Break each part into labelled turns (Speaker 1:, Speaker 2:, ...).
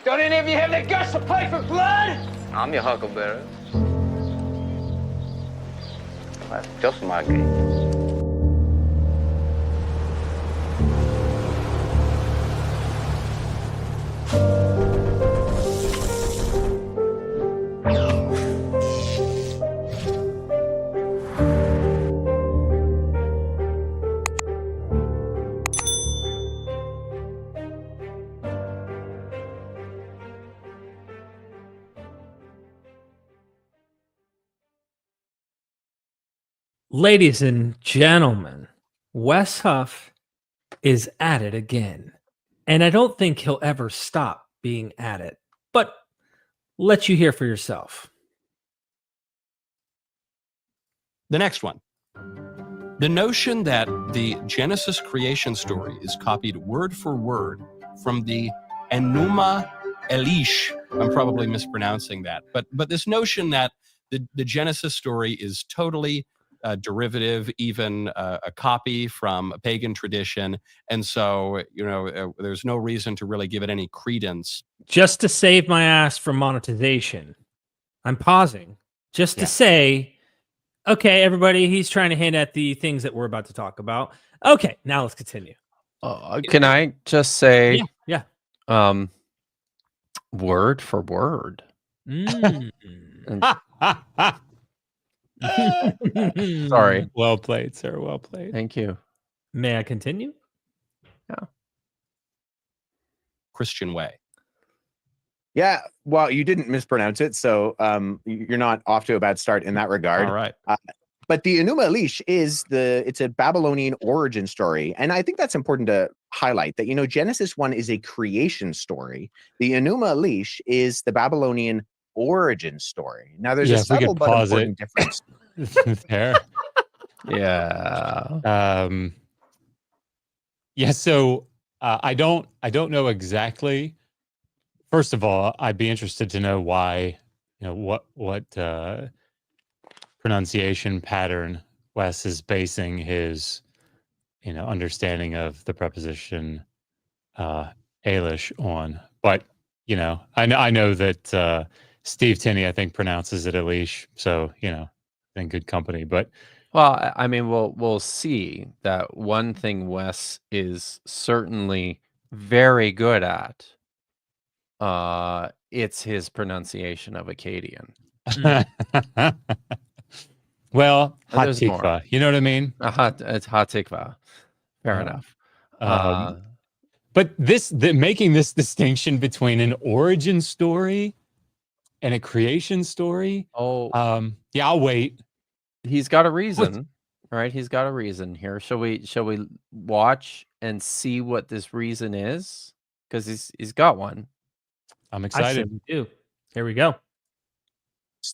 Speaker 1: Don't any of you have the guts to play for blood?
Speaker 2: I'm your huckleberry. That's just my game.
Speaker 3: Ladies and gentlemen, Wes Huff is at it again. And I don't think he'll ever stop being at it. But let you hear for yourself.
Speaker 4: The next one. The notion that the Genesis creation story is copied word for word from the Enuma Elish. I'm probably mispronouncing that. But this notion that the Genesis story is totally derivative, even a copy from a pagan tradition. And so, there's no reason to really give it any credence.
Speaker 3: Just to save my ass from monetization, I'm pausing just to say, okay, everybody, he's trying to hint at the things that we're about to talk about. Okay, now let's continue.
Speaker 5: Can I just say,
Speaker 3: Yeah.
Speaker 5: Word for word? Sorry.
Speaker 6: Well played, sir. Well played.
Speaker 5: Thank you.
Speaker 3: May I continue?
Speaker 5: Yeah.
Speaker 4: Christian way.
Speaker 7: Yeah, well, you didn't mispronounce it, so you're not off to a bad start in that regard.
Speaker 4: All right.
Speaker 7: But the Enuma Elish it's a Babylonian origin story. And I think that's important to highlight that, Genesis 1 is a creation story. The Enuma Elish is the Babylonian origin story. Now, there's a subtle but important difference.
Speaker 6: There.
Speaker 5: Yeah.
Speaker 6: So I don't know exactly. First of all, I'd be interested to know why, what pronunciation pattern Wes is basing his, understanding of the preposition Elish on. But, I know that Steve Tinney, I think, pronounces it Elish. So, in good company. But
Speaker 5: well, I mean, we'll see that one thing Wes is certainly very good at. It's his pronunciation of Akkadian.
Speaker 6: Well, hot
Speaker 5: There's
Speaker 6: tikva,
Speaker 5: more.
Speaker 6: you know what I mean?
Speaker 5: It's hot tikva. Fair enough.
Speaker 6: But making this distinction between an origin story and a creation story.
Speaker 5: Oh,
Speaker 6: yeah, I'll wait.
Speaker 5: He's got a reason, right? He's got a reason here. Shall we watch and see what this reason is? Because he's got one.
Speaker 6: I'm
Speaker 3: I
Speaker 6: excited.
Speaker 3: said we do. Here we go.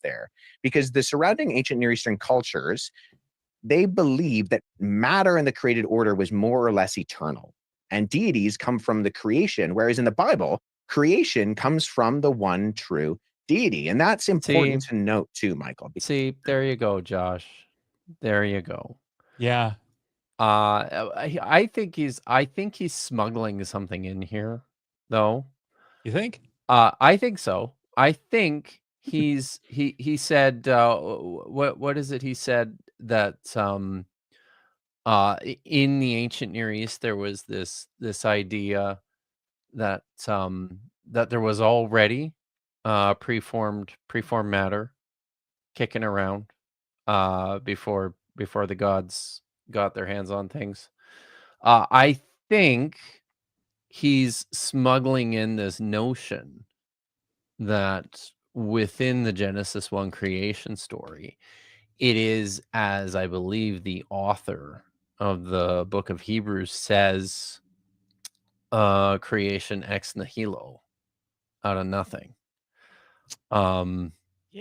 Speaker 7: There, because the surrounding ancient Near Eastern cultures, they believe that matter in the created order was more or less eternal, and deities come from the creation, whereas in the Bible, creation comes from the one true deity. And that's important to note too, Michael.
Speaker 5: See, there you go, Josh. There you go.
Speaker 6: Yeah.
Speaker 5: I think he's smuggling something in here, though.
Speaker 6: You think?
Speaker 5: I think so. I think he said what is it? He said that in the ancient Near East there was this idea that that there was already preformed matter kicking around before the gods got their hands on things. I think he's smuggling in this notion that within the Genesis 1 creation story, it is, as I believe the author of the book of Hebrews says, creation ex nihilo, out of nothing. I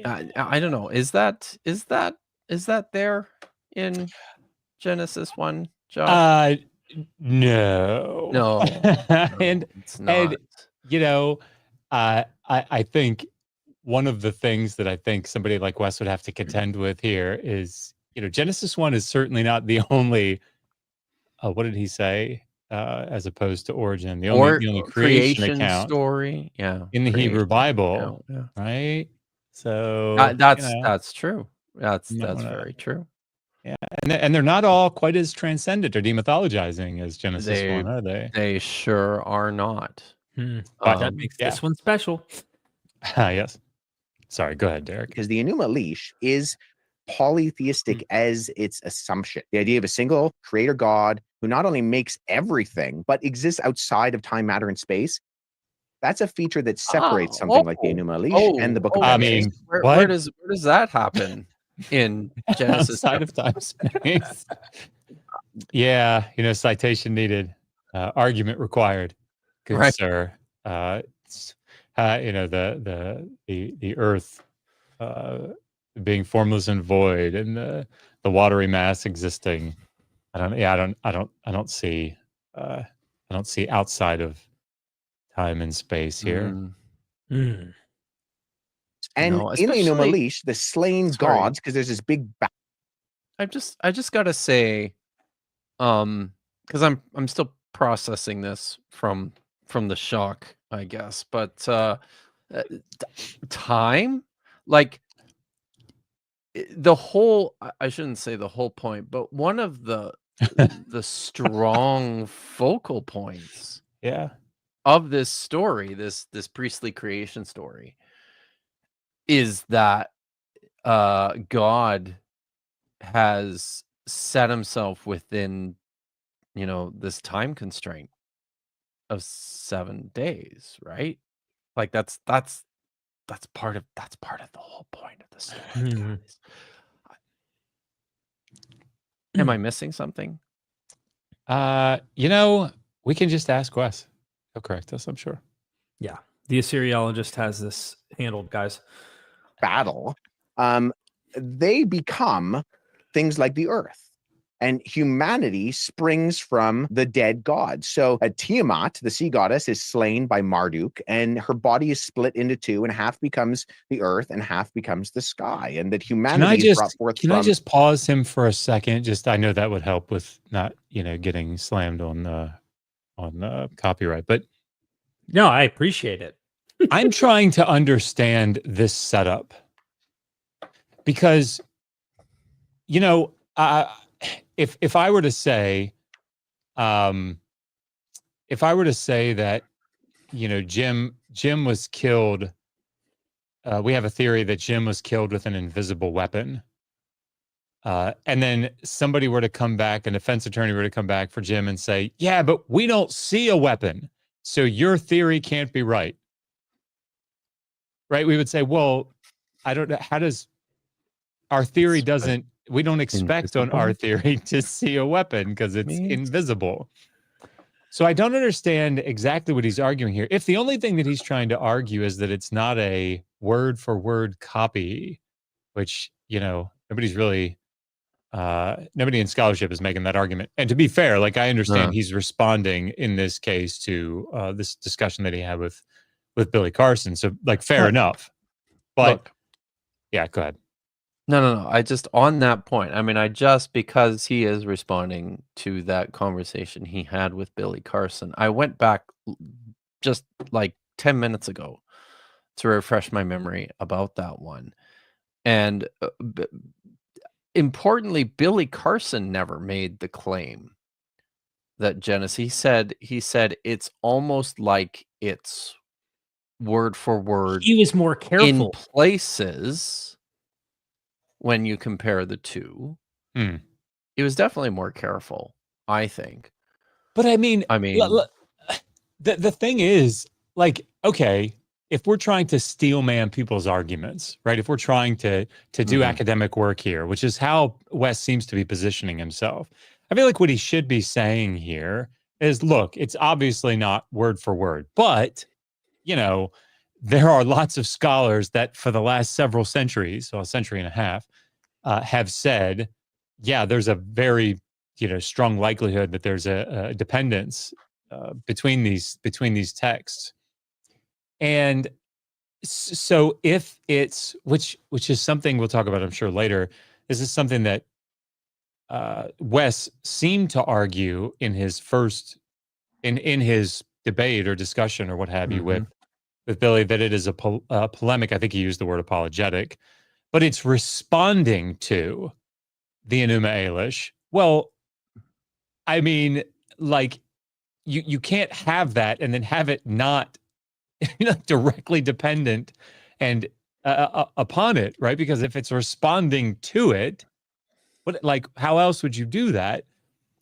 Speaker 5: don't know. Is that there in Genesis 1, Josh?
Speaker 6: No.
Speaker 5: No,
Speaker 6: and
Speaker 5: it's not.
Speaker 6: I think one of the things that I think somebody like Wes would have to contend with here is, Genesis 1 is certainly not the only, what did he say? as opposed to origin. The
Speaker 5: Or
Speaker 6: only creation account
Speaker 5: story. Yeah.
Speaker 6: in the Hebrew
Speaker 5: creation
Speaker 6: Bible,
Speaker 5: account, yeah.
Speaker 6: right? So
Speaker 5: That's true. That's
Speaker 6: you might wanna-
Speaker 5: very true.
Speaker 6: yeah, and they're not all quite as transcendent or demythologizing as Genesis
Speaker 5: They
Speaker 6: 1, are they?
Speaker 5: they sure are not.
Speaker 6: But
Speaker 3: That makes
Speaker 6: yeah.
Speaker 3: this one special.
Speaker 6: Yes. Sorry, go ahead, Derek.
Speaker 7: Because the Enuma Elish is polytheistic as its assumption. The idea of a single creator God who not only makes everything, but exists outside of time, matter, and space. That's a feature that separates something like the Enuma Elish and the Book of
Speaker 6: I
Speaker 7: Genesis.
Speaker 6: mean,
Speaker 5: where
Speaker 6: what?
Speaker 5: does that happen in Genesis?
Speaker 6: Outside of time space. Yeah, citation needed, argument required. Good
Speaker 5: Right.
Speaker 6: sir. The earth being formless and void, and the watery mass existing. I don't see outside of time and space here.
Speaker 3: Mm.
Speaker 7: And
Speaker 5: No,
Speaker 7: in the Enuma
Speaker 5: especially-
Speaker 7: Elish, the slain
Speaker 5: Sorry.
Speaker 7: gods, because there's this big
Speaker 5: I just gotta say, because I'm still processing this from the shock, I guess. But time, like the whole, I shouldn't say the whole point, but one of the strong focal points
Speaker 6: Yeah.
Speaker 5: of this story, this priestly creation story, is that God has set himself within, this time constraint of 7 days, right? Like that's part of the whole point of the story.
Speaker 3: Mhm.
Speaker 5: Guys. Am I missing something?
Speaker 6: We can just ask Wes. He'll correct us, I'm sure.
Speaker 3: Yeah. The Assyriologist has this handled, guys.
Speaker 7: battle, they become things like the earth. And humanity springs from the dead gods. So Tiamat, the sea goddess, is slain by Marduk, and her body is split into two, and half becomes the earth and half becomes the sky. And that humanity is brought forth
Speaker 6: Can I just pause him for a second? I know that would help with not, getting slammed on the copyright. But
Speaker 3: No, I appreciate it.
Speaker 6: I'm trying to understand this setup because, if I were to say, that, Jim was killed, we have a theory that Jim was killed with an invisible weapon. And then somebody were to come back, a defense attorney were to come back for Jim and say, yeah, but we don't see a weapon, so your theory can't be right. Right? We would say, well, I don't know. How does our theory we don't expect on our theory to see a weapon because it's invisible. So I don't understand exactly what he's arguing here. If the only thing that he's trying to argue is that it's not a word for word copy, which, nobody's really, nobody in scholarship is making that argument. And to be fair, I understand he's responding in this case to this discussion that he had with Billy Carson. So fair enough. But
Speaker 5: Look,
Speaker 6: yeah, go ahead.
Speaker 5: No. I just, on that point, because he is responding to that conversation he had with Billy Carson, I went back just 10 minutes ago to refresh my memory about that one. And importantly, Billy Carson never made the claim that Genesis, he said it's almost like it's word for word.
Speaker 3: He was more careful
Speaker 5: in places when you compare the two. He was definitely more careful, I think.
Speaker 6: But the thing is, okay, if we're trying to steel man people's arguments, right? If we're trying to do academic work here, which is how Wes seems to be positioning himself, I feel like what he should be saying here is, look, it's obviously not word for word, but there are lots of scholars that for the last several centuries, so a century and a half, have said, yeah, there's a very strong likelihood that there's a dependence between these texts. And so if it's which is something we'll talk about, I'm sure, later, this is something that Wes seemed to argue in his first in his debate or discussion or what have you
Speaker 5: Mhm.
Speaker 6: with Billy, that it is a polemic. I think he used the word apologetic, but it's responding to the Enuma Elish. Well, I mean, like, you can't have that and then have it not directly dependent and upon it, right? Because if it's responding to it, how else would you do that?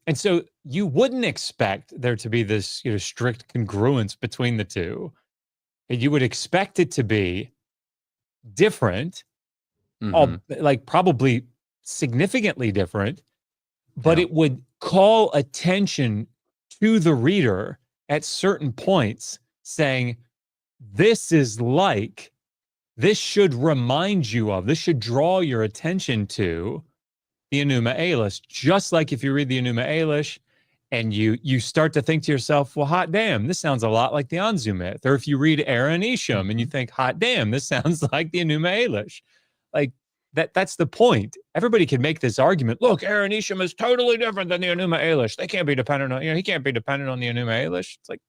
Speaker 6: And so you wouldn't expect there to be this strict congruence between the two. And you would expect it to be different,
Speaker 5: Mhm.
Speaker 6: like probably significantly different, but
Speaker 5: Yeah.
Speaker 6: it would call attention to the reader at certain points, saying, this should remind you of, this should draw your attention to the Enuma Elish. Just like if you read the Enuma Elish and you start to think to yourself, well, hot damn, this sounds a lot like the Anzu myth. Or if you read Aaron Isham and you think, hot damn, this sounds like the Enuma Elish. Like, that's the point. Everybody can make this argument. Look, Aaron Isham is totally different than the Enuma Elish. They can't be dependent on, he can't be dependent on the Enuma Elish. It's like,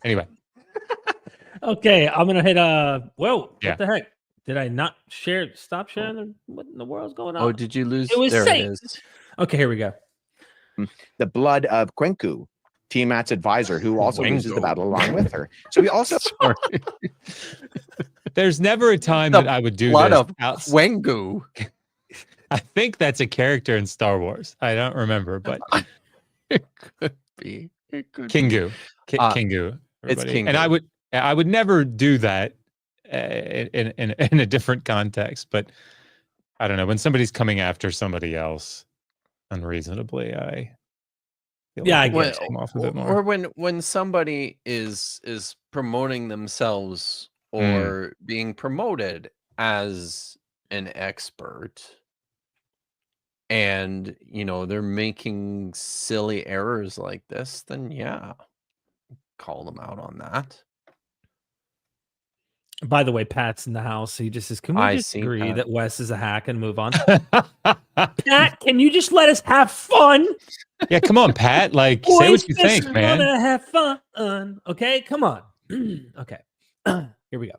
Speaker 6: anyway.
Speaker 3: Okay, I'm gonna hit whoa,
Speaker 6: Yeah.
Speaker 3: what the heck? Did I not stop sharing? What in the world's going on?
Speaker 5: Oh, did you lose?
Speaker 3: It was
Speaker 5: there
Speaker 3: safe.
Speaker 5: it is.
Speaker 3: Okay, here we go.
Speaker 7: The blood of Kwenku, Tiamat's advisor, who also loses the
Speaker 5: Wengu.
Speaker 7: battle along with her. So we also
Speaker 5: Sorry.
Speaker 6: There's never a time
Speaker 5: The
Speaker 6: that I would do
Speaker 5: blood
Speaker 6: this.
Speaker 5: of Wengu.
Speaker 6: I think that's a character in Star Wars. I don't remember, but
Speaker 5: It could be. It could be.
Speaker 6: Kingu. Kingu.
Speaker 5: It's
Speaker 6: everybody.
Speaker 5: Kingu.
Speaker 6: And I would never do that in a different context. But I don't know, when somebody's coming after somebody else unreasonably, I feel
Speaker 3: Yeah,
Speaker 6: like
Speaker 3: I
Speaker 6: it
Speaker 3: get
Speaker 6: gets
Speaker 3: it.
Speaker 6: them off a bit more.
Speaker 5: Or when somebody is promoting themselves or being promoted as an expert, and they're making silly errors like this, then yeah, call them out on that.
Speaker 3: By the way, Pat's in the house. He just says, "Can we
Speaker 5: I
Speaker 3: just
Speaker 5: see
Speaker 3: agree
Speaker 5: Pat.
Speaker 3: that Wes is a hack and move on?" Pat, can you just let us have fun?
Speaker 6: Yeah, come on, Pat. Like, say
Speaker 3: Boys
Speaker 6: what you
Speaker 3: just
Speaker 6: think, man.
Speaker 3: wanna have fun. Okay, come on. Okay, here we go.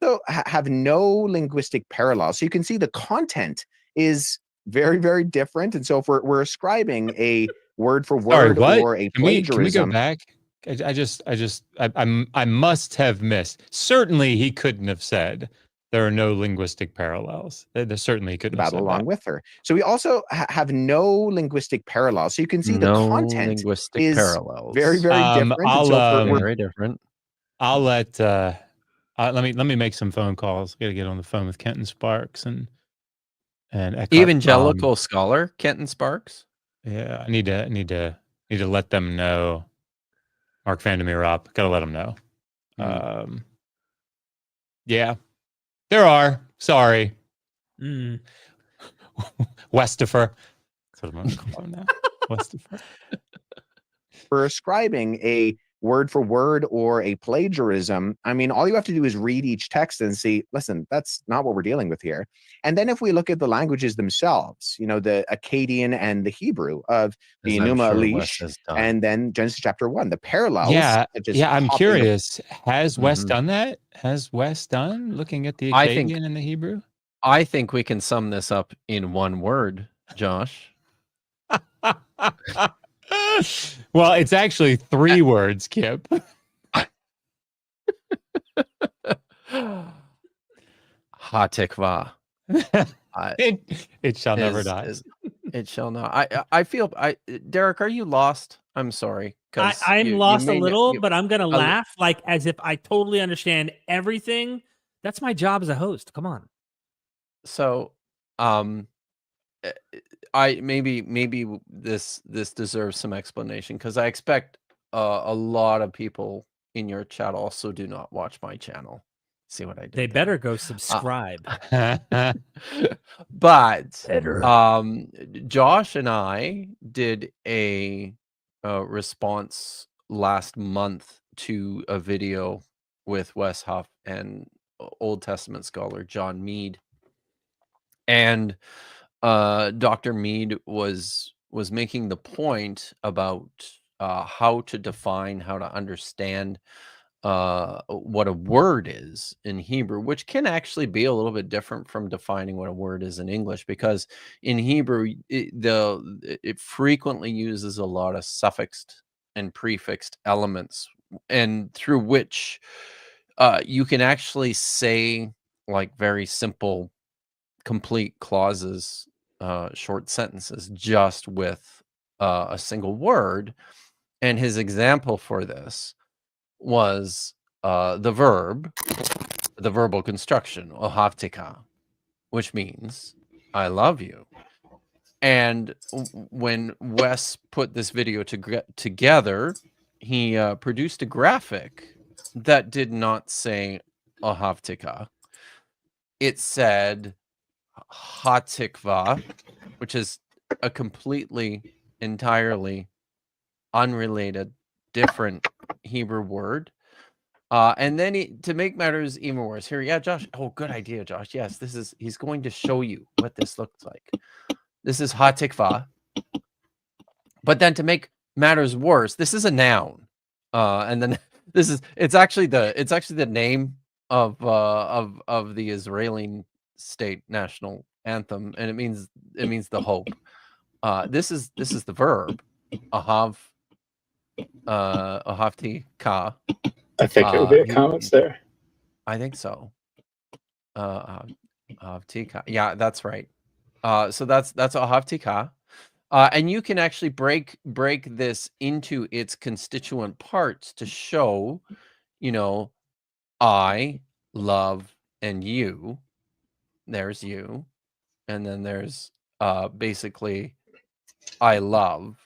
Speaker 7: So have no linguistic parallel. So you can see the content is very, very different. And so if we're ascribing a word for
Speaker 6: Sorry,
Speaker 7: word
Speaker 6: what?
Speaker 7: or a
Speaker 6: Can we go
Speaker 7: plagiarism,
Speaker 6: back? I must have missed. Certainly, he couldn't have said there are no linguistic parallels. Certainly, he couldn't have
Speaker 7: battle
Speaker 6: said
Speaker 7: along
Speaker 6: that.
Speaker 7: with her. So we also have no linguistic parallel. So you can see the
Speaker 5: No
Speaker 7: content
Speaker 5: linguistic
Speaker 7: is
Speaker 5: parallels.
Speaker 7: very, very different. And so if we're
Speaker 5: Very different.
Speaker 6: I'll let let me make some phone calls. Got to get on the phone with Kenton Sparks and Eckhart
Speaker 5: Evangelical scholar Kenton Sparks.
Speaker 6: Yeah, I need to let them know. Mark Vandermeer up. Got to let them know. Yeah, there are. Sorry, Westifer. That's what I'm going to call him now. Westifer.
Speaker 7: we're ascribing a word for word or a plagiarism, I mean, all you have to do is read each text and see, listen, that's not what we're dealing with here. And then if we look at the languages themselves, the Akkadian and the Hebrew of the Enuma Elish, and then Genesis chapter 1, the parallels.
Speaker 6: Yeah, I'm curious. Has Wes
Speaker 5: Mhm.
Speaker 6: done that? Has Wes done looking at the
Speaker 5: I think-
Speaker 6: Akkadian and the Hebrew?
Speaker 5: I think we can sum this up in one word, Josh.
Speaker 6: Well, it's actually 3 words, Kipp.
Speaker 5: Ha-tikva.
Speaker 6: It shall never die.
Speaker 5: It shall not. I feel. Derek, are you lost? I'm sorry.
Speaker 3: I'm lost a little, but I'm gonna laugh like as if I totally understand everything. That's my job as a host. Come on.
Speaker 5: So, I maybe this deserves some explanation, because I expect a lot of people in your chat also do not watch my channel. See what I did?
Speaker 3: They
Speaker 5: there?
Speaker 3: better go subscribe.
Speaker 5: But
Speaker 3: Better.
Speaker 5: Josh and I did a response last month to a video with Wes Huff and Old Testament scholar John Mead, and Dr. Mead was was making the point about how to define, how to understand what a word is in Hebrew, which can actually be a little bit different from defining what a word is in English, because in Hebrew it frequently uses a lot of suffixed and prefixed elements, and through which you can actually say like very simple, complete clauses, short sentences, just with a single word. And his example for this was the verbal construction, ohaftika, which means I love you. And when Wes put this video together, he produced a graphic that did not say ohaftika. It said hatikva, which is a completely, entirely unrelated, different Hebrew word. And then to make matters even worse, here, yeah, Josh. Oh, good idea, Josh. Yes, he's going to show you what this looks like. This is hatikva. But then to make matters worse, this is a noun. And then it's actually the name of the Israeli state national anthem, and it means the hope. This is the verb, ahavtika.
Speaker 8: I think it would be a comments there.
Speaker 5: I think so. Ahavtika. Yeah, that's right. So that's ahavtika. And you can actually break this into its constituent parts to show, I, love, and you. There's you. And then there's basically I love.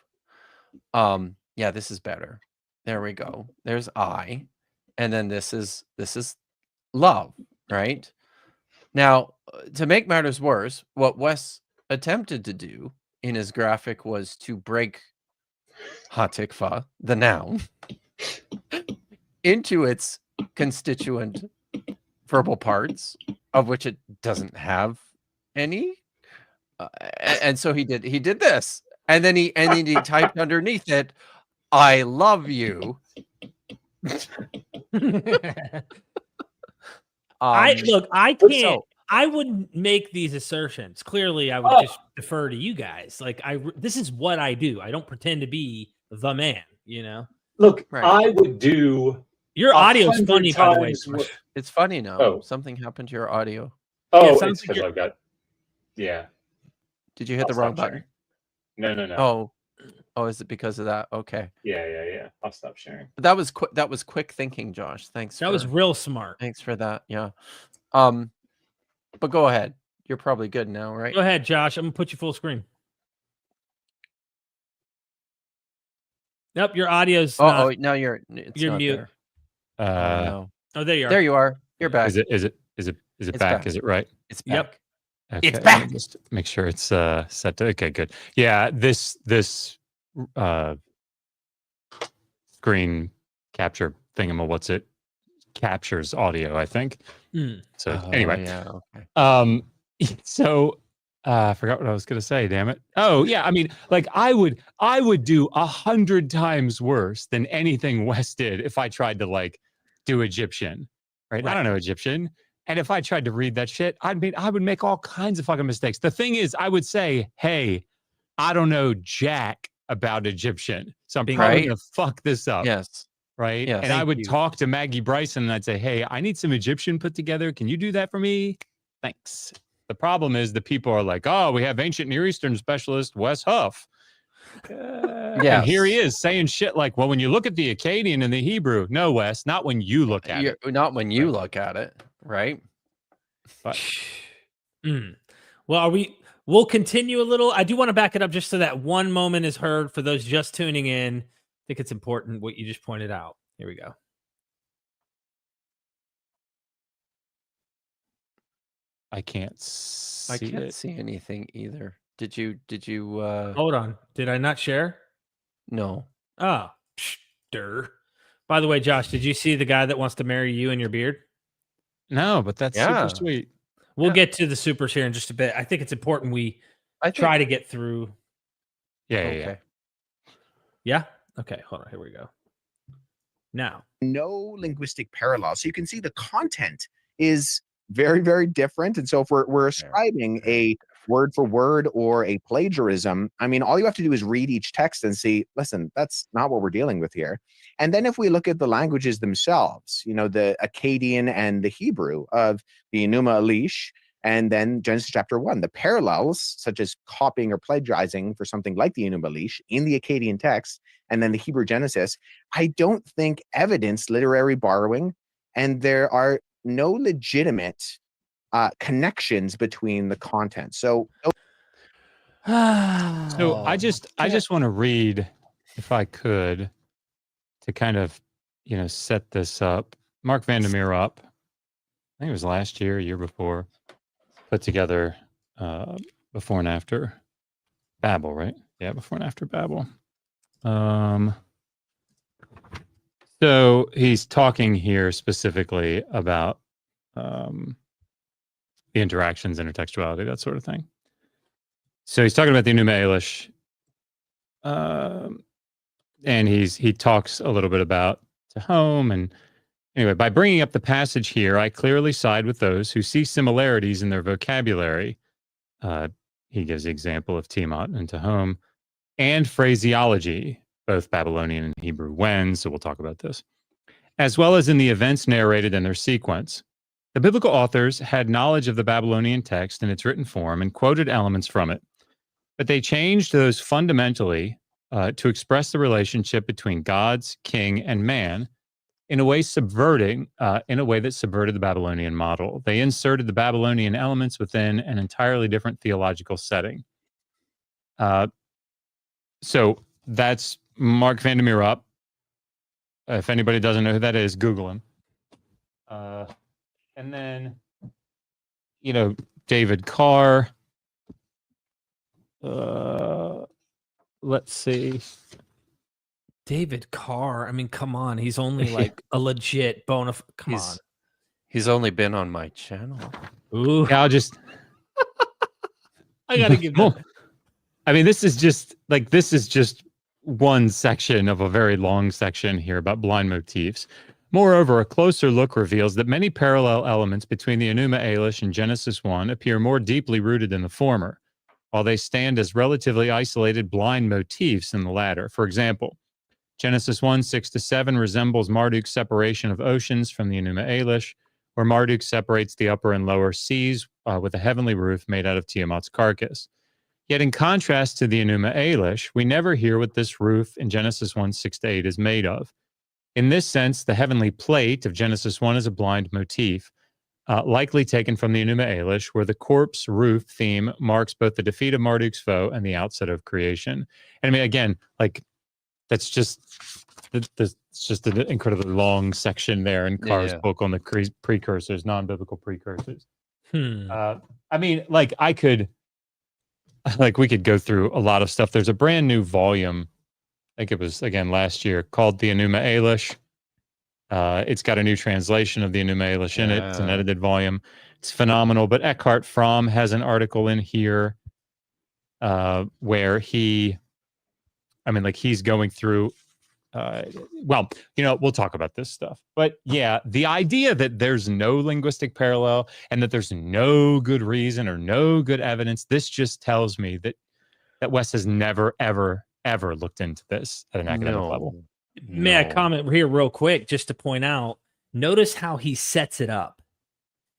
Speaker 5: Yeah, this is better. There we go. There's I. And then this is love, right? Now, to make matters worse, what Wes attempted to do in his graphic was to break hatikva, the noun, into its constituent verbal parts, of which it doesn't have any. And so he did this, and then he typed underneath it, "I love you."
Speaker 3: I can't.
Speaker 5: So,
Speaker 3: I wouldn't make these assertions. Clearly, I would just defer to you guys. Like this is what I do. I don't pretend to be the man.
Speaker 8: Look,
Speaker 5: right.
Speaker 8: I would do.
Speaker 3: Your audio's funny, by the way.
Speaker 5: It's funny now.
Speaker 8: Oh.
Speaker 5: Something happened to your audio.
Speaker 8: Oh,
Speaker 3: Yeah,
Speaker 8: it's because I've got. Yeah.
Speaker 5: Did you hit the wrong button?
Speaker 8: No.
Speaker 5: Oh, is it because of that? Okay.
Speaker 8: Yeah. I'll stop sharing.
Speaker 5: But that was quick thinking, Josh. Thanks.
Speaker 3: That was real smart.
Speaker 5: Thanks for that. Yeah. But go ahead. You're probably good now, right?
Speaker 3: Go ahead, Josh. I'm gonna put you full screen. Nope, your audio's.
Speaker 5: Now you're mute.
Speaker 3: There.
Speaker 5: No.
Speaker 3: Oh, there you are.
Speaker 5: There you are. You're back.
Speaker 6: Is it back? Is it right?
Speaker 5: It's back.
Speaker 3: Yep.
Speaker 6: Okay,
Speaker 5: It's back.
Speaker 6: Just make sure it's set to. Okay, good. Yeah, this screen capture thingamawhat's captures audio, I think. So anyway,
Speaker 5: yeah, okay.
Speaker 6: So I forgot what I was gonna say. Damn it! Oh yeah, I mean, like I would do 100 times worse than anything Wes did if I tried to like do Egyptian, right? I don't know Egyptian. And if I tried to read that shit, I would make all kinds of fucking mistakes. The thing is, I would say, hey, I don't know jack about Egyptian. So I'm probably going to fuck this up.
Speaker 5: Yes.
Speaker 6: Right?
Speaker 5: Yes.
Speaker 6: And I would talk to Maggie Bryson and I'd say, hey, I need some Egyptian put together. Can you do that for me? Thanks. The problem is the people are like, oh, we have ancient Near Eastern specialist Wes Huff. And here he is saying shit like, well, when you look at the Akkadian and the Hebrew, no, Wes, not when you look at it.
Speaker 5: Not when you look at it. Right.
Speaker 6: But
Speaker 3: well, we'll continue a little. I do want to back it up just so that one moment is heard for those just tuning in. I think it's important what you just pointed out. Here we go.
Speaker 6: I can't see
Speaker 5: anything either. Did you
Speaker 3: hold on? Did I not share?
Speaker 5: No.
Speaker 3: Oh, by the way, Josh, did you see the guy that wants to marry you and your beard?
Speaker 6: No, but that's super sweet.
Speaker 3: We'll get to the supers here in just a bit. I think it's important we try to get through.
Speaker 5: Okay.
Speaker 3: Yeah. Okay. Hold on. Here we go. Now,
Speaker 7: no linguistic parallel. So you can see the content is very, very different. And so if we're ascribing a word for word or a plagiarism, I mean, all you have to do is read each text and see, listen, that's not what we're dealing with here. And then if we look at the languages themselves, you know, the Akkadian and the Hebrew of the Enuma Elish, and then Genesis chapter 1, the parallels, such as copying or plagiarizing for something like the Enuma Elish in the Akkadian text, and then the Hebrew Genesis, I don't think evidence literary borrowing, and there are no legitimate connections between the content. So
Speaker 6: I just want to read, if I could, to kind of, you know, set this up. Mark Vandermeer up, I think it was last year, year before, put together before and after Babel, right? Yeah, before and after Babel. So he's talking here specifically about the interactions, intertextuality, that sort of thing. So he's talking about the Enuma Elish, and he talks a little bit about Tehom. And anyway, by bringing up the passage here, I clearly side with those who see similarities in their vocabulary. He gives the example of Tiamat and Tehom, and phraseology, both Babylonian and Hebrew when, so we'll talk about this, as well as in the events narrated in their sequence. The biblical authors had knowledge of the Babylonian text in its written form and quoted elements from it, but they changed those fundamentally to express the relationship between gods, king, and man in a way that subverted the Babylonian model. They inserted the Babylonian elements within an entirely different theological setting. So that's Mark Vandermeer up. If anybody doesn't know who that is, Google him. And then, you know, David Carr. Let's see.
Speaker 3: David Carr. I mean, come on. He's only like a legit bona fide. Come on.
Speaker 5: He's only been on my channel.
Speaker 3: Ooh.
Speaker 6: Yeah, I'll just.
Speaker 3: I gotta give that.
Speaker 6: I mean, this is just one section of a very long section here about blind motifs. Moreover, a closer look reveals that many parallel elements between the Enuma Elish and Genesis 1 appear more deeply rooted in the former, while they stand as relatively isolated blind motifs in the latter. For example, Genesis 1, 6-7 resembles Marduk's separation of oceans from the Enuma Elish, where Marduk separates the upper and lower seas with a heavenly roof made out of Tiamat's carcass. Yet in contrast to the Enuma Elish, we never hear what this roof in Genesis 1, 6-8 is made of. In this sense, the heavenly plate of Genesis 1 is a blind motif, likely taken from the Enuma Elish, where the corpse roof theme marks both the defeat of Marduk's foe and the outset of creation. And I mean, again, like, that's just it's just an incredibly long section there in Carr's book on the precursors, non-biblical precursors. I mean, like, we could go through a lot of stuff. There's a brand new volume, I think it was, again, last year, called The Enuma Elish. It's got a new translation of the Enuma Elish in it. It's an edited volume. It's phenomenal. But Eckhart Fromm has an article in here where he's going through, well, you know, we'll talk about this stuff. But yeah, the idea that there's no linguistic parallel and that there's no good reason or no good evidence, this just tells me that Wes has never, ever, ever looked into this at an academic level.
Speaker 3: May I comment here real quick just to point out, notice how he sets it up.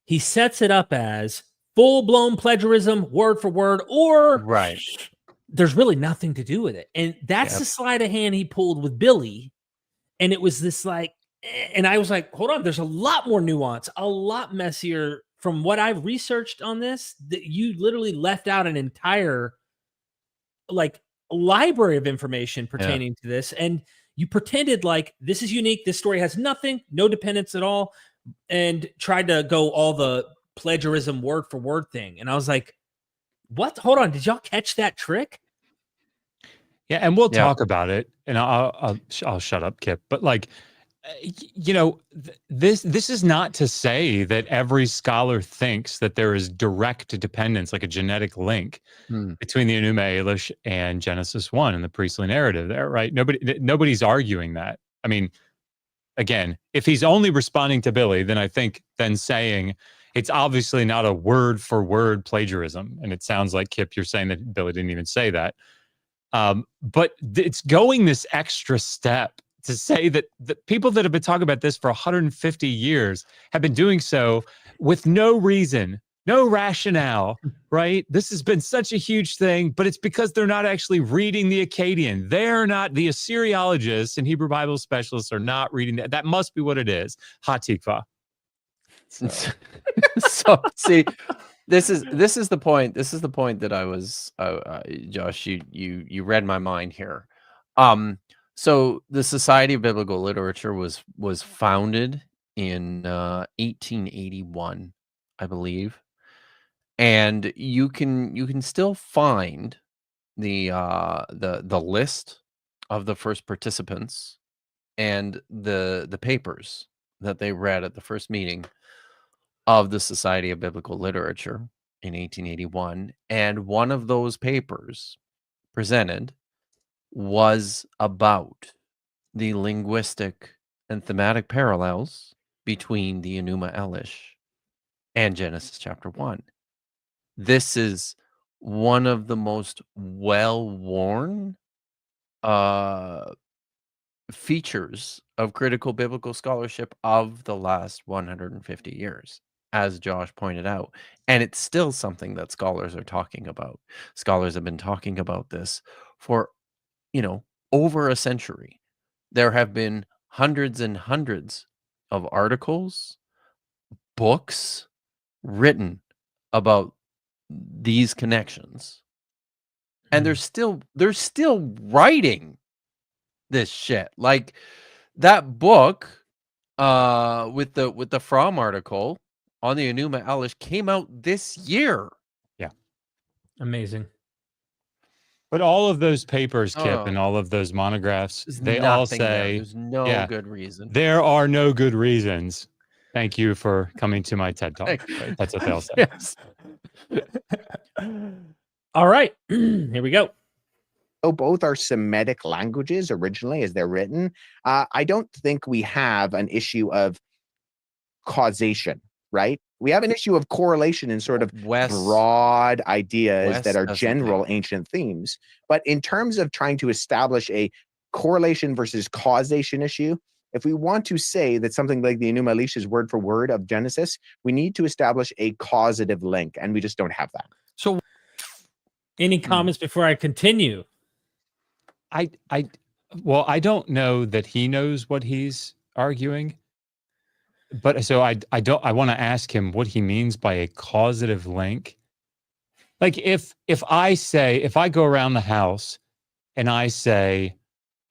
Speaker 3: He sets it up as full-blown plagiarism, word for word, or there's really nothing to do with it. And that's the sleight of hand he pulled with Billy. And it was this like, and I was like, hold on, there's a lot more nuance, a lot messier from what I've researched on this, that you literally left out an entire like library of information pertaining to this. And you pretended like this is unique. This story has nothing, no dependence at all, and tried to go all the plagiarism word for word thing. And I was like, what? Hold on. Did y'all catch that trick?
Speaker 6: Yeah. And we'll talk about it, and I'll shut up, Kipp. But like, you know, this is not to say that every scholar thinks that there is direct dependence, like a genetic link between the Enuma Elish and Genesis 1 and the priestly narrative there, right? Nobody's arguing that. I mean, again, if he's only responding to Billy, then I think then saying it's obviously not a word for word plagiarism. And it sounds like, Kipp, you're saying that Billy didn't even say that. But it's going this extra step to say that the people that have been talking about this for 150 years have been doing so with no reason, no rationale, right? This has been such a huge thing, but it's because they're not actually reading the Akkadian. They're not, the Assyriologists and Hebrew Bible specialists are not reading that. That must be what it is. Ha tikva.
Speaker 5: So see, this is the point. This is the point that I was, Josh. You read my mind here. So the Society of Biblical Literature was founded in 1881, I believe, and you can still find the list of the first participants and the papers that they read at the first meeting of the Society of Biblical Literature in 1881, and one of those papers presented was about the linguistic and thematic parallels between the Enuma Elish and Genesis chapter 1. This is one of the most well-worn features of critical biblical scholarship of the last 150 years, as Josh pointed out. And it's still something that scholars are talking about. Scholars have been talking about this for over a century. There have been hundreds and hundreds of articles, books written about these connections. And they're still writing this shit. Like that book with the Fromm article on the Enuma Elish came out this year.
Speaker 6: Yeah.
Speaker 3: Amazing.
Speaker 6: But all of those papers, Kipp, and all of those monographs, they all say
Speaker 5: there's no good reason.
Speaker 6: There are no good reasons. Thank you for coming to my TED Talk. Right? That's what they'll say.
Speaker 5: Yes.
Speaker 3: All right. Here we go.
Speaker 7: Oh, both are Semitic languages originally as they're written. I don't think we have an issue of causation, right? We have an issue of correlation and sort of broad ideas that are general ancient themes. But in terms of trying to establish a correlation versus causation issue, if we want to say that something like the Enuma Elish is word for word of Genesis, we need to establish a causative link, and we just don't have that.
Speaker 3: So, any comments before I continue?
Speaker 6: I don't know that he knows what he's arguing. But so I want to ask him what he means by a causative link. Like if I go around the house and I say,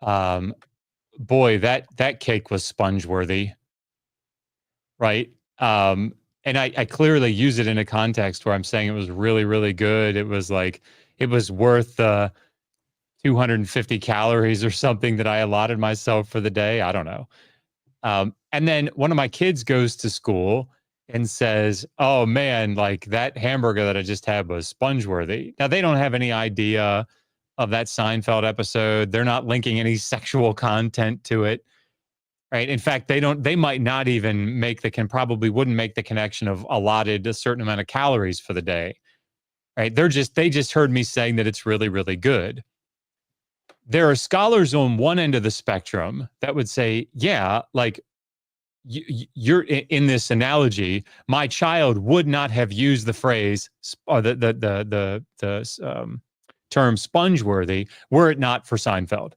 Speaker 6: boy, that cake was sponge-worthy, right? And I clearly use it in a context where I'm saying it was really, really good. It was like, it was worth 250 calories or something that I allotted myself for the day. I don't know. And then one of my kids goes to school and says, oh man, like that hamburger that I just had was sponge-worthy. Now they don't have any idea of that Seinfeld episode. They're not linking any sexual content to it. Right. In fact, they might not even probably wouldn't make the connection of allotted a certain amount of calories for the day. Right. They just heard me saying that it's really, really good. There are scholars on one end of the spectrum that would say, yeah, like you're in this analogy, my child would not have used the phrase or the term sponge-worthy were it not for Seinfeld.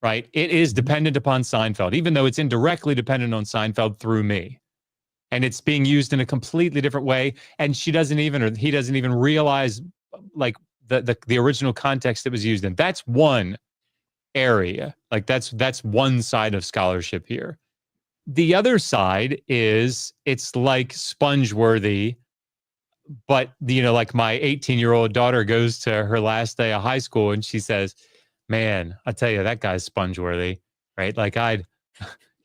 Speaker 6: Right? It is dependent upon Seinfeld, even though it's indirectly dependent on Seinfeld through me. And it's being used in a completely different way. And he doesn't even realize like the original context it was used in. That's one area. Like that's one side of scholarship here. The other side is it's like sponge-worthy, but like my 18-year-old daughter goes to her last day of high school and she says, man, I tell you, that guy's sponge-worthy, right? Like I'd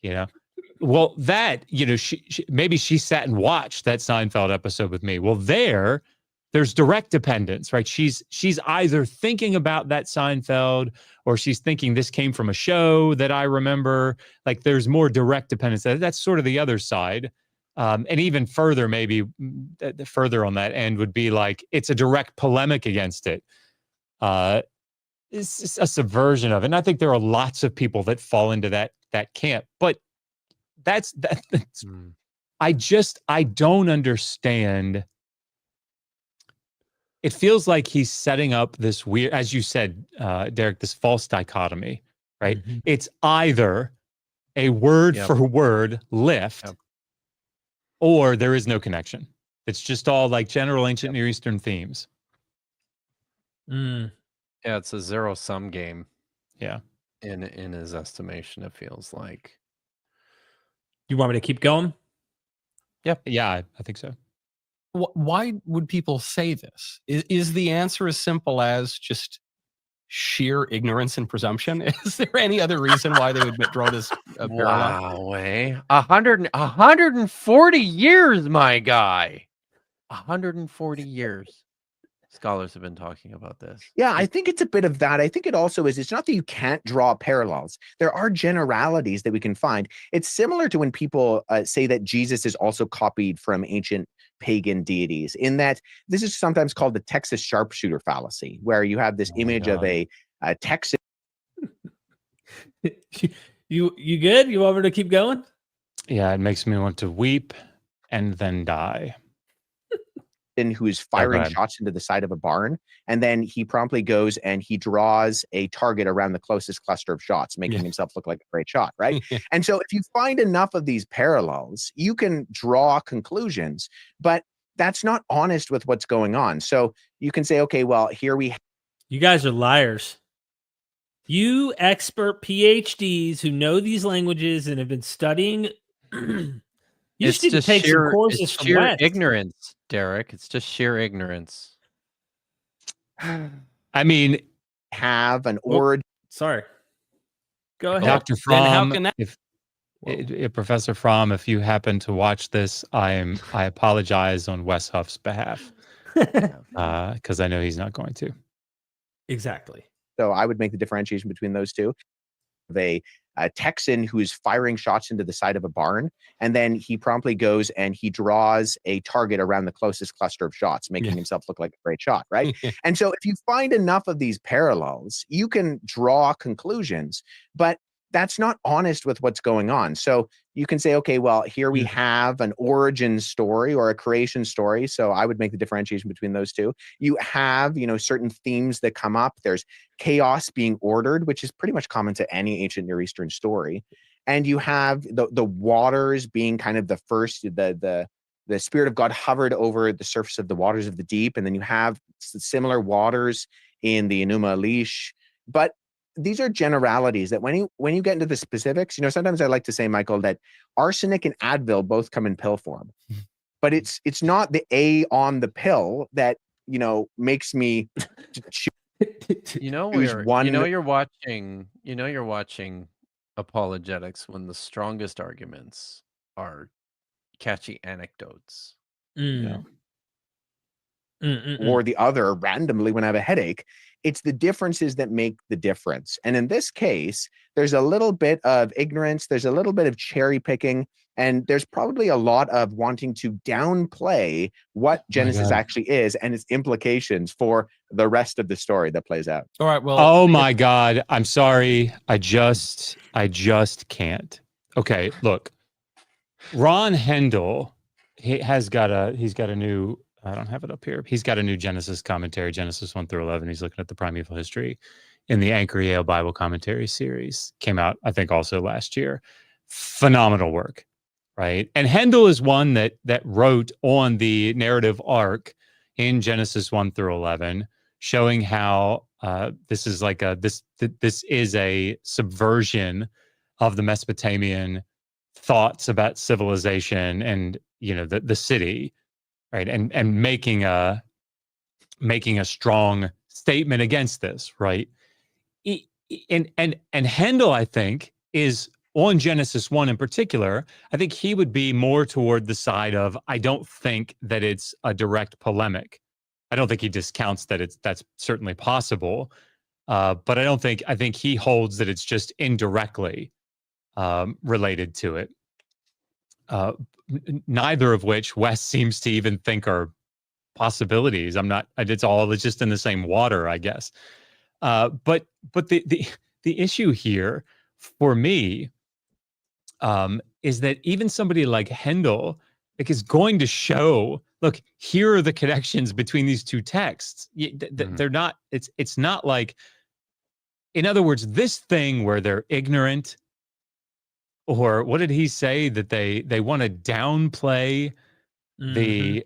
Speaker 6: You know, well, that, you know, maybe she sat and watched that Seinfeld episode with me. Well, there's direct dependence, right? She's either thinking about that Seinfeld, or she's thinking this came from a show that I remember. Like, there's more direct dependence. That's sort of the other side. And even further, maybe further on that end would be like, it's a direct polemic against it. It's a subversion of it. And I think there are lots of people that fall into that camp. But that's I don't understand. It feels like he's setting up this weird, as you said, Derek, this false dichotomy, right? Mm-hmm. It's either a word for word lift, or there is no connection. It's just all like general ancient Near Eastern themes.
Speaker 5: Yeah, it's a zero-sum game.
Speaker 6: Yeah.
Speaker 5: In his estimation, it feels like.
Speaker 3: You want me to keep going?
Speaker 6: Yep. Yeah, I think so.
Speaker 4: Why would people say this? Is the answer as simple as just sheer ignorance and presumption? Is there any other reason why they would draw this parallel?
Speaker 5: Wow, 140 years, my guy. 140 years. Scholars have been talking about this.
Speaker 7: Yeah, I think it's a bit of that. I think it also is, it's not that you can't draw parallels. There are generalities that we can find. It's similar to when people say that Jesus is also copied from ancient pagan deities, in that this is sometimes called the Texas sharpshooter fallacy, where you have this image of a Texas.
Speaker 3: You good? You want me to keep going?
Speaker 6: Yeah, it makes me want to weep and then die.
Speaker 7: Who's firing shots into the side of a barn, and then he promptly goes and he draws a target around the closest cluster of shots, making himself look like a great shot, right? And so if you find enough of these parallels, you can draw conclusions, but that's not honest with what's going on. So you can say, okay, well,
Speaker 3: you guys are liars. You expert PhDs who know these languages and have been studying You
Speaker 5: it's
Speaker 3: just need to take some courses
Speaker 5: it's
Speaker 3: from
Speaker 5: sheer
Speaker 3: Wes.
Speaker 5: ignorance, Derek. It's just sheer ignorance.
Speaker 6: I mean,
Speaker 7: have an origin.
Speaker 3: Sorry. Go ahead.
Speaker 6: Dr. Fromm, Professor Fromm, if you happen to watch this, I apologize on Wes Huff's behalf, because I know he's not going to.
Speaker 3: Exactly.
Speaker 7: So I would make the differentiation between those two. A Texan who's firing shots into the side of a barn, and then he promptly goes and he draws a target around the closest cluster of shots, making himself look like a great shot, right? And so if you find enough of these parallels, you can draw conclusions, but that's not honest with what's going on. So you can say, okay, well, here we have an origin story or a creation story. So I would make the differentiation between those two. You have, certain themes that come up. There's chaos being ordered, which is pretty much common to any ancient Near Eastern story. And you have the waters being kind of the first, the Spirit of God hovered over the surface of the waters of the deep. And then you have similar waters in the Enuma Elish. But these are generalities that when you get into the specifics, sometimes I like to say, Michael, that arsenic and Advil both come in pill form, but it's not the A on the pill that, makes me
Speaker 5: you're watching apologetics when the strongest arguments are catchy anecdotes.
Speaker 7: Or the other randomly when I have a headache. It's the differences that make the difference. And in this case, there's a little bit of ignorance, there's a little bit of cherry picking, and there's probably a lot of wanting to downplay what Genesis actually is and its implications for the rest of the story that plays out.
Speaker 4: All right, well.
Speaker 6: Oh my God. I'm sorry. I just can't. Okay, look. Ron Hendel, he's got a new, I don't have it up here. He's got a new Genesis commentary, Genesis 1-11. He's looking at the primeval history in the Anchor Yale Bible Commentary series. Came out, I think, also last year. Phenomenal work, right? And Hendel is one that wrote on the narrative arc in Genesis 1-11, showing how this is like this is a subversion of the Mesopotamian thoughts about civilization and the city. Right, and making a strong statement against this, right? And Hendel, I think, is on Genesis 1 in particular, I think he would be more toward the side of, I don't think that it's a direct polemic. I don't think he discounts that that's certainly possible. But I think he holds that it's just indirectly related to it. Neither of which Wes seems to even think are possibilities. It's just in the same water, I guess. But the issue here for me is that even somebody like Hendel is going to show, look, here are the connections between these two texts. They're not, it's not like, in other words, this thing where they're ignorant, or what did he say, that they want to downplay the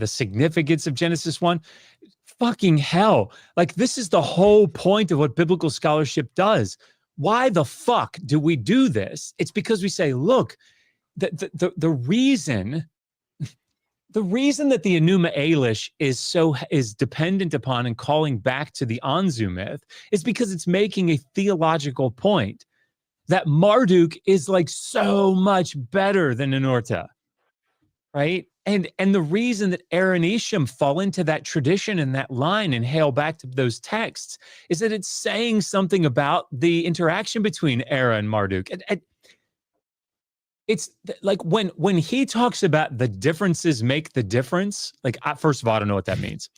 Speaker 6: significance of Genesis 1? Fucking hell. Like, this is the whole point of what biblical scholarship does. Why the fuck do we do this? It's because we say, look, the reason that the Enuma Elish is dependent upon and calling back to the Anzu myth is because it's making a theological point that Marduk is like so much better than Ninurta, right? And the reason that Aaronisham fall into that tradition and that line and hail back to those texts is that it's saying something about the interaction between Era and Marduk. And it's like when he talks about the differences make the difference, like, first of all, I don't know what that means.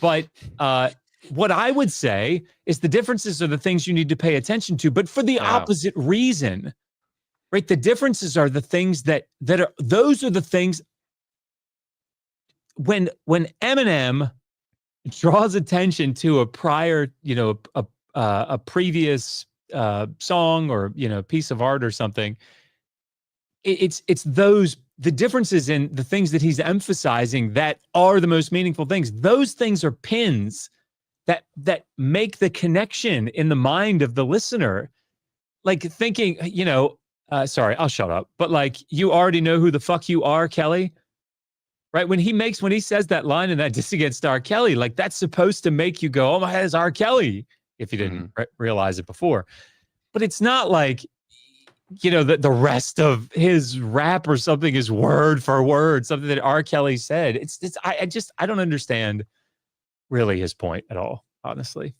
Speaker 6: But what I would say is the differences are the things you need to pay attention to, but for the opposite reason, right? The differences are the things that are, those are the things. When Eminem draws attention to a prior, a previous song or, piece of art or something, it's the differences in the things that he's emphasizing that are the most meaningful things. Those things are pins that make the connection in the mind of the listener. Like thinking, sorry, I'll shut up. But like, you already know who the fuck you are, Kelly. Right? When he says that line in that Diss Against R. Kelly, like, that's supposed to make you go, oh my God, it's R. Kelly, if you didn't realize it before. But it's not like, the rest of his rap or something is word for word, something that R. Kelly said. I don't understand really his point at all, honestly.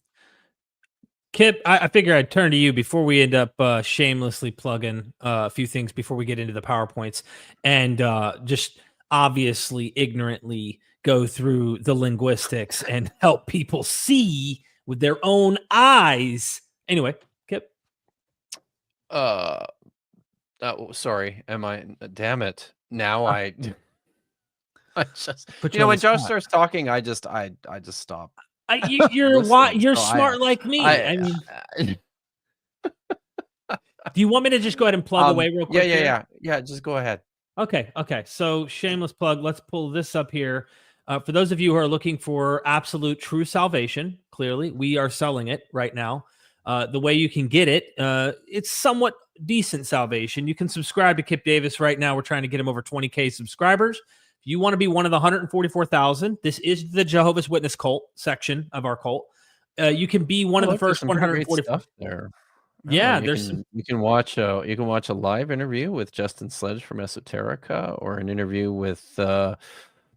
Speaker 3: Kipp, I figure I'd turn to you before we end up shamelessly plugging a few things before we get into the PowerPoints, and just obviously ignorantly go through the linguistics and help people see with their own eyes. Anyway, Kipp.
Speaker 5: Sorry. Damn it. Now I just, when Josh starts talking, I just stop.
Speaker 3: You're smart like me. I mean, do you want me to just go ahead and plug away real quick?
Speaker 5: Yeah. Just go ahead.
Speaker 3: Okay. So shameless plug. Let's pull this up here. For those of you who are looking for absolute true salvation, clearly we are selling it right now. The way you can get it, it's somewhat decent salvation. You can subscribe to Kipp Davis right now. We're trying to get him over 20K subscribers. If you want to be one of the 144,000, this is the Jehovah's Witness cult section of our cult. You can be one of the first 144
Speaker 5: there.
Speaker 3: Yeah,
Speaker 5: you can watch a live interview with Justin Sledge from Esoterica, or an interview with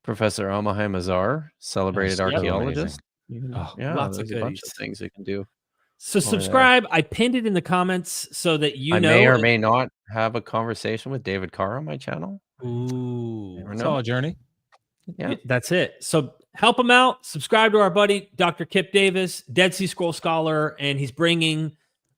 Speaker 5: Professor Almaheim Azar, celebrated archaeologist.
Speaker 3: Lots of
Speaker 5: a bunch of things you can do.
Speaker 3: So subscribe. I pinned it in the comments so that I
Speaker 5: may or may not have a conversation with David Carr on my channel.
Speaker 3: Ooh,
Speaker 6: it's all a journey.
Speaker 3: Yeah, that's it. So help him out. Subscribe to our buddy Dr. Kipp Davis, Dead Sea Scroll scholar, and he's bringing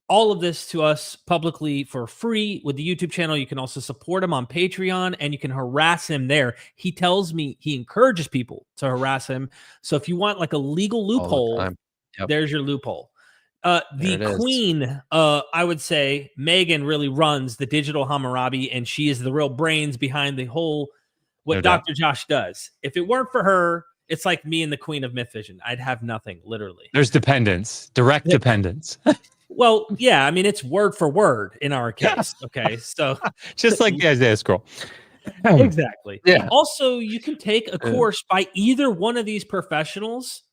Speaker 3: all of this to us publicly for free with the YouTube channel. You can also support him on Patreon, and you can harass him there. He tells me he encourages people to harass him. So if you want like a legal loophole, there's your loophole. The queen, I would say, Megan, really runs the digital Hammurabi, and she is the real brains behind the whole what Dr. Josh does. If it weren't for her, it's like me and the queen of MythVision. I'd have nothing, literally.
Speaker 6: There's dependence, direct dependence.
Speaker 3: Well, yeah, I mean, it's word for word in our case. Okay, so
Speaker 6: just like the Isaiah scroll.
Speaker 3: Exactly.
Speaker 5: Yeah.
Speaker 3: Also, you can take a course by either one of these professionals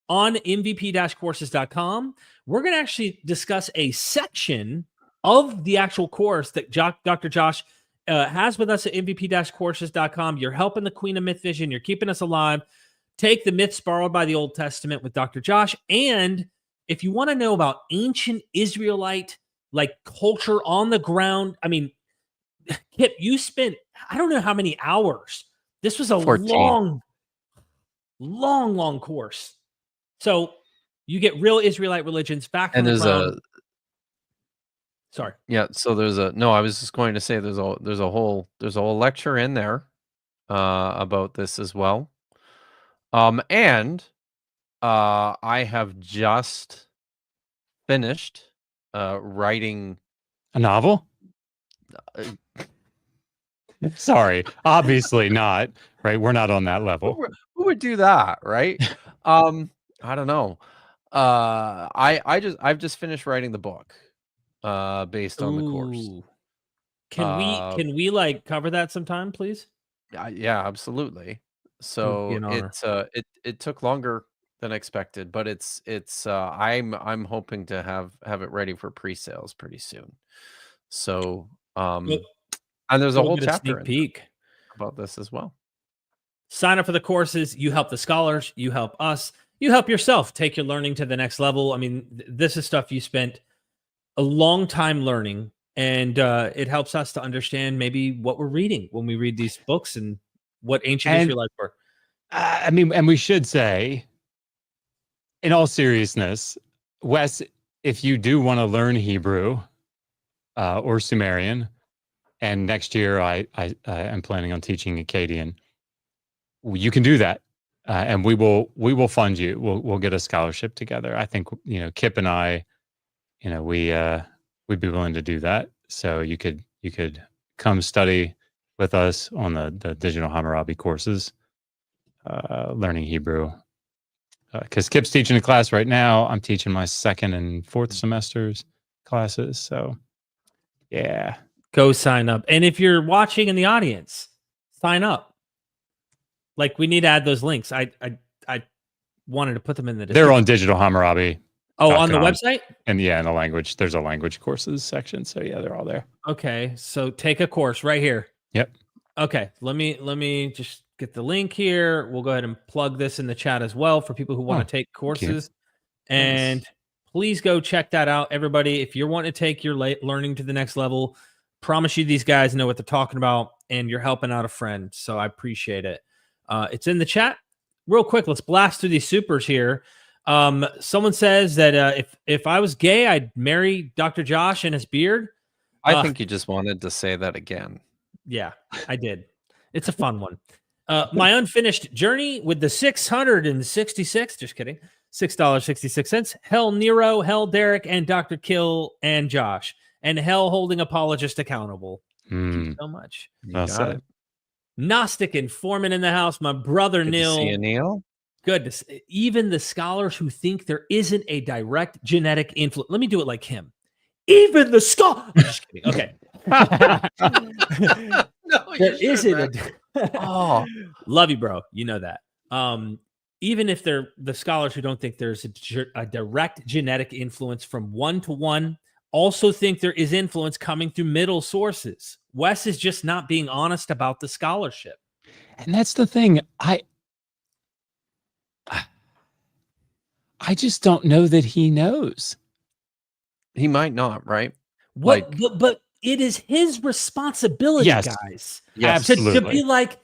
Speaker 3: on mvp-courses.com. We're going to actually discuss a section of the actual course that Dr. Josh has with us at mvp-courses.com. You're helping the Queen of MythVision. You're keeping us alive. Take the myths borrowed by the Old Testament with Dr. Josh. And if you want to know about ancient Israelite like culture on the ground, I mean, Kipp, you spent I don't know how many hours. This was a
Speaker 5: 14.
Speaker 3: long course. So you get real Israelite religions back
Speaker 5: And
Speaker 3: from the
Speaker 5: there's
Speaker 3: ground.
Speaker 5: a
Speaker 3: Sorry.
Speaker 5: Yeah, so there's a no, I was just going to say there's a whole lecture in there about this as well. And I have just finished writing
Speaker 6: A novel?
Speaker 5: uh,
Speaker 6: Sorry, obviously not. Right, we're not on that level.
Speaker 5: who would do that, right? I don't know. I've just finished writing the book based on the course.
Speaker 3: Ooh. Can we like cover that sometime, please?
Speaker 5: Yeah, absolutely.
Speaker 3: It would be
Speaker 5: So
Speaker 3: an honor.
Speaker 5: it took longer than expected, but it's I'm hoping to have it ready for pre-sales pretty soon. So
Speaker 3: Go-
Speaker 5: and there's a
Speaker 3: go
Speaker 5: whole
Speaker 3: get
Speaker 5: chapter
Speaker 3: sneak
Speaker 5: in there
Speaker 3: peek.
Speaker 5: about this as well.
Speaker 3: Sign up for the courses. You help the scholars. You help us. You help yourself take your learning to the next level. I mean, this is stuff you spent a long time learning, and it helps us to understand maybe what we're reading when we read these books and what ancient
Speaker 6: And-
Speaker 3: Israelites were.
Speaker 6: I mean, and we should say, in all seriousness, Wes, if you do want to learn Hebrew or Sumerian, and next year I am planning on teaching Akkadian, you can do that, and we will fund you. We'll get a scholarship together. I think Kipp and I, we'd be willing to do that. So you could come study with us on the digital Hammurabi courses, learning Hebrew. Because Kipp's teaching a class right now. I'm teaching my 2nd and 4th semesters classes. So yeah,
Speaker 3: Go sign up. And if you're watching in the audience, sign up. Like, we need to add those links. I wanted to put them in the description.
Speaker 6: they're on digital Hammurabi.
Speaker 3: Oh, on the
Speaker 6: .com.
Speaker 3: website?
Speaker 6: And yeah, in the language, there's a language courses section. So yeah, they're all there.
Speaker 3: Okay, so take a course right here.
Speaker 6: Yep.
Speaker 3: Okay, let me just get the link here. We'll go ahead and plug this in the chat as well for people who want to take courses. And please go check that out, everybody. If you're wanting to take your learning to the next level, promise you these guys know what they're talking about, and you're helping out a friend. So I appreciate it. It's in the chat. Real quick, let's blast through these supers here. Someone says that if I was gay, I'd marry Dr. Josh and his beard.
Speaker 5: I think you just wanted to say that again.
Speaker 3: Yeah, I did. It's a fun one. My unfinished journey with the 666, just kidding, $6.66. Hell Nero, Hell Derek, and Dr. Kill and Josh, and Hell holding apologist accountable. Thank you so much.
Speaker 5: You
Speaker 6: Well
Speaker 5: got
Speaker 6: said.
Speaker 5: it.
Speaker 3: Gnostic and Foreman in the house. My brother
Speaker 5: Good
Speaker 3: Neil.
Speaker 5: to see you, Neil.
Speaker 3: Goodness, even the scholars who think there isn't a direct genetic influence. Let me do it like him. Even the scholar. Just kidding. Okay.
Speaker 5: No,
Speaker 3: There isn't
Speaker 5: Oh.
Speaker 3: Love you, bro. You know that. Even if they're the scholars who don't think there's a direct genetic influence from one to one, also think there is influence coming through middle sources. Wes is just not being honest about the scholarship.
Speaker 6: And that's the thing. I just don't know that he knows.
Speaker 5: He might not, right?
Speaker 3: What? But it is his responsibility,
Speaker 6: Yes.
Speaker 3: guys.
Speaker 5: Yes.
Speaker 3: To
Speaker 6: Absolutely.
Speaker 3: be like,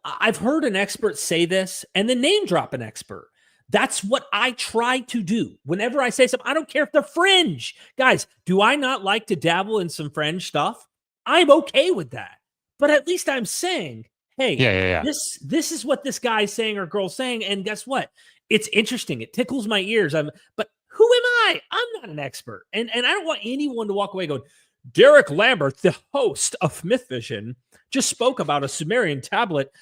Speaker 3: I've heard an expert say this and then name drop an expert. That's what I try to do. Whenever I say something, I don't care if they're fringe. Guys, do I not like to dabble in some fringe stuff? I'm okay with that. But at least I'm saying, hey,
Speaker 6: Yeah.
Speaker 3: this is what this guy's saying or girl's saying. And guess what? It's interesting. It tickles my ears. But who am I? I'm not an expert. And I don't want anyone to walk away going, Derek Lambert, the host of MythVision, just spoke about a Sumerian tablet.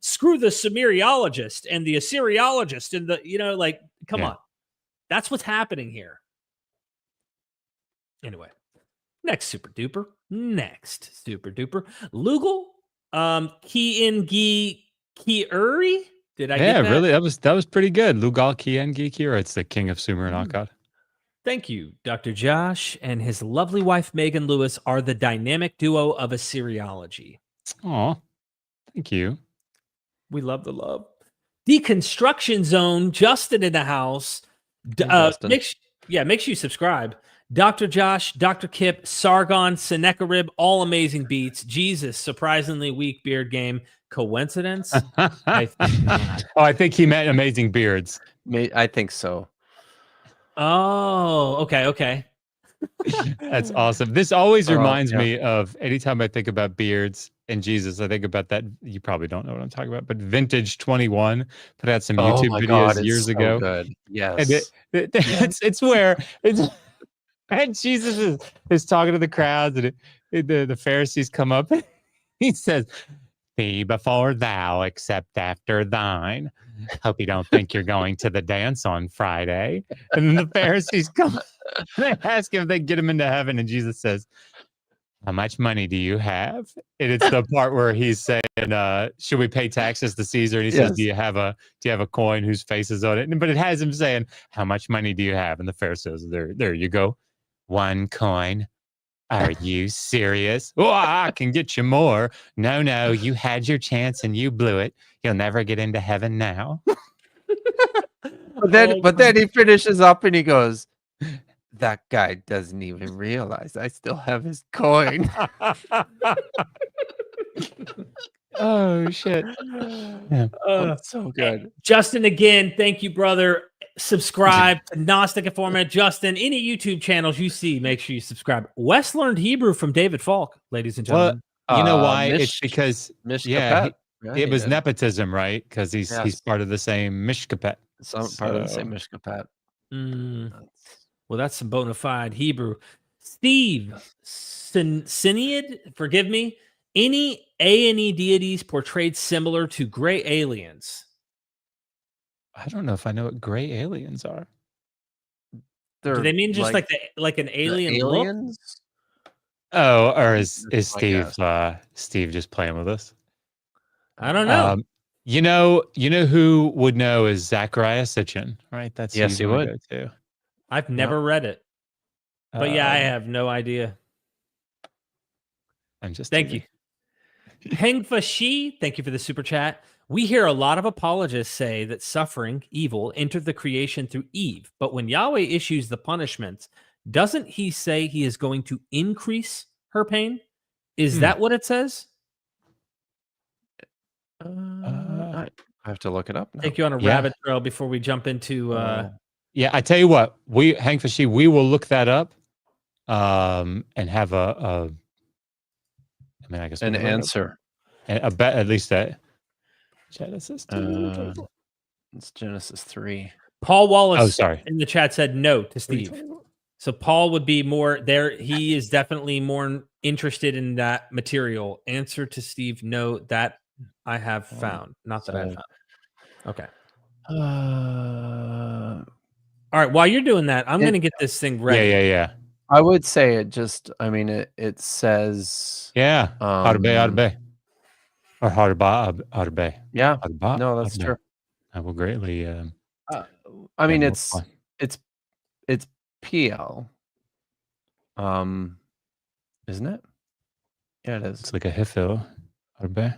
Speaker 3: Screw the Assyriologist and the Assyriologist and the, come on. That's what's happening here. Anyway, next super duper. Lugal, Ki-in-gi-ki-uri. Did I get that?
Speaker 6: Really? That was pretty good. Lugal Kiengi Kira. It's the king of Sumer and Akkad.
Speaker 3: Thank you. Dr. Josh and his lovely wife, Megan Lewis, are the dynamic duo of Assyriology.
Speaker 6: Oh, thank you.
Speaker 3: We love the love. Deconstruction Zone, Justin in the house.
Speaker 5: Justin.
Speaker 3: Make sure you subscribe. Dr. Josh, Dr. Kipp, Sargon, Sennacherib, all amazing beats. Jesus, surprisingly weak beard game. Coincidence? I think not.
Speaker 6: Oh, I think he meant amazing beards.
Speaker 5: I think so.
Speaker 3: Oh, okay.
Speaker 6: That's awesome. This always reminds me of anytime I think about beards and Jesus, I think about that. You probably don't know what I'm talking about, but Vintage 21 put out some YouTube videos years ago.
Speaker 5: Good. Yes.
Speaker 6: And it's where and Jesus is talking to the crowds, and the Pharisees come up. And he says, "Thee before thou, except after thine. Hope you don't think you're going to the dance on Friday." And then the Pharisees come. They ask him if they can get him into heaven, and Jesus says, "How much money do you have?" And it's the part where he's saying, "Should we pay taxes to Caesar?" And he says, "Do you have a coin whose face is on it?" But it has him saying, "How much money do you have?" And the Pharisee says, "There you go, 1 coin." "Are you serious?" "Oh, I can get you more." No, you had your chance and you blew it. You'll never get into heaven now.
Speaker 5: But then he finishes up and he goes, "That guy doesn't even realize I still have his coin."
Speaker 6: Oh shit. Yeah.
Speaker 5: So good.
Speaker 3: Justin, again, thank you, brother. Subscribe to Gnostic Informant. Justin, any YouTube channels you see, make sure you subscribe. Wes learned Hebrew from David Falk, ladies and gentlemen.
Speaker 6: Well, you know why? It's because
Speaker 5: Mishkapet.
Speaker 6: it was nepotism, right? Because he's part of the same Mishkapet.
Speaker 5: Part of the same Mishkapet.
Speaker 3: Well, that's some bona fide Hebrew. Steve, Sinead, forgive me. Any A&E deities portrayed similar to gray aliens?
Speaker 6: I don't know if I know what gray aliens are.
Speaker 3: Do they mean just like an alien
Speaker 5: aliens?
Speaker 3: look?
Speaker 6: Oh, or is Steve just playing with us?
Speaker 3: I don't know.
Speaker 6: You know who would know is Zachariah Sitchin, right? That's
Speaker 5: yes, he would
Speaker 6: too.
Speaker 3: I've never read it, but I have no idea.
Speaker 6: I'm just
Speaker 3: thank you. Hengfa Shi, thank you for the super chat. We hear a lot of apologists say that suffering, evil, entered the creation through Eve. But when Yahweh issues the punishments, doesn't he say he is going to increase her pain? Is that what it says?
Speaker 5: I have to look it up now.
Speaker 3: Take you on a rabbit trail before we jump into...
Speaker 6: Yeah, I tell you what, Hengfa Shi, we will look that up and have I guess
Speaker 5: an answer.
Speaker 6: At least that Genesis
Speaker 5: 2. It's Genesis 3.
Speaker 3: Paul Wallace
Speaker 6: sorry.
Speaker 3: in the chat said no to Steve. So Paul would be more there. He is definitely more interested in that material. Answer to Steve, no, that I have found. Not that I have found. Okay. All right. While you're doing that, I'm going to get this thing ready.
Speaker 6: Yeah.
Speaker 5: I would say it just, it says...
Speaker 6: Yeah. Harbe. Or Harbe.
Speaker 5: Yeah. No, that's true.
Speaker 6: I will greatly...
Speaker 5: it's PL. Isn't it? Yeah, it is.
Speaker 6: It's like a Hifil. Harbe.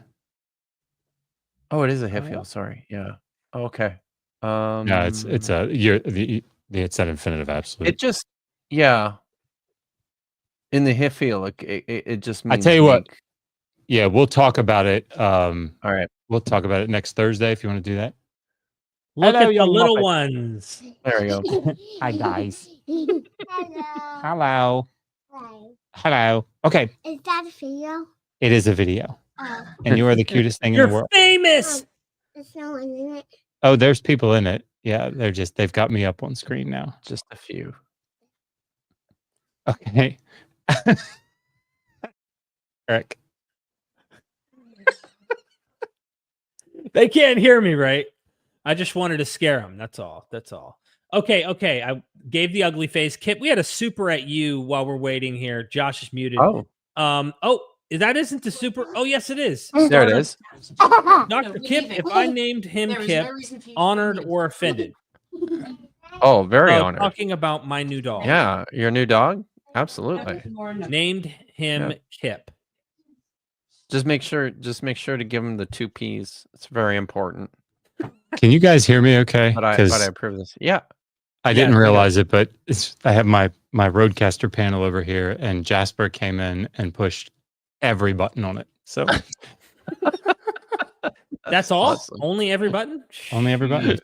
Speaker 5: Oh, it is a Hifil. Sorry. Yeah. Oh, okay.
Speaker 6: No, it's it's that infinitive absolute.
Speaker 5: It just in the Hifil, it just means
Speaker 6: I tell you what. Yeah, we'll talk about it.
Speaker 5: All right.
Speaker 6: We'll talk about it next Thursday if you want to do that.
Speaker 3: Look at the little ones.
Speaker 5: There we go.
Speaker 6: Hi, guys.
Speaker 9: Hello.
Speaker 6: Hello. Okay.
Speaker 9: Is that a video?
Speaker 6: It is a video.
Speaker 9: Oh.
Speaker 6: And you are the cutest thing in the world.
Speaker 3: You're famous.
Speaker 9: There's no one in it.
Speaker 6: Oh, there's people in it. Yeah, they've got me up on screen now.
Speaker 5: Just a few.
Speaker 6: Okay. Eric.
Speaker 3: They can't hear me, right? I just wanted to scare them. That's all. Okay. I gave the ugly face. Kipp, we had a super at you while we're waiting here. Josh is muted. That isn't the super. Oh, yes, it is.
Speaker 5: There it is.
Speaker 3: Dr. Kipp, if I named him Kipp, honored or offended?
Speaker 5: Oh, very honored.
Speaker 3: Talking about my new dog.
Speaker 5: Yeah, your new dog? Absolutely.
Speaker 3: Named him Kipp.
Speaker 5: Just make sure to give him the 2 P's. It's very important.
Speaker 6: Can you guys hear me okay?
Speaker 5: But I approve this. Yeah.
Speaker 6: I didn't realize it, but I have my Rodecaster panel over here, and Jasper came in and pushed every button on it. So
Speaker 3: that's all?
Speaker 5: Awesome.
Speaker 3: Only every button?
Speaker 6: Only every button.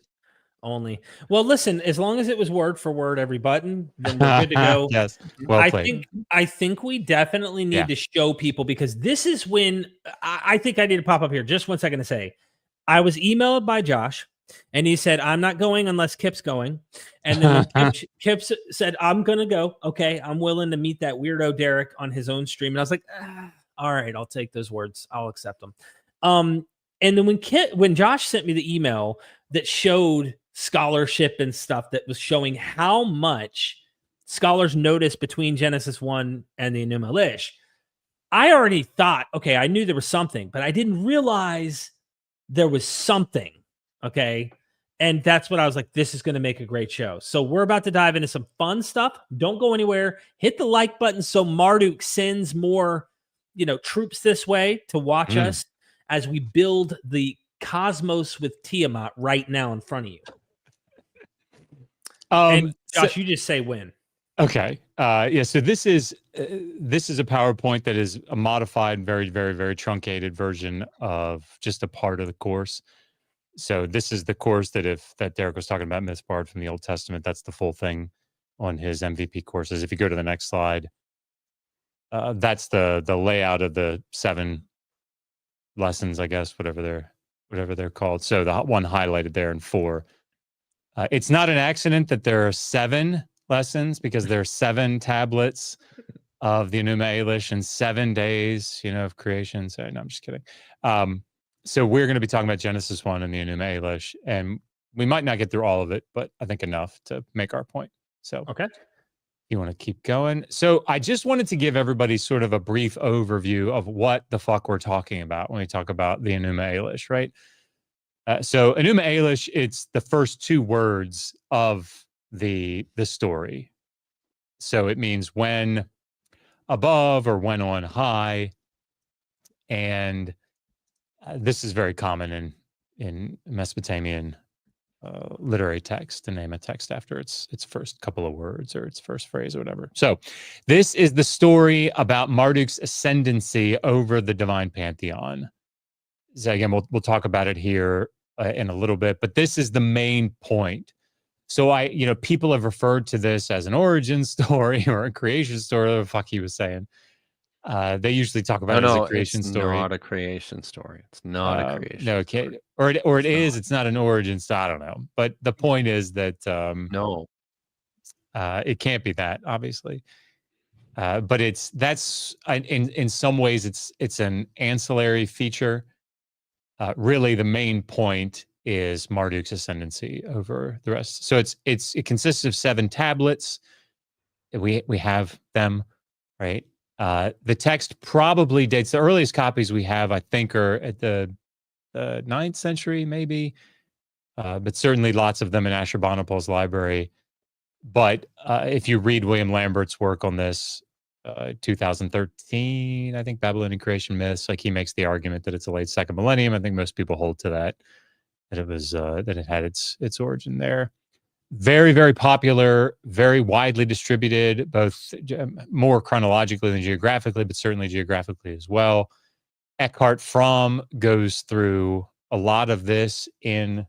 Speaker 3: Only. Well, listen, as long as it was word for word every button, then we're good to go.
Speaker 6: Yes. Well played.
Speaker 3: I think we definitely need to show people, because this is when I think I need to pop up here. Just 1 second to say, I was emailed by Josh, and he said, I'm not going unless Kipp's going. And then when Kipp said, I'm going to go. Okay, I'm willing to meet that weirdo Derek on his own stream. And I was like, all right, I'll take those words. I'll accept them. And then when Josh sent me the email that showed scholarship and stuff that was showing how much scholars notice between Genesis 1 and the Enuma Elish, I already thought, okay, I knew there was something, but I didn't realize there was something. Okay. And that's what I was like, this is going to make a great show. So we're about to dive into some fun stuff. Don't go anywhere. Hit the like button so Marduk sends more, troops this way to watch us as we build the cosmos with Tiamat right now in front of you. And Josh, you just say when.
Speaker 6: Okay. So this is a PowerPoint that is a modified, very, very, very truncated version of just a part of the course. So this is the course that Derek was talking about, Mythbard from the Old Testament. That's the full thing on his MVP courses. If you go to the next slide, that's the layout of the 7 lessons, I guess, whatever they're called. So the one highlighted there in 4. It's not an accident that there are 7 lessons, because there are 7 tablets of the Enuma Elish and 7 days, of creation. So no, I'm just kidding. So we're going to be talking about Genesis 1 and the Enuma Elish, and we might not get through all of it, but I think enough to make our point. So
Speaker 3: okay,
Speaker 6: you want to keep going. So I just wanted to give everybody sort of a brief overview of what the fuck we're talking about when we talk about the Enuma Elish, right? So Enuma Elish, it's the first 2 words of the story. So it means when above or when on high, and this is very common in Mesopotamian literary text to name a text after its first couple of words or its first phrase or whatever. So this is the story about Marduk's ascendancy over the divine pantheon. So again, we'll talk about it here in a little bit, but this is the main point. So people have referred to this as an origin story or a creation story, whatever the fuck he was saying. They usually talk about it as a creation story.
Speaker 5: Not a creation story. It's not a creation.
Speaker 6: No, okay. Or it is. It's not an origin story. I don't know. But the point is that
Speaker 5: no,
Speaker 6: it can't be that, obviously. But that's in some ways it's an ancillary feature. Really, the main point is Marduk's ascendancy over the rest. So it consists of 7 tablets. We have them, right? The text probably dates, the earliest copies we have, I think, are at the 9th century, maybe, but certainly lots of them in Ashurbanipal's library. But if you read William Lambert's work on this, 2013, I think, Babylonian Creation Myths, like he makes the argument that it's a late 2nd millennium. I think most people hold to that it was that it had its origin there. Very, very popular, very widely distributed, both more chronologically than geographically, but certainly geographically as well. Eckhart Fromm goes through a lot of this in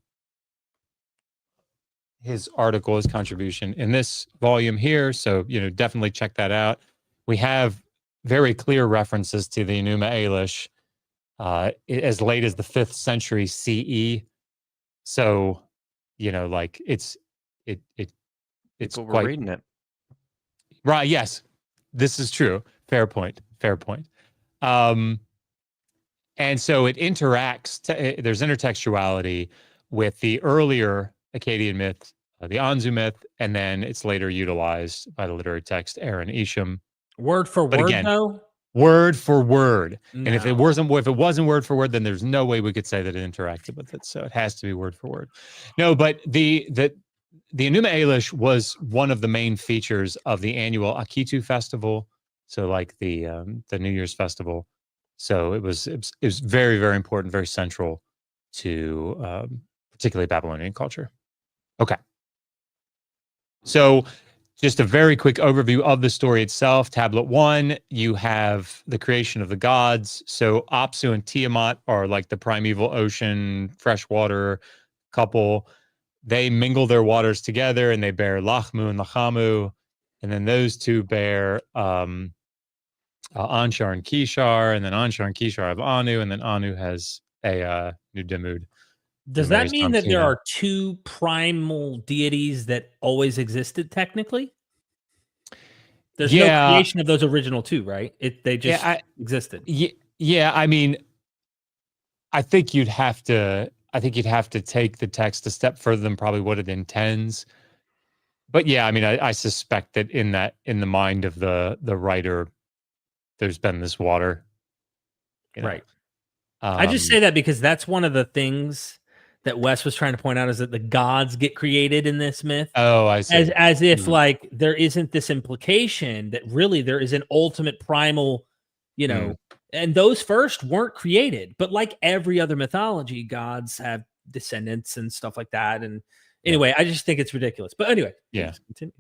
Speaker 6: his article, his contribution in this volume here. So, definitely check that out. We have very clear references to the Enuma Elish as late as the 5th century CE. So, it's
Speaker 5: people were
Speaker 6: quite
Speaker 5: reading it.
Speaker 6: Right. Yes, this is true. Fair point. And so it interacts. There's intertextuality with the earlier Akkadian myth, the Anzu myth, and then it's later utilized by the literary text Aaron Isham.
Speaker 3: Word for word,
Speaker 6: again,
Speaker 3: though.
Speaker 6: Word for word.
Speaker 3: No.
Speaker 6: And if it wasn't word for word, then there's no way we could say that it interacted with it. So it has to be word for word. No, but the Enuma Elish was one of the main features of the annual Akitu festival. So like the New Year's festival. So it was very, very important, very central to particularly Babylonian culture. Okay. So just a very quick overview of the story itself. Tablet 1, you have the creation of the gods. So Apsu and Tiamat are like the primeval ocean, freshwater couple. They mingle their waters together and they bear Lachmu and Lachamu. And then those two bear Anshar and Kishar. And then Anshar and Kishar have Anu. And then Anu has a Nudimud.
Speaker 3: Does that mean that there are two primal deities that always existed technically? There's no creation of those original two, right? They just existed.
Speaker 6: Yeah, I mean, I think you'd have to take the text a step further than probably what it intends. But yeah, I mean, I suspect that in the mind of the writer, there's been this water. You know?
Speaker 3: Right. I just say that because that's one of the things that Wes was trying to point out, is that the gods get created in this myth.
Speaker 6: Oh, I see.
Speaker 3: As if like there isn't this implication that really there is an ultimate primal, you know, and those first weren't created, but like every other mythology, gods have descendants and stuff like that. And anyway, I just think it's ridiculous. But anyway, continue.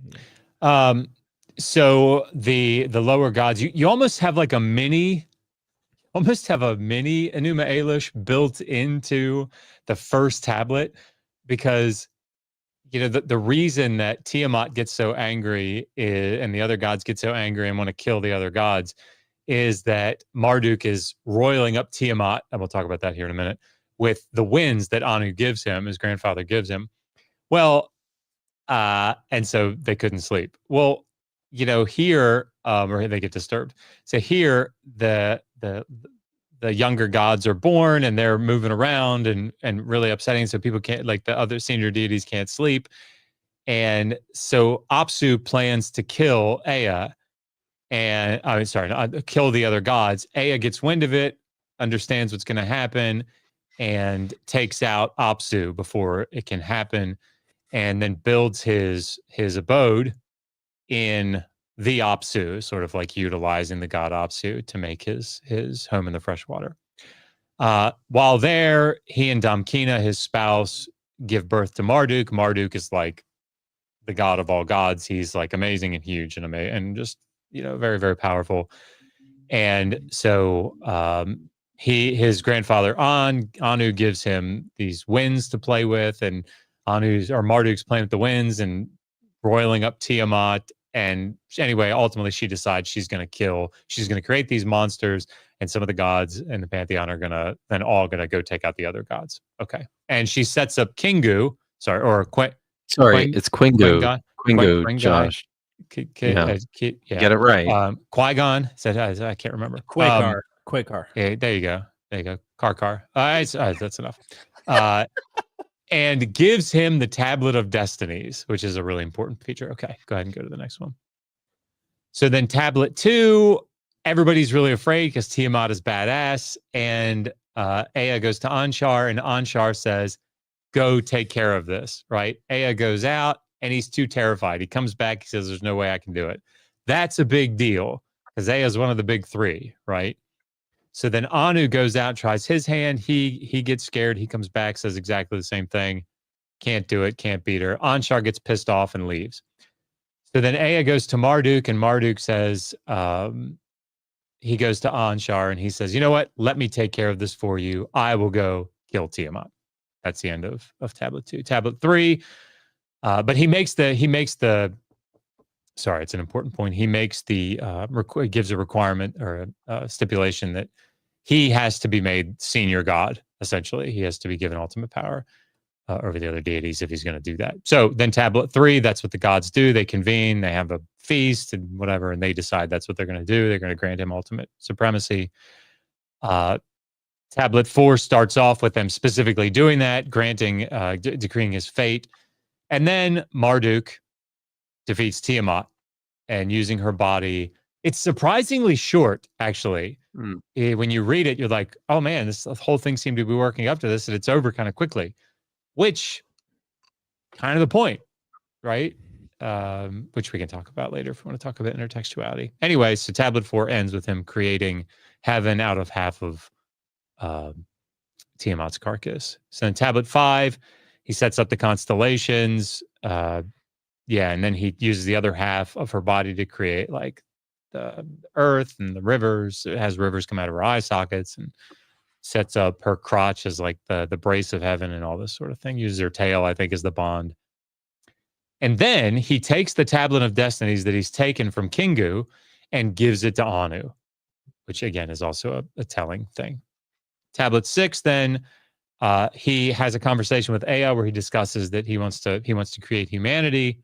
Speaker 6: So the lower gods, you almost have like a mini Enuma Elish built into the first tablet, because you know the reason that Tiamat gets so angry and the other gods get so angry and want to kill the other gods is that Marduk is roiling up Tiamat, and we'll talk about that here in a minute, with the winds that Anu gives him, his grandfather gives him. Well, and so they couldn't sleep. Well, you know, here, or they get disturbed. So here, the younger gods are born and they're moving around and really upsetting. So people can't, like the other senior deities can't sleep. And so Apsu plans to kill Ea and kill the other gods. Ea gets wind of it, understands what's going to happen, and takes out Apsu before it can happen, and then builds his abode in the Apsu, sort of like utilizing the god Apsu to make his home in the freshwater. While there, he and Damkina, his spouse, give birth to Marduk. Marduk is like the god of all gods. He's like amazing and huge and just, you know, very, very powerful. And so his grandfather Anu gives him these winds to play with, and Marduk's playing with the winds and roiling up Tiamat. And anyway, ultimately she decides she's going to create these monsters, and some of the gods in the pantheon are all going to go take out the other gods. Okay. And she sets up Kingu, it's Quingu.
Speaker 5: Quingu, Josh. Get it right.
Speaker 6: Qui-Gon said, I can't remember.
Speaker 3: Quakar.
Speaker 6: Yeah, there you go. Car. That's enough. And gives him the Tablet of Destinies, which is a really important feature. Okay, go ahead and go to the next one. So then Tablet 2, everybody's really afraid because Tiamat is badass, and Ea goes to Anshar, and Anshar says, go take care of this, right? Ea goes out, and he's too terrified. He comes back, he says, there's no way I can do it. That's a big deal, because Ea is one of the big three, right? So then Anu goes out, tries his hand. He gets scared. He comes back, says exactly the same thing. Can't do it. Can't beat her. Anshar gets pissed off and leaves. So then Ea goes to Marduk, and Marduk says, he goes to Anshar and he says, you know what? Let me take care of this for you. I will go kill Tiamat. That's the end of Tablet 2. Tablet 3, but he makes the sorry, it's an important point. He makes gives a requirement or a stipulation that he has to be made senior god, essentially. He has to be given ultimate power over the other deities if he's going to do that. So then Tablet 3, that's what the gods do. They convene, they have a feast and whatever, and they decide that's what they're going to do. They're going to grant him ultimate supremacy. Tablet 4 starts off with them specifically doing that, granting, decreeing his fate. And then Marduk defeats Tiamat and using her body. It's surprisingly short, actually. When you read it, you're like, oh man, this whole thing seemed to be working up to this, and it's over kind of quickly, which kind of the point. right? Which we can talk about later if we want to talk about intertextuality. Anyway, so tablet 4 ends with him creating heaven out of half of Tiamat's carcass. So in tablet 5, he sets up the constellations. And then he uses the other half of her body to create like the earth and the rivers. It has rivers come out of her eye sockets and sets up her crotch as like the brace of heaven and all this sort of thing. Uses her tail, I think, as the bond. And then he takes the tablet of destinies that he's taken from Kingu and gives it to Anu, which again is also a telling thing. Tablet 6, then he has a conversation with Ea where he discusses that he wants to create humanity.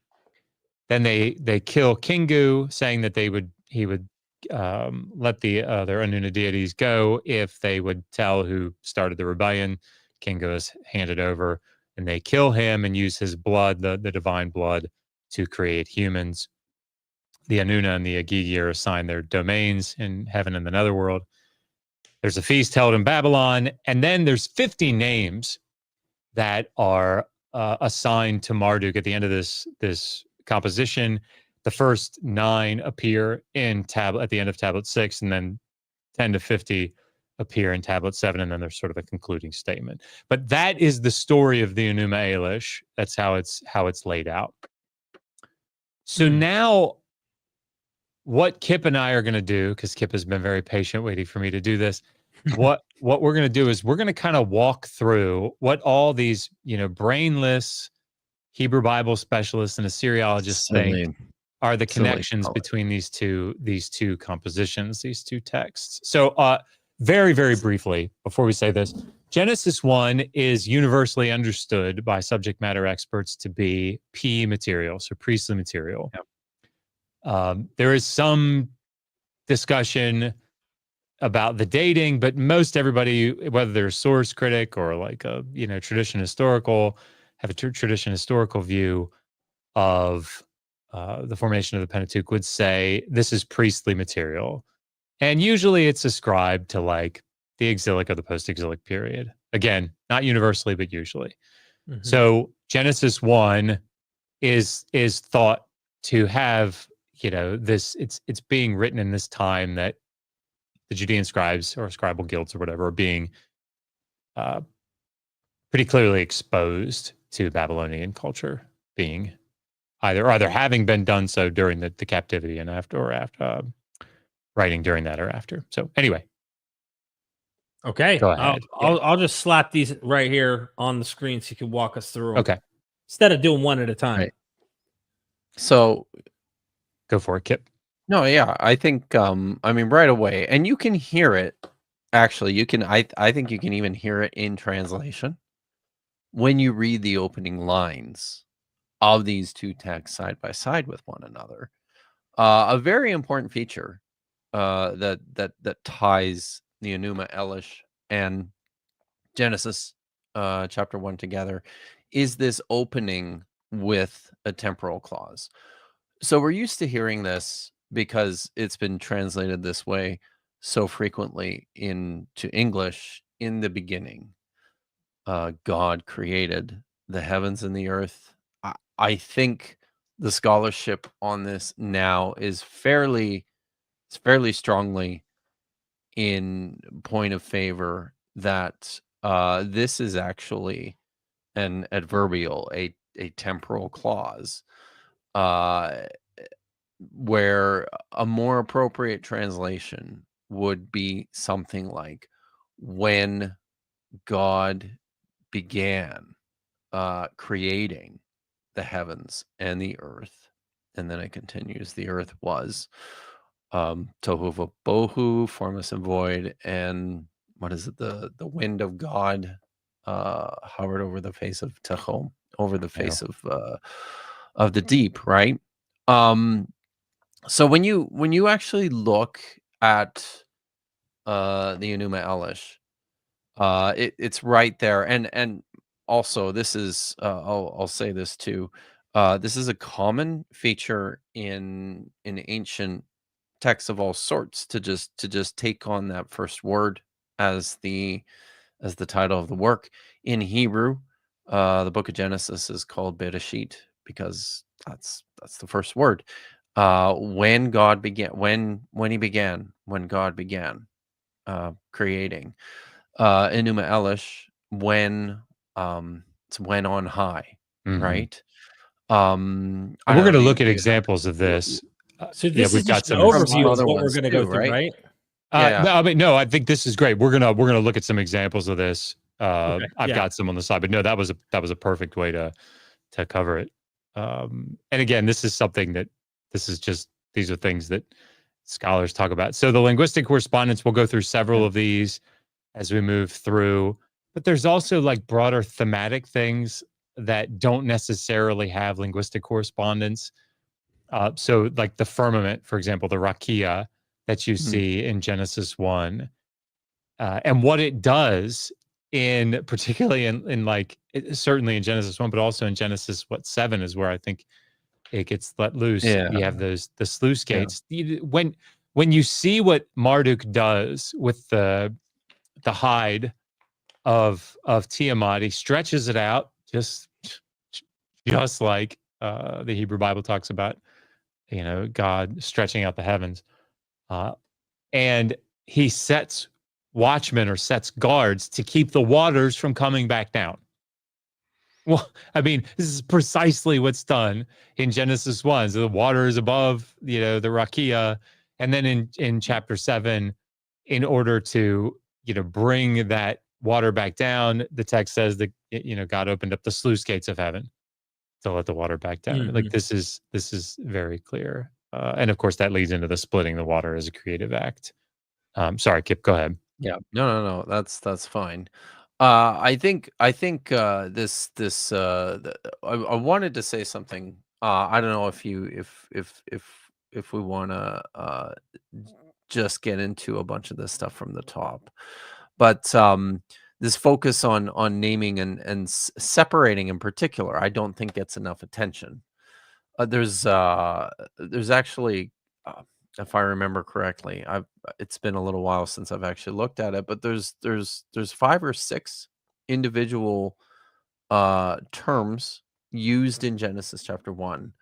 Speaker 6: Then they kill Kingu, saying that he would let the other Anuna deities go if they would tell who started the rebellion. Kingu is handed over, and they kill him and use his blood, the divine blood, to create humans. The Anuna and the Agigi are assigned their domains in heaven and the netherworld. There's a feast held in Babylon, and then there's 50 names that are assigned to Marduk at the end of this composition. The first 9 appear at the end of tablet 6, and then 10 to 50 appear in tablet 7, and then there's sort of a concluding statement. But that is the story of the Enuma Elish. That's how it's laid out. So now what Kipp and I are going to do, because Kipp has been very patient waiting for me to do this, what we're going to do is we're going to kind of walk through what all these, brainless Hebrew Bible specialists and Assyriologists think are the connections between these two compositions, these two texts. So very, very briefly, before we say this, Genesis 1 is universally understood by subject matter experts to be P material, so priestly material. Yep. There is some discussion about the dating, but most everybody, whether they're a source critic or like a tradition historical, have a tradition historical view of the formation of the Pentateuch, would say this is priestly material, and usually it's ascribed to like the exilic or the post-exilic period. Again, not universally, but usually. Mm-hmm. So Genesis 1 is thought to have this. It's being written in this time that the Judean scribes or scribal guilds or whatever are being pretty clearly exposed to Babylonian culture, being either having been done so during the captivity and after writing during that or after. So anyway.
Speaker 3: Okay.
Speaker 6: Go ahead.
Speaker 3: I'll just slap these right here on the screen so you can walk us through them.
Speaker 6: Okay.
Speaker 3: Instead of doing one at a time.
Speaker 5: Right. So
Speaker 6: go for it, Kipp.
Speaker 5: No, yeah, I think right away, and you can hear it. Actually, you can. I think you can even hear it in translation when you read the opening lines of these two texts side by side with one another. A very important feature that ties the Enuma Elish and Genesis chapter 1 together is this opening with a temporal clause. So we're used to hearing this because it's been translated this way so frequently into English. In the beginning, God created the heavens and the earth. I think the scholarship on this now is fairly strongly in point of favor that this is actually an adverbial, a temporal clause, where a more appropriate translation would be something like, when God began creating the heavens and the earth. And then it continues, the earth was tohu vabohu, formless and void, and what is it, the wind of God hovered over the face of Tehom, over the face of the deep, right? So when you actually look at the Enuma Elish, it's right there, and also this is I'll say this too. This is a common feature in ancient texts of all sorts to just take on that first word as the title of the work. In Hebrew, the book of Genesis is called Bereshit. because that's the first word. When God began, when God began creating. Enuma Elish, when it's when on high,
Speaker 6: Mhm.
Speaker 5: right?
Speaker 6: We're going to look at examples of this.
Speaker 3: So this
Speaker 6: we've
Speaker 3: is
Speaker 6: got
Speaker 3: just an
Speaker 6: some
Speaker 3: overview of
Speaker 5: other
Speaker 3: what we're
Speaker 5: ones
Speaker 3: going to go
Speaker 5: too,
Speaker 3: through,
Speaker 5: right?
Speaker 3: right?
Speaker 5: Yeah.
Speaker 6: No, I mean, no, I think this is great. We're gonna look at some examples of this.
Speaker 3: Okay,
Speaker 6: I've
Speaker 3: yeah.
Speaker 6: got some on the side, but no, that was a perfect way to cover it. And again, this is something that these are things that scholars talk about. So the linguistic correspondence, we'll go through several of these as we move through, but there's also like broader thematic things that don't necessarily have linguistic correspondence. So like the firmament, for example, the rakia that you see in Genesis 1, and what it does particularly in like certainly in Genesis 1, but also in Genesis 7 is where I think it gets let loose.
Speaker 5: Yeah.
Speaker 6: You have the sluice gates. When you see what Marduk does with the hide of Tiamat, he stretches it out just like the Hebrew Bible talks about, God stretching out the heavens, and he sets watchmen or sets guards to keep the waters from coming back down. Well, I mean, this is precisely what's done in Genesis 1. So the water is above, the rakia, and then in chapter 7, in order to bring that water back down, the text says that God opened up the sluice gates of heaven to let the water back down. Like this is very clear, and of course that leads into the splitting the water as a creative act. Sorry, Kipp, go ahead.
Speaker 5: Yeah. No. That's fine. I think this I wanted to say something. I don't know if we want to just get into a bunch of this stuff from the top, but this focus on naming and separating in particular, I don't think gets enough attention. There's actually, if I remember correctly, it's been a little while since I've actually looked at it, but there's 5 or 6 individual terms used in Genesis chapter 1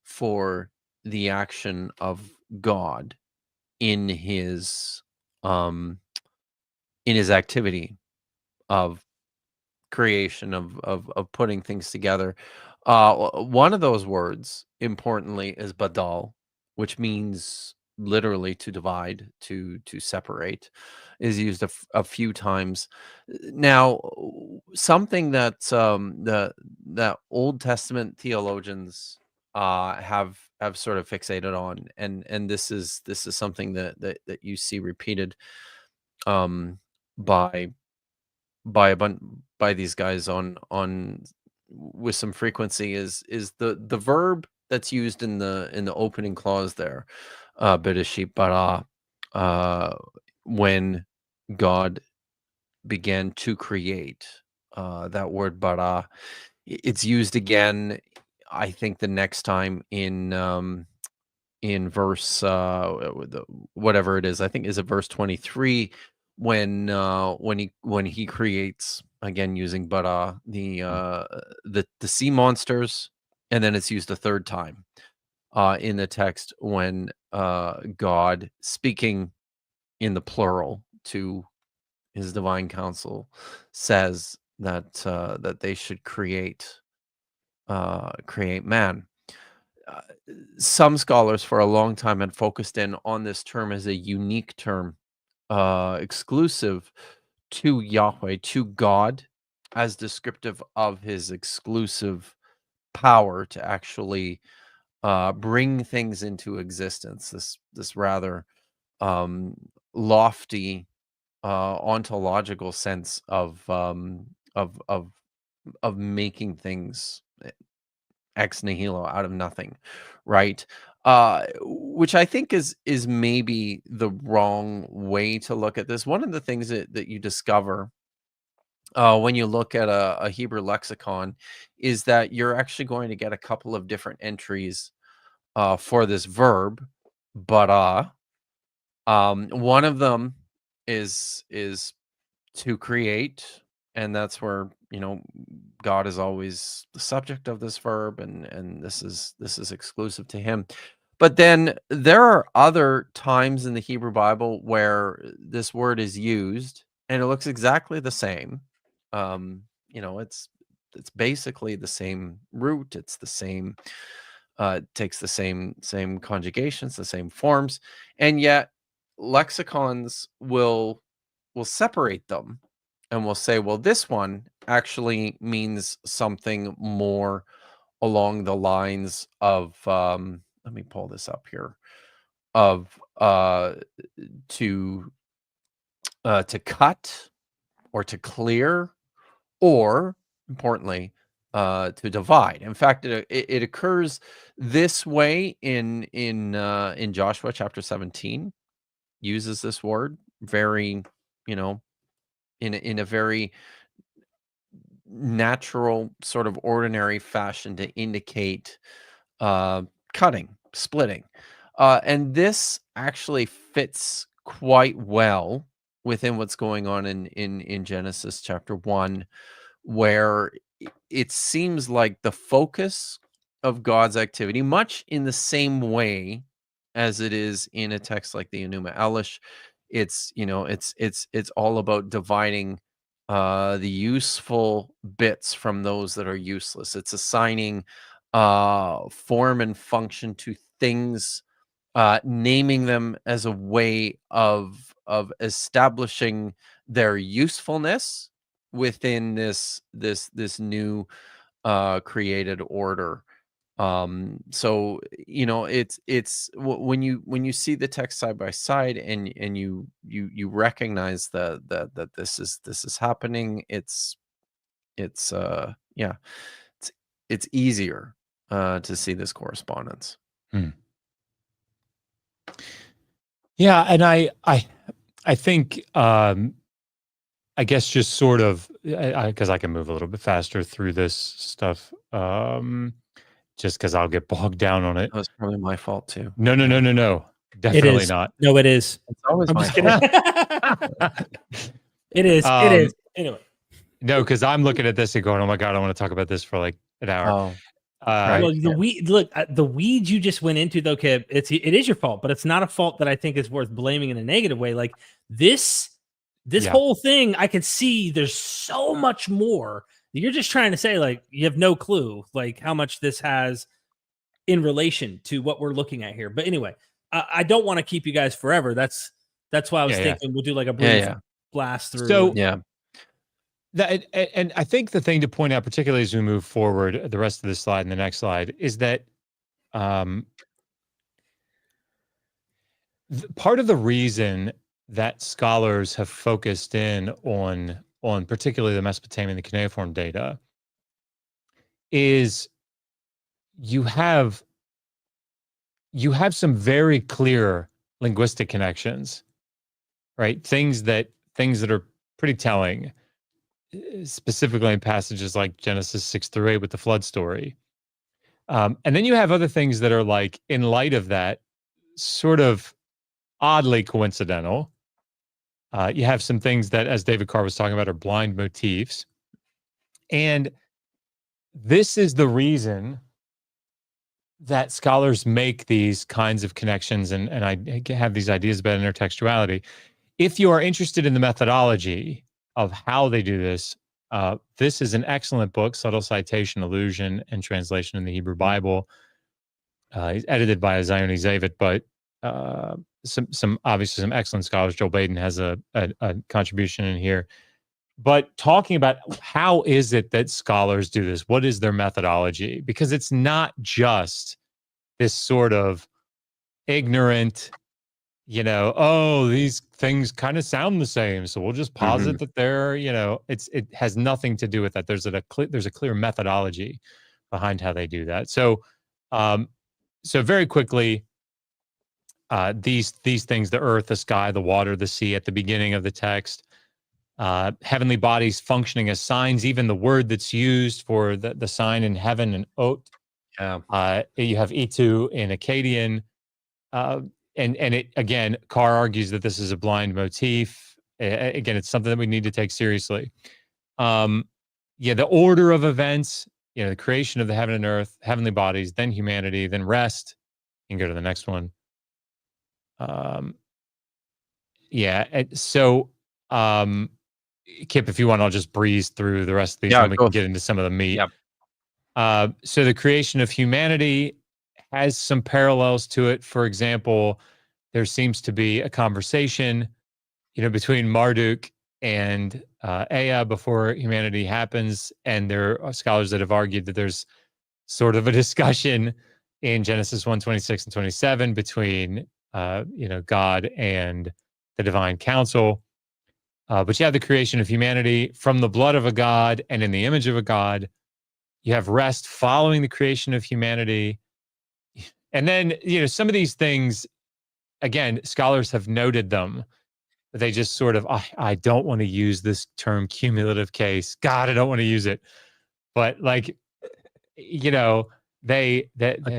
Speaker 5: for the action of God in his activity of creation, of putting things together. One of those words, importantly, is badal, which means literally to divide, to separate, is used a few times. Now, something that that Old Testament theologians have sort of fixated on, and this is something that you see repeated by by these guys on with some frequency, is the verb that's used in the opening clause there, Bereshit bara, when God began to create. That word bara, it's used again, I think, the next time in verse whatever it is, I think is it verse 23, when he creates, again using bara, the sea monsters, and then it's used a third time in the text when God, speaking in the plural to his divine council, says that that they should create man. Some scholars for a long time had focused in on this term as a unique term, exclusive to Yahweh, to God, as descriptive of his exclusive power to actually bring things into existence. This rather lofty ontological sense of making things ex nihilo, out of nothing, right? Which I think is maybe the wrong way to look at this. One of the things that you discover when you look at a Hebrew lexicon is that you're actually going to get a couple of different entries for this verb, but one of them is to create, and that's where God is always the subject of this verb, and this is exclusive to him. But then there are other times in the Hebrew Bible where this word is used and it looks exactly the same. It's basically the same root. It's the same. Takes the same conjugations, the same forms, and yet lexicons will separate them and will say, well, this one actually means something more along the lines of let me pull this up here, of to cut or to clear, or importantly to divide. In fact, it occurs this way in Joshua chapter 17. Uses this word very, in a very natural, sort of ordinary fashion to indicate cutting, splitting. And this actually fits quite well within what's going on in Genesis chapter 1, where it seems like the focus of God's activity, much in the same way as it is in a text like the Enuma Elish, it's all about dividing the useful bits from those that are useless. It's assigning form and function to things, naming them as a way of establishing their usefulness within this new created order. So it's when you see the text side by side and you recognize that this is happening, it's easier to see this correspondence.
Speaker 6: Yeah, and I think I guess just sort of because I can move a little bit faster through this stuff, just because I'll get bogged down on it.
Speaker 5: That's probably my fault too.
Speaker 6: No, definitely not.
Speaker 3: No, it is.
Speaker 5: It's always
Speaker 3: I'm
Speaker 5: my
Speaker 3: just
Speaker 5: fault.
Speaker 3: kidding. It is. It is. Anyway.
Speaker 6: No, because I'm looking at this and going, "Oh my god, I want to talk about this for like an hour."
Speaker 5: Oh,
Speaker 6: right.
Speaker 3: Well, the weeds you just went into, though, Kipp, it is your fault, but it's not a fault that I think is worth blaming in a negative way. Like this whole thing, I could see there's so much more. You're just trying to say, like, you have no clue, like, how much this has in relation to what we're looking at here. But anyway, I don't want to keep you guys forever. That's why I was thinking we'll do like a brief blast through.
Speaker 6: So
Speaker 5: yeah.
Speaker 6: And I think the thing to point out, particularly as we move forward, the rest of this slide and the next slide, is that part of the reason that scholars have focused in on particularly the Mesopotamian and the cuneiform data is you have some very clear linguistic connections, right? Things that are pretty telling, specifically in passages like Genesis 6-8 with the flood story. And then you have other things that are like, in light of that, sort of oddly coincidental. You have some things that, as David Carr was talking about, are blind motifs. And this is the reason that scholars make these kinds of connections, and I have these ideas about intertextuality. If you are interested in the methodology of how they do this, this is an excellent book, Subtle Citation, Allusion, and Translation in the Hebrew Bible. He's edited by Zioni Zavit, but some obviously some excellent scholars. Joel Baden has a contribution in here. But talking about how is it that scholars do this? What is their methodology? Because it's not just this sort of ignorant, these things kind of sound the same, so we'll just posit that they're, it has nothing to do with that. There's a clear methodology behind how they do that. So very quickly, these things, the earth, the sky, the water, the sea, at the beginning of the text, heavenly bodies functioning as signs, even the word that's used for the sign in heaven and ot. You have Itu in Akkadian, and it, again, Carr argues that this is a blind motif. Again, it's something that we need to take seriously. the order of events, the creation of the heaven and earth, heavenly bodies, then humanity, then rest. You can go to the next one. So Kipp, if you want, I'll just breeze through the rest of these and we can get into some of the meat. So the creation of humanity has some parallels to it. For example, there seems to be a conversation, between Marduk and Ea before humanity happens. And there are scholars that have argued that there's sort of a discussion in Genesis 1:26 and 27 between, God and the divine council. But you have the creation of humanity from the blood of a god and in the image of a god. You have rest following the creation of humanity. And then, some of these things, again, scholars have noted them, but they just sort of, I don't want to use this term cumulative case. God, I don't want to use it. But a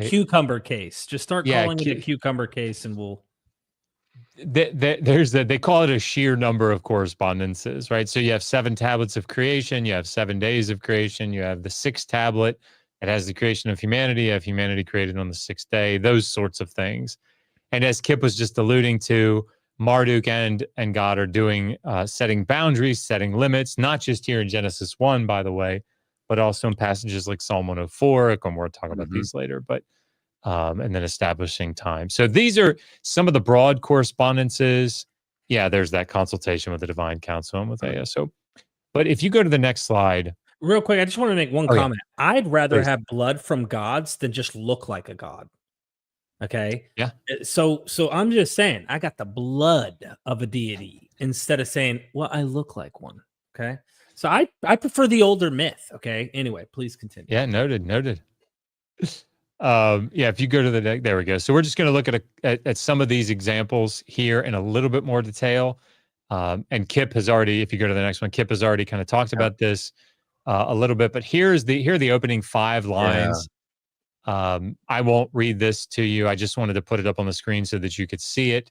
Speaker 3: cucumber case. Just start calling it a cucumber case and we'll...
Speaker 6: They call it a sheer number of correspondences, right? So you have 7 tablets of creation, you have 7 days of creation, you have the 6th tablet. It has the creation of humanity. You have humanity created on the 6th day, those sorts of things. And as Kipp was just alluding to, Marduk and God are doing, setting boundaries, setting limits, not just here in Genesis 1, by the way, but also in passages like Psalm 104. And we'll talk about these later, but and then establishing time. So these are some of the broad correspondences. Yeah, there's that consultation with the divine council and with Ea. So, but if you go to the next slide.
Speaker 3: Real quick, I just want to make one comment. Yeah. I'd rather have blood from gods than just look like a god. Okay.
Speaker 6: Yeah.
Speaker 3: So I'm just saying, I got the blood of a deity instead of saying, well, I look like one. Okay. So I prefer the older myth. Okay. Anyway, please continue.
Speaker 6: Yeah. Noted. If you go to the deck, there we go. So we're just going to look at some of these examples here in a little bit more detail. And Kipp has already, if you go to the next one, Kipp has already kind of talked about this a little bit, but here are the opening 5 lines. I won't read this to you. I just wanted to put it up on the screen so that you could see it.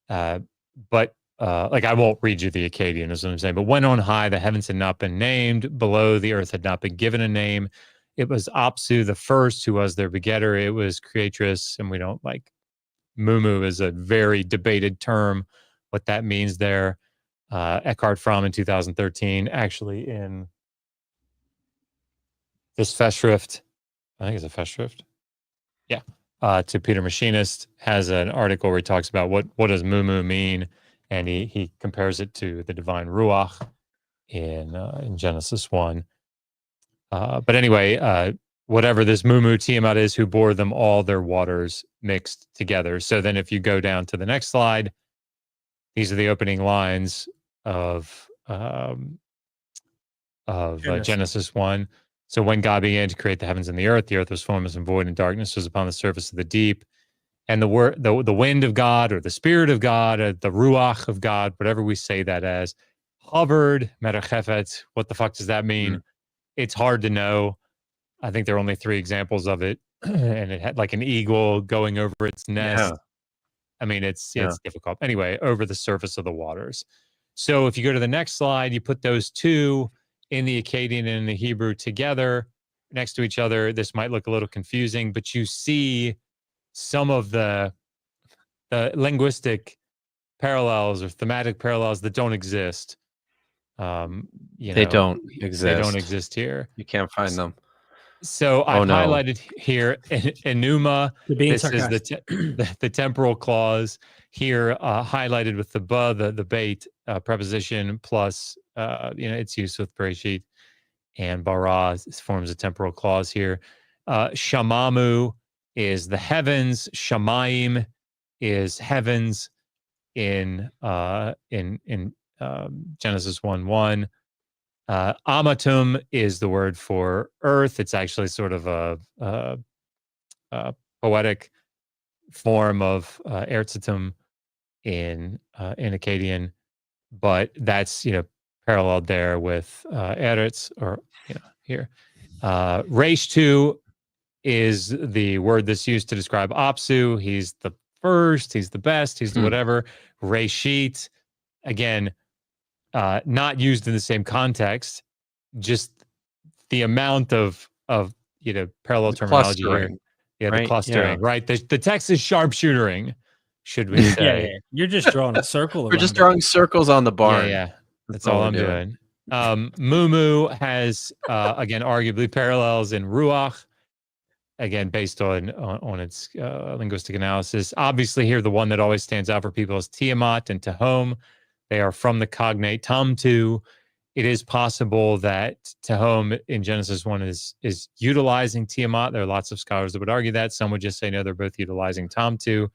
Speaker 6: But I won't read you the Akkadian, is what I'm saying. But when on high, the heavens had not been named, below the earth had not been given a name. It was Apsu the first who was their begetter. It was creatress, and we don't like Mumu is a very debated term, what that means there. Eckhart Fromm in 2013, actually in this Festschrift, I think it's a Festschrift. Yeah. To Peter Machinist has an article where he talks about what does Mumu mean, and he compares it to the divine Ruach in Genesis 1. But anyway, whatever this Mumu Tiamat is, who bore them all their waters mixed together. So then if you go down to the next slide, these are the opening lines of Genesis 1. So when God began to create the heavens and the earth was formless and void, and darkness was upon the surface of the deep. And the wind of God, or the spirit of God, or the Ruach of God, whatever we say that as, hovered, Merachefet. What the fuck does that mean? Mm. It's hard to know. I think there are only 3 examples of it. And it had like an eagle going over its nest. Yeah. I mean, it's difficult. Anyway, over the surface of the waters. So if you go to the next slide, you put those 2 in the Akkadian and in the Hebrew together next to each other. This might look a little confusing, but you see some of the linguistic parallels or thematic parallels that don't exist.
Speaker 5: They don't exist.
Speaker 6: They don't exist here.
Speaker 5: You can't find them.
Speaker 6: So I've highlighted here Enuma. This is the temporal clause here, highlighted with the bait preposition plus its use with Bereshit and bara forms a temporal clause here. Shamamu is the heavens. Shamayim is heavens in Genesis 1:1. Amatum is the word for earth. It's actually sort of a poetic form of Ertzitum in Akkadian, but that's paralleled there with Eretz, or here. Reishtu is the word that's used to describe Apsu. He's the first, he's the best, he's the whatever. Reshit, again, not used in the same context, just the amount of parallel
Speaker 5: The
Speaker 6: terminology here.
Speaker 5: clustering,
Speaker 6: Yeah, the
Speaker 5: right?
Speaker 6: clustering,
Speaker 5: Yeah.
Speaker 6: right? The text is sharpshootering, should we say?
Speaker 3: Yeah. You're just drawing a circle
Speaker 5: We're
Speaker 3: around
Speaker 5: just
Speaker 3: it.
Speaker 5: drawing circles on the barn.
Speaker 6: Yeah. That's all I'm doing. Mumu has again arguably parallels in Ruach, again based on its linguistic analysis. Obviously, here the one that always stands out for people is Tiamat and Tehom. They are from the cognate Tamtu. It is possible that Tehom in Genesis 1 is utilizing Tiamat. There are lots of scholars that would argue that. Some would just say no, they're both utilizing Tamtu.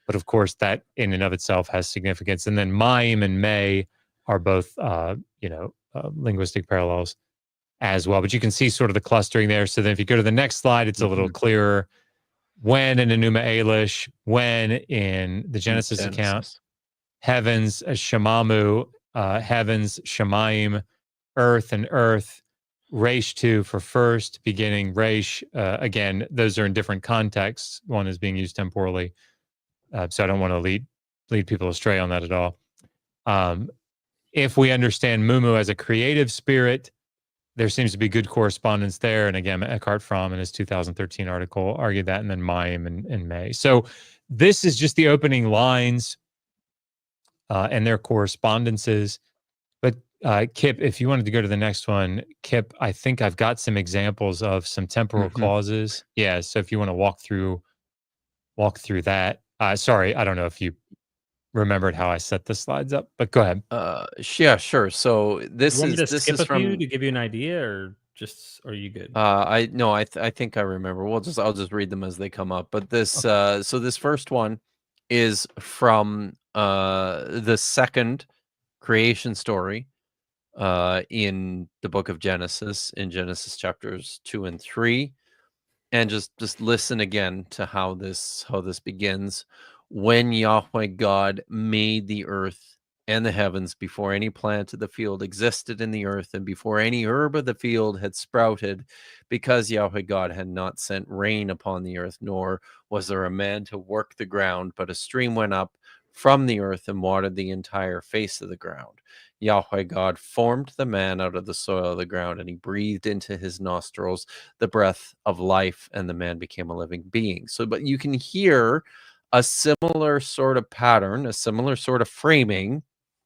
Speaker 6: But of course, that in and of itself has significance. And then Mayim and May are both, linguistic parallels as well. But you can see sort of the clustering there. So then if you go to the next slide, it's a little clearer. When in Enuma Elish, when in the Genesis account, heavens, Shemamu, heavens, Shemaim, earth and earth, Reish 2 for first, beginning, Reish. Again, those are in different contexts. One is being used temporally. So I don't want to lead people astray on that at all. If we understand Mumu as a creative spirit, there seems to be good correspondence there. And again, Eckhart Fromm in his 2013 article argued that, and then Mayim and May. So this is just the opening lines and their correspondences. But Kipp, if you wanted to go to the next one, Kipp, I think I've got some examples of some temporal clauses. Yeah, so if you want to walk through that. Sorry, I don't know if you remembered how I set the slides up, but go ahead.
Speaker 5: Yeah, sure. So this
Speaker 3: You want me to
Speaker 5: this
Speaker 3: skip
Speaker 5: is
Speaker 3: a few
Speaker 5: from.
Speaker 3: to give you an idea, or are you good?
Speaker 5: I think I remember. I'll just read them as they come up. But this so this first one is from the second creation story in the book of Genesis, in Genesis chapters 2 and 3. And just listen again to how this begins. When Yahweh God made the earth and the heavens, before any plant of the field existed in the earth, and before any herb of the field had sprouted, because Yahweh God had not sent rain upon the earth, nor was there a man to work the ground, but a stream went up from the earth and watered the entire face of the ground. Yahweh God formed the man out of the soil of the ground, and he breathed into his nostrils the breath of life, and the man became a living being. So, but you can hear a similar sort of pattern, a similar sort of framing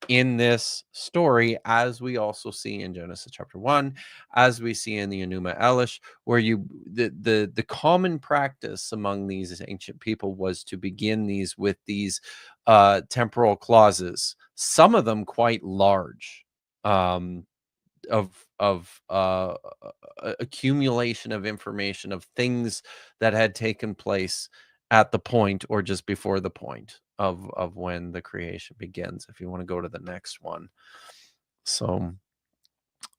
Speaker 5: in this story, as we also see in Genesis chapter 1, as we see in the Enuma Elish, where the common practice among these ancient people was to begin these with these temporal clauses, some of them quite large, of accumulation of information of things that had taken place at the point or just before the point of when the creation begins. If you want to go to the next one. So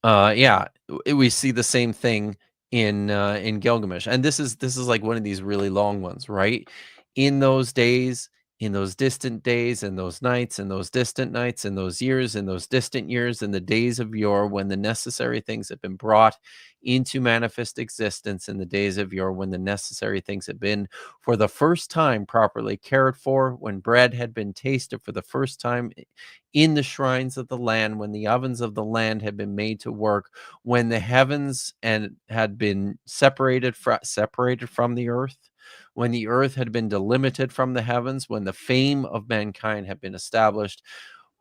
Speaker 5: we see the same thing in Gilgamesh, and this is like one of these really long ones, right? In those days, in those distant days, in those nights, in those distant nights, in those years, in those distant years, in the days of yore, when the necessary things have been brought into manifest existence, in the days of yore, when the necessary things have been for the first time properly cared for, when bread had been tasted for the first time in the shrines of the land, when the ovens of the land had been made to work, when the heavens and had been separated from the earth, when the earth had been delimited from the heavens, when the fame of mankind had been established,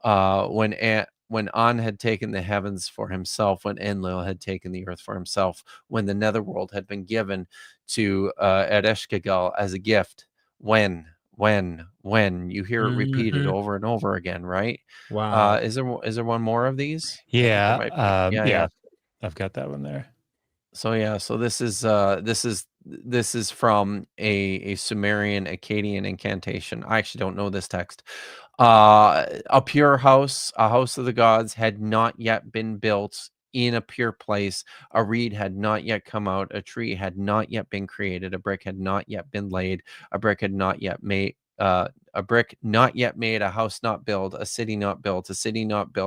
Speaker 5: when An had taken the heavens for himself, when Enlil had taken the earth for himself, when the netherworld had been given to Ereshkigal as a gift, when you hear it repeated over and over again, right?
Speaker 3: Wow.
Speaker 5: Is there one more of these?
Speaker 6: Yeah. Yeah. I've got that one there.
Speaker 5: So this is from a Sumerian Akkadian incantation. I actually don't know this text. A pure house, a house of the gods, had not yet been built in a pure place. A reed had not yet come out. A tree had not yet been created. A brick had not yet been laid. A brick had not yet made. A brick not yet made, a house not built, a city not built,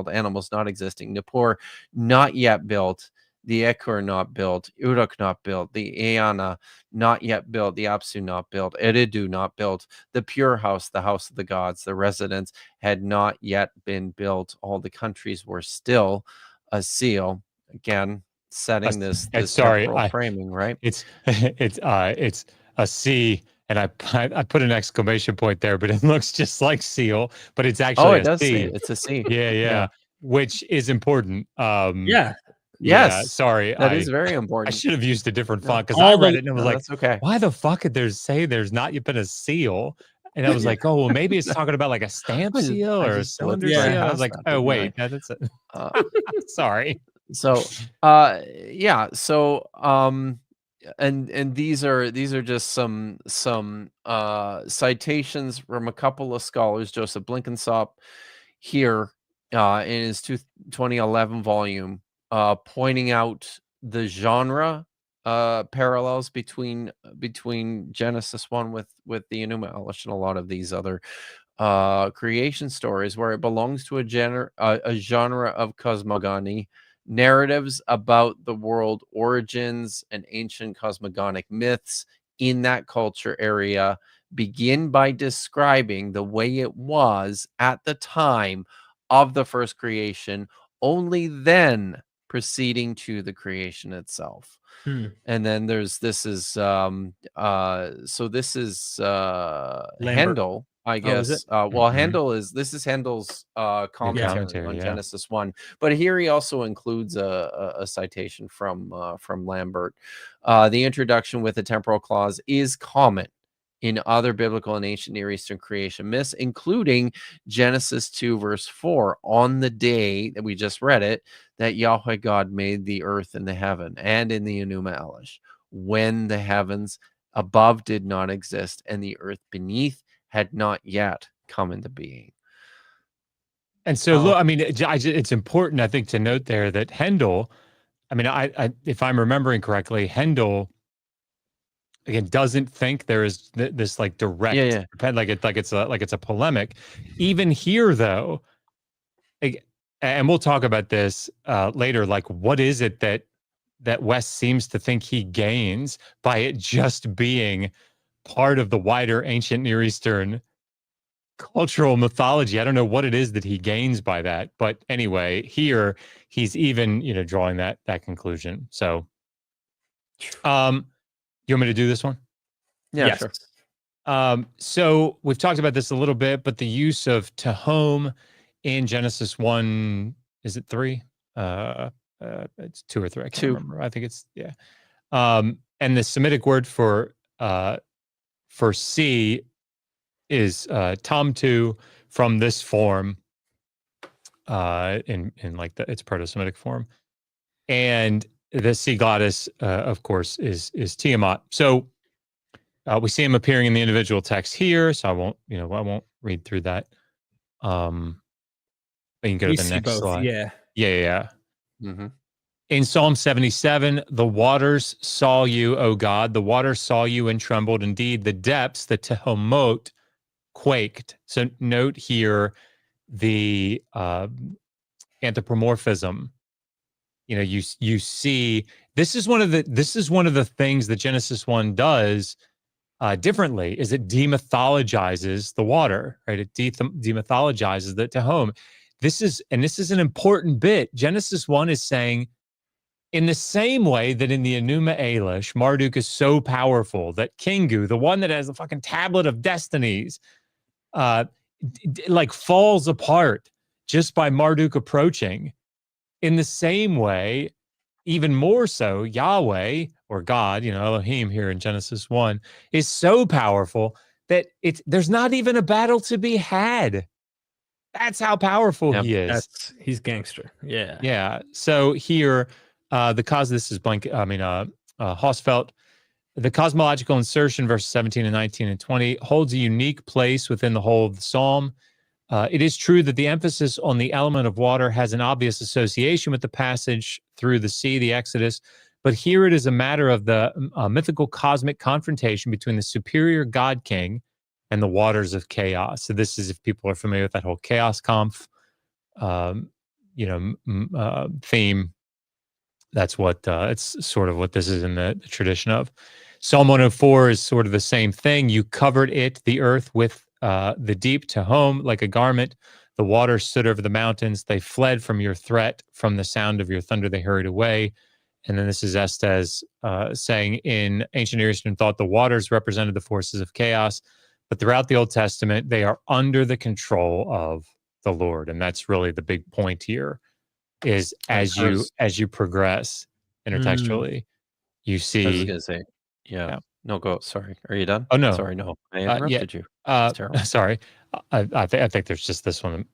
Speaker 5: animals not existing, Nippur not yet built, the Ekur not built, Uruk not built, the Eana not yet built, the Apsu not built, Eridu not built, the pure house, the house of the gods, the residence had not yet been built. All the countries were still a seal. Again, setting this
Speaker 6: sorry,
Speaker 5: temporal framing, right?
Speaker 6: It's a C, and I put an exclamation point there, but it looks just like seal, but it's actually
Speaker 5: it does
Speaker 6: C.
Speaker 5: say it's a C.
Speaker 6: Yeah, which is important.
Speaker 3: Yeah.
Speaker 5: Yes.
Speaker 6: Sorry,
Speaker 5: That is very
Speaker 6: I
Speaker 5: important.
Speaker 6: should have used a different font because
Speaker 3: All
Speaker 6: I read
Speaker 3: the-
Speaker 6: it and I was
Speaker 5: No,
Speaker 6: like,
Speaker 5: that's okay.
Speaker 6: why the fuck could there's not been a seal? And I was like, oh, well, maybe it's talking about like a stamp seal or a cylinder
Speaker 3: blitzed
Speaker 6: seal.
Speaker 3: right
Speaker 6: I was like, oh, wait, that's it. Sorry.
Speaker 5: So, yeah. So, and these are just some citations from a couple of scholars. Joseph Blenkinsop here in his 2011 volume, pointing out the genre parallels between Genesis 1 with the Enuma Elish and a lot of these other creation stories, where it belongs to a genre of cosmogony, narratives about the world origins and ancient cosmogonic myths in that culture area begin by describing the way it was at the time of the first creation, only then proceeding to the creation itself. And then this is Handel, I guess. Handel this is Handel's commentary on Genesis 1, but here he also includes a citation from Lambert. The introduction with the temporal clause is common in other biblical and ancient Near Eastern creation myths, including Genesis 2 verse 4, on the day that we just read it, that Yahweh God made the earth and the heaven, and in the Enuma Elish, when the heavens above did not exist and the earth beneath had not yet come into being.
Speaker 6: And so, look, I mean, it's important, I think, to note there that Handel, I mean, I if I'm remembering correctly, Handel, again, doesn't think there is this like direct, like it's a polemic. Even here, though, and we'll talk about this later. Like, what is it that Wes seems to think he gains by it just being part of the wider ancient Near Eastern cultural mythology? I don't know what it is that he gains by that, but anyway, here he's even drawing that conclusion. So, you want me to do this one?
Speaker 5: Yeah,
Speaker 3: yes.
Speaker 5: Sure.
Speaker 6: So we've talked about this a little bit, but the use of Tehom in Genesis 1, is it 3? It's 2 or 3. I can't remember. I think it's, yeah. And the Semitic word for C is Tamtu, from this form, in like its proto-Semitic form. And the sea goddess, of course, is Tiamat. So we see him appearing in the individual text here, so I won't read through that. You can go to the next slide. Yeah.
Speaker 5: Mm-hmm.
Speaker 6: In Psalm 77, the waters saw you, O God. The waters saw you and trembled. Indeed, the depths, the Tehomot, quaked. So note here the anthropomorphism. You see, this is one of the things that Genesis 1 does differently, is it demythologizes the water, right? It demythologizes the Tehom. This is an important bit. Genesis 1 is saying, in the same way that in the Enuma Elish, Marduk is so powerful that Kingu, the one that has the fucking tablet of destinies, like falls apart just by Marduk approaching. In the same way, even more so, Yahweh, or God, Elohim here in Genesis 1, is so powerful that there's not even a battle to be had. That's how powerful he is.
Speaker 3: He's gangster. Yeah.
Speaker 6: Yeah. So here, this is Hausfeld. The cosmological insertion, verses 17 and 19 and 20, holds a unique place within the whole of the psalm. It is true that the emphasis on the element of water has an obvious association with the passage through the sea, the Exodus, but here it is a matter of the mythical cosmic confrontation between the superior God King and the waters of chaos. So this is, if people are familiar with that whole chaos conf, theme, that's what it's sort of what this is in the tradition of. Psalm 104 is sort of the same thing. You covered the earth with the deep Tehom like a garment. The waters stood over the mountains. They fled from your threat. From the sound of your thunder, they hurried away. And then this is Estes saying, in ancient Near Eastern thought, the waters represented the forces of chaos, but throughout the Old Testament, they are under the control of the Lord. And that's really the big point here, is as you progress intertextually, you see.
Speaker 5: I was going to say, yeah. No, go. Sorry. Are you done?
Speaker 6: Oh, no.
Speaker 5: Sorry, no. I interrupted you.
Speaker 6: Sorry. I think there's just this one.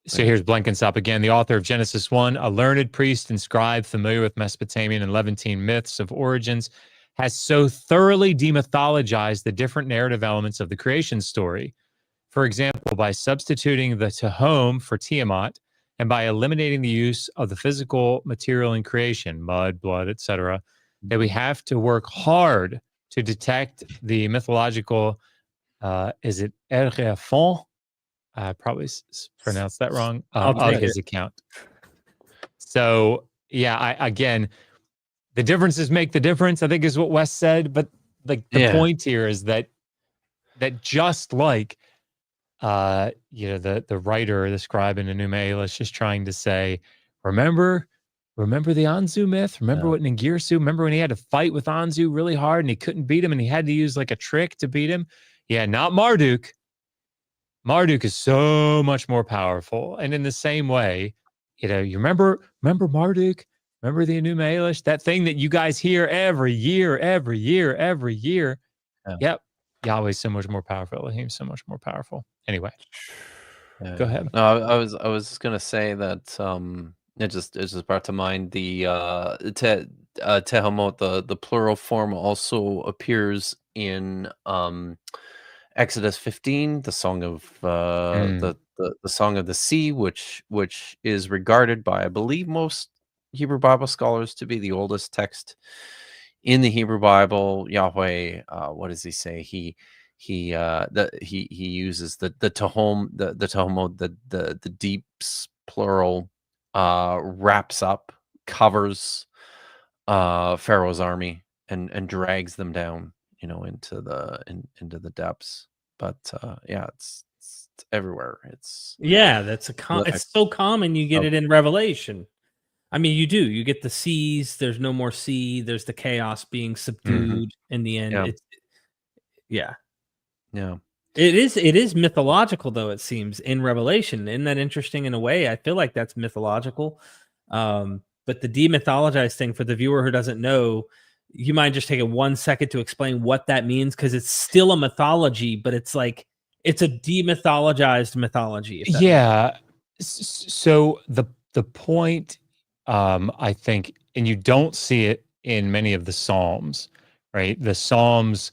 Speaker 6: So here's Blenkinsop again, the author of Genesis 1, a learned priest and scribe familiar with Mesopotamian and Levantine myths of origins, has so thoroughly demythologized the different narrative elements of the creation story. For example, by substituting the Tehom for Tiamat, and by eliminating the use of the physical material in creation, mud, blood, etc., that we have to work hard to detect the mythological, is it Erefond? I probably pronounced that wrong, of his account. So, yeah, again, the differences make the difference, I think is what Wes said. But like the point here is that just like, the writer, the scribe in Enuma Elish is trying to say, remember the Anzu myth? Remember what Ningirsu? Remember when he had to fight with Anzu really hard and he couldn't beat him and he had to use like a trick to beat him? Yeah, not Marduk. Marduk is so much more powerful. And in the same way, you remember Marduk? Remember the Enuma Elish? That thing that you guys hear every year.
Speaker 5: Yeah.
Speaker 6: Yep. Yahweh's so much more powerful. Elohim's so much more powerful. Anyway, go ahead.
Speaker 5: No, I was gonna say that it just brought to mind the Tehomot, the plural form also appears in Exodus 15, the song of the song of the sea, which is regarded by, I believe, most Hebrew Bible scholars to be the oldest text in the Hebrew Bible. Yahweh, what does he say? He uses the Tehom, the Tehomot, the deeps plural, wraps up, covers Pharaoh's army and drags them down, into the depths. But it's everywhere. It's
Speaker 3: it's so common. You get it in Revelation. I mean, you get the seas. There's no more sea. There's the chaos being subdued in the end.
Speaker 5: Yeah.
Speaker 3: It is mythological, though, it seems, in Revelation. Isn't that interesting in a way? I feel like that's mythological. But the demythologized thing, for the viewer who doesn't know, you mind just taking 1 second to explain what that means? Because it's still a mythology, but it's like it's a demythologized mythology.
Speaker 6: So the point, I think, and you don't see it in many of the Psalms, right? The Psalms,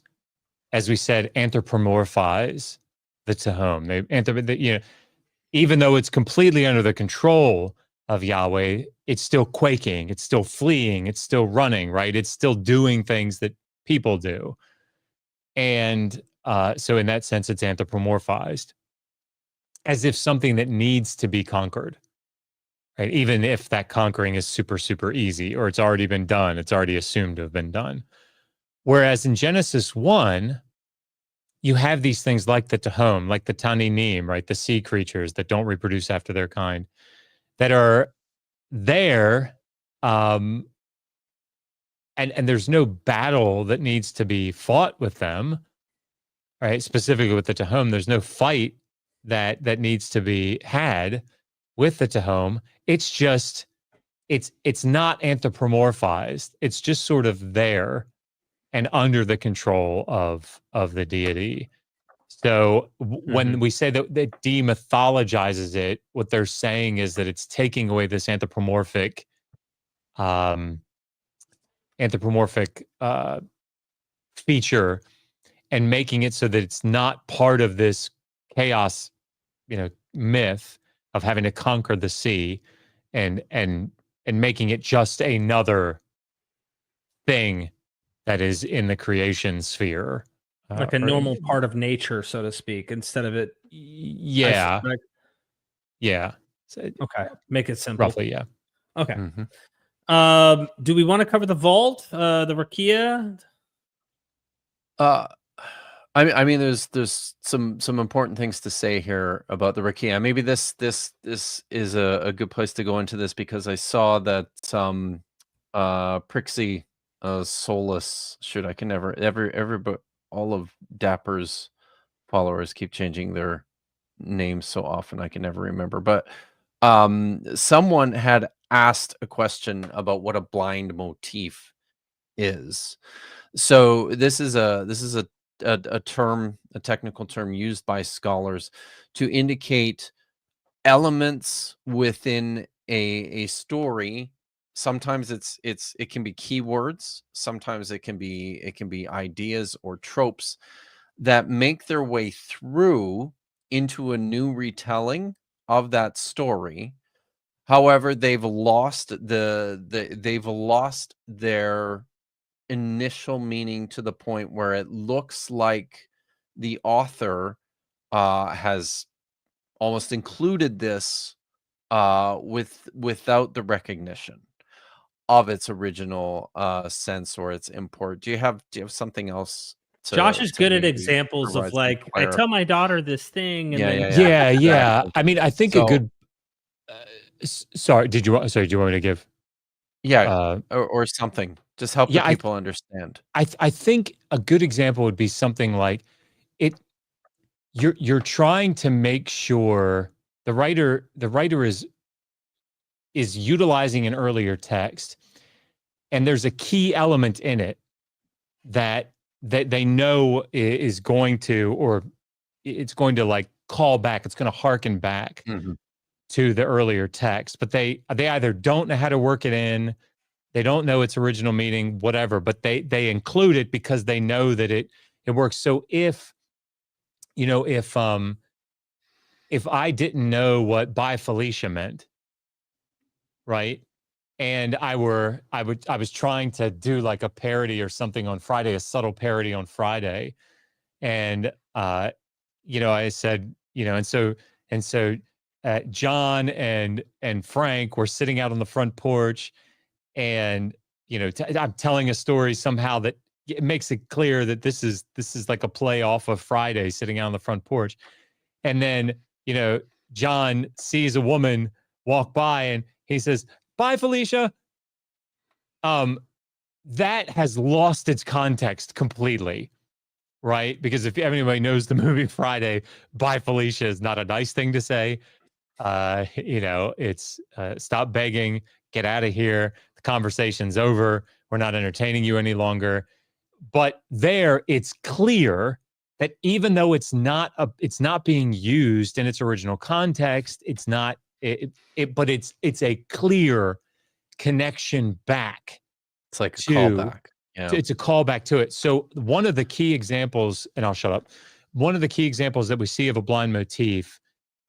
Speaker 6: as we said, anthropomorphize the Tehom. Even though it's completely under the control of Yahweh, it's still quaking, it's still fleeing, it's still running, right? It's still doing things that people do. And so in that sense, it's anthropomorphized, as if something that needs to be conquered, right? Even if that conquering is super, super easy, or it's already been done, it's already assumed to have been done. Whereas in Genesis 1, you have these things like the Tehom, like the Taninim, right? The sea creatures that don't reproduce after their kind, that are there, and there's no battle that needs to be fought with them, right? Specifically with the Tehom, there's no fight that needs to be had with the Tehom. It's just, it's not anthropomorphized. It's just sort of there and under the control of the deity. So when we say that demythologizes it, what they're saying is that it's taking away this anthropomorphic feature and making it so that it's not part of this chaos, myth of having to conquer the sea, and making it just another thing that is in the creation sphere.
Speaker 3: Like a normal part of nature, so to speak, instead of it.
Speaker 6: Yeah. So,
Speaker 3: okay. Make it simple.
Speaker 6: Roughly, yeah.
Speaker 3: Okay. Do we want to cover the vault, the Rakia?
Speaker 5: I mean, there's some important things to say here about the Rakia. Maybe this is a good place to go into this, because I saw that Prixie, Solus. Shoot, I can never all of Dapper's followers keep changing their names so often I can never remember. But someone had asked a question about what a blind motif is. So this is a term, a technical term used by scholars to indicate elements within a story. Sometimes it can be keywords, sometimes it can be ideas or tropes that make their way through into a new retelling of that story. However, they've lost they've lost their initial meaning to the point where it looks like the author has almost included this without the recognition of its original sense or its import. Do you have something else to
Speaker 3: Josh is good at
Speaker 5: maybe
Speaker 3: examples of
Speaker 5: provide some
Speaker 3: like, I tell my daughter this thing, and then
Speaker 6: Yeah.
Speaker 5: exactly.
Speaker 6: I mean, I think a
Speaker 5: So
Speaker 6: good. Sorry, do you want me to give?
Speaker 5: yeah, or something. Just help the
Speaker 6: Yeah,
Speaker 5: people understand.
Speaker 6: I think a good example would be something like it. You're trying to make sure the writer is utilizing an earlier text, and there's a key element in it that they know is going to, or it's going to like call back. It's going to harken back
Speaker 5: Mhm.
Speaker 6: to the earlier text, but they either don't know how to work it in, they don't know its original meaning, whatever, but they include it because they know that it works. So if if I didn't know what "by Felicia" meant, right? And I was trying to do like a parody or something on Friday, a subtle parody on Friday. And I said, and so John and Frank were sitting out on the front porch, and I'm telling a story somehow that it makes it clear that this is like a play off of Friday, sitting out on the front porch. And then, John sees a woman walk by and he says, "Bye, Felicia." That has lost its context completely, right? Because if anybody knows the movie Friday, "Bye, Felicia" is not a nice thing to say. It's stop begging, get out of here. The conversation's over. We're not entertaining you any longer. But there, it's clear that even though it's not being used in its original context, it's not but it's a clear connection back.
Speaker 5: It's like a
Speaker 6: to
Speaker 5: callback. Yeah.
Speaker 6: it's a callback to it. So one of the key examples, and I'll shut up. One of the key examples that we see of a blind motif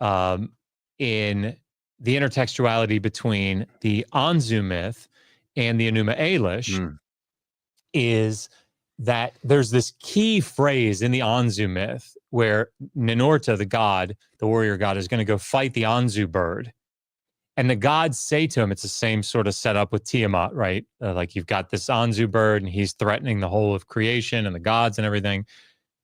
Speaker 6: in the intertextuality between the Anzu myth and the Enuma Elish is that there's this key phrase in the Anzu myth where Ninurta, the god, the warrior god, is going to go fight the Anzu bird. And the gods say to him, it's the same sort of setup with Tiamat, right? Like you've got this Anzu bird and he's threatening the whole of creation and the gods and everything.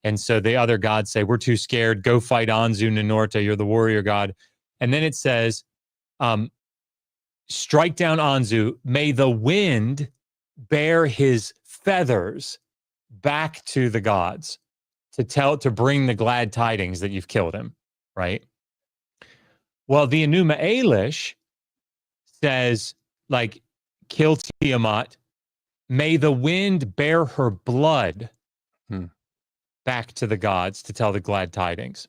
Speaker 6: And so the other gods say, "We're too scared. Go fight Anzu Ninurta. You're the warrior god." And then it says, "Strike down Anzu. May the wind bear his feathers back to the gods to bring the glad tidings that you've killed him," right? Well, the Enuma Elish says, like, "Kill Tiamat. May the wind bear her blood back to the gods to tell the glad tidings."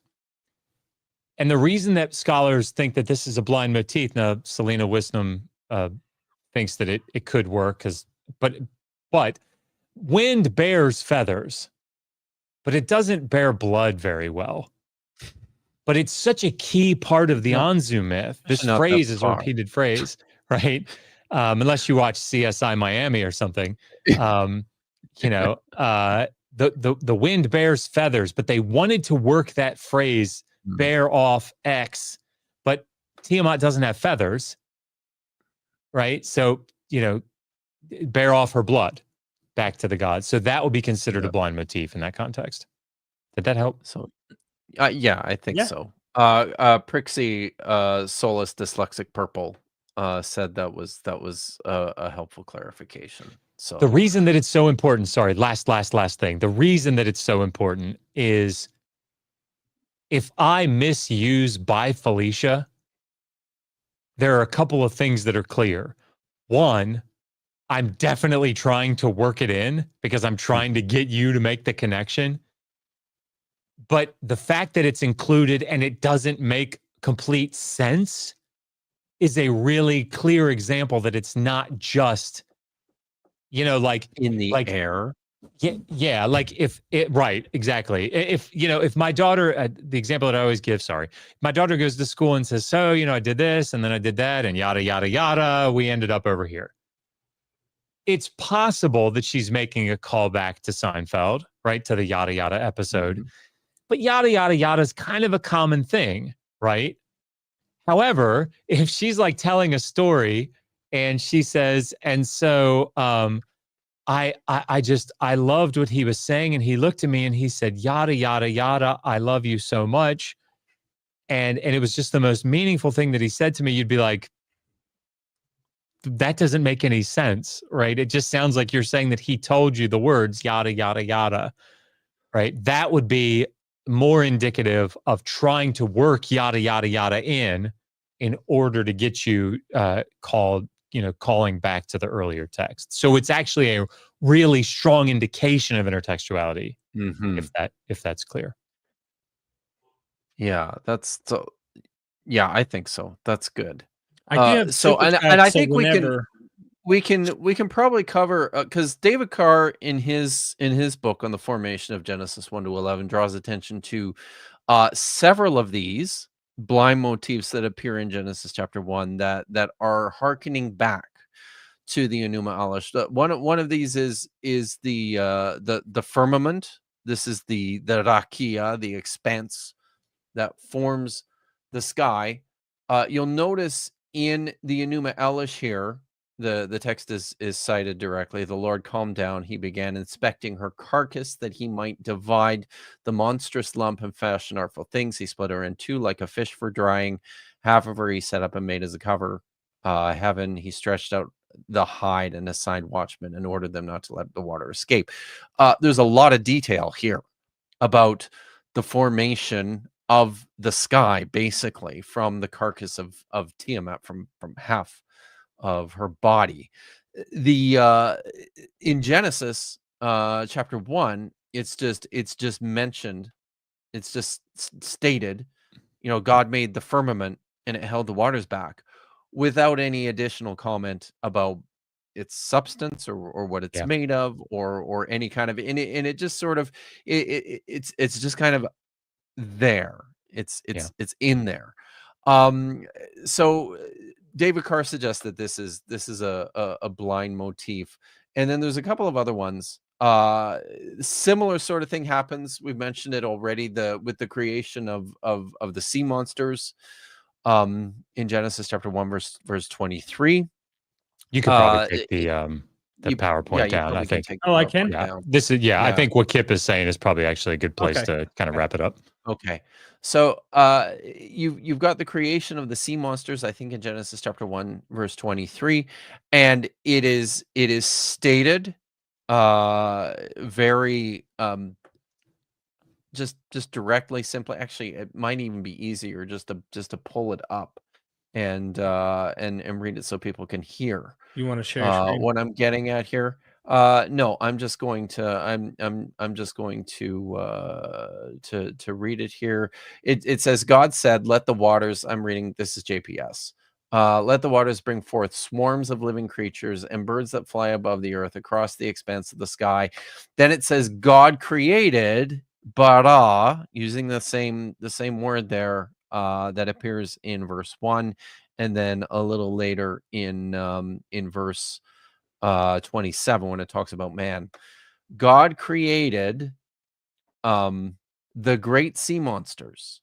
Speaker 6: And the reason that scholars think that this is a blind motif, now Selena Wisdom thinks that it could work, but wind bears feathers, but it doesn't bear blood very well. But it's such a key part of the Anzu myth. This phrase is a repeated phrase, right? Unless you watch CSI Miami or something, the wind bears feathers, but they wanted to work that phrase bear off X, but Tiamat doesn't have feathers, right? So, bear off her blood back to the gods. So that would be considered a blind motif in that context. Did that help?
Speaker 5: So, yeah, I think so. Prixie, Solus, Dyslexic Purple said that was a helpful clarification. So
Speaker 6: The reason that it's so important, sorry, last thing. The reason that it's so important is if I misuse by Felicia, there are a couple of things that are clear. One, I'm definitely trying to work it in because I'm trying to get you to make the connection. But the fact that it's included and it doesn't make complete sense is a really clear example that it's not just, like
Speaker 5: in the air.
Speaker 6: Yeah, like if it, right, exactly. If my daughter, the example that I always give, sorry, my daughter goes to school and says, so, I did this and then I did that and yada, yada, yada, we ended up over here. It's possible that she's making a callback to Seinfeld, right, to the yada, yada episode. Mm-hmm. But yada, yada, yada is kind of a common thing, right? However, if she's like telling a story and she says, and so, I loved what he was saying. And he looked at me and he said, yada, yada, yada. I love you so much. And it was just the most meaningful thing that he said to me. You'd be like, that doesn't make any sense, right? It just sounds like you're saying that he told you the words, yada, yada, yada, right? That would be more indicative of trying to work yada, yada, yada in order to get you calling back to the earlier text. So it's actually a really strong indication of intertextuality, if that's clear.
Speaker 5: Yeah, that's so. Yeah, I think so. That's good.
Speaker 3: I do have
Speaker 5: so, and I think
Speaker 3: whenever...
Speaker 5: we can probably cover because David Carr in his book on the formation of Genesis 1 to 11 draws attention to several of these blind motifs that appear in Genesis chapter 1 that are hearkening back to the Enuma Elish. One of these is the firmament. This is the rakia, the expanse that forms the sky. You'll notice in the Enuma Elish here, the text is cited directly. The Lord calmed down. He began inspecting her carcass that he might divide the monstrous lump and fashion artful things. He split her in two like a fish for drying. Half of her he set up and made as a cover. Heaven, he stretched out the hide and assigned watchmen and ordered them not to let the water escape. There's a lot of detail here about the formation of the sky, basically from the carcass of Tiamat, from half of her body. The in Genesis chapter 1, it's just mentioned, it's just stated, God made the firmament and it held the waters back without any additional comment about its substance or what it's made of or any kind of, and it just sort of it's just kind of there. It's in there. So David Carr suggests that this is a blind motif, and then there's a couple of other ones. Similar sort of thing happens. We've mentioned it already. With the creation of the sea monsters, in Genesis chapter 1 verse 23.
Speaker 6: You could probably take the PowerPoint down. I think.
Speaker 3: I can.
Speaker 6: Yeah. This is I think what Kipp is saying is probably actually a good place to kind of wrap it up.
Speaker 5: Okay. So you've got the creation of the sea monsters, I think in Genesis chapter 1 verse 23, and it is stated very just directly, simply. Actually, it might even be easier just to pull it up and read it so people can hear.
Speaker 3: You want to share
Speaker 5: what I'm getting at here? No, I'm just going to to read it here. It says, God said, let the waters, I'm reading, this is JPS. Let the waters bring forth swarms of living creatures and birds that fly above the earth across the expanse of the sky. Then it says, God created bara, using the same word there that appears in verse 1, and then a little later in verse 27 when it talks about man. God created the great sea monsters,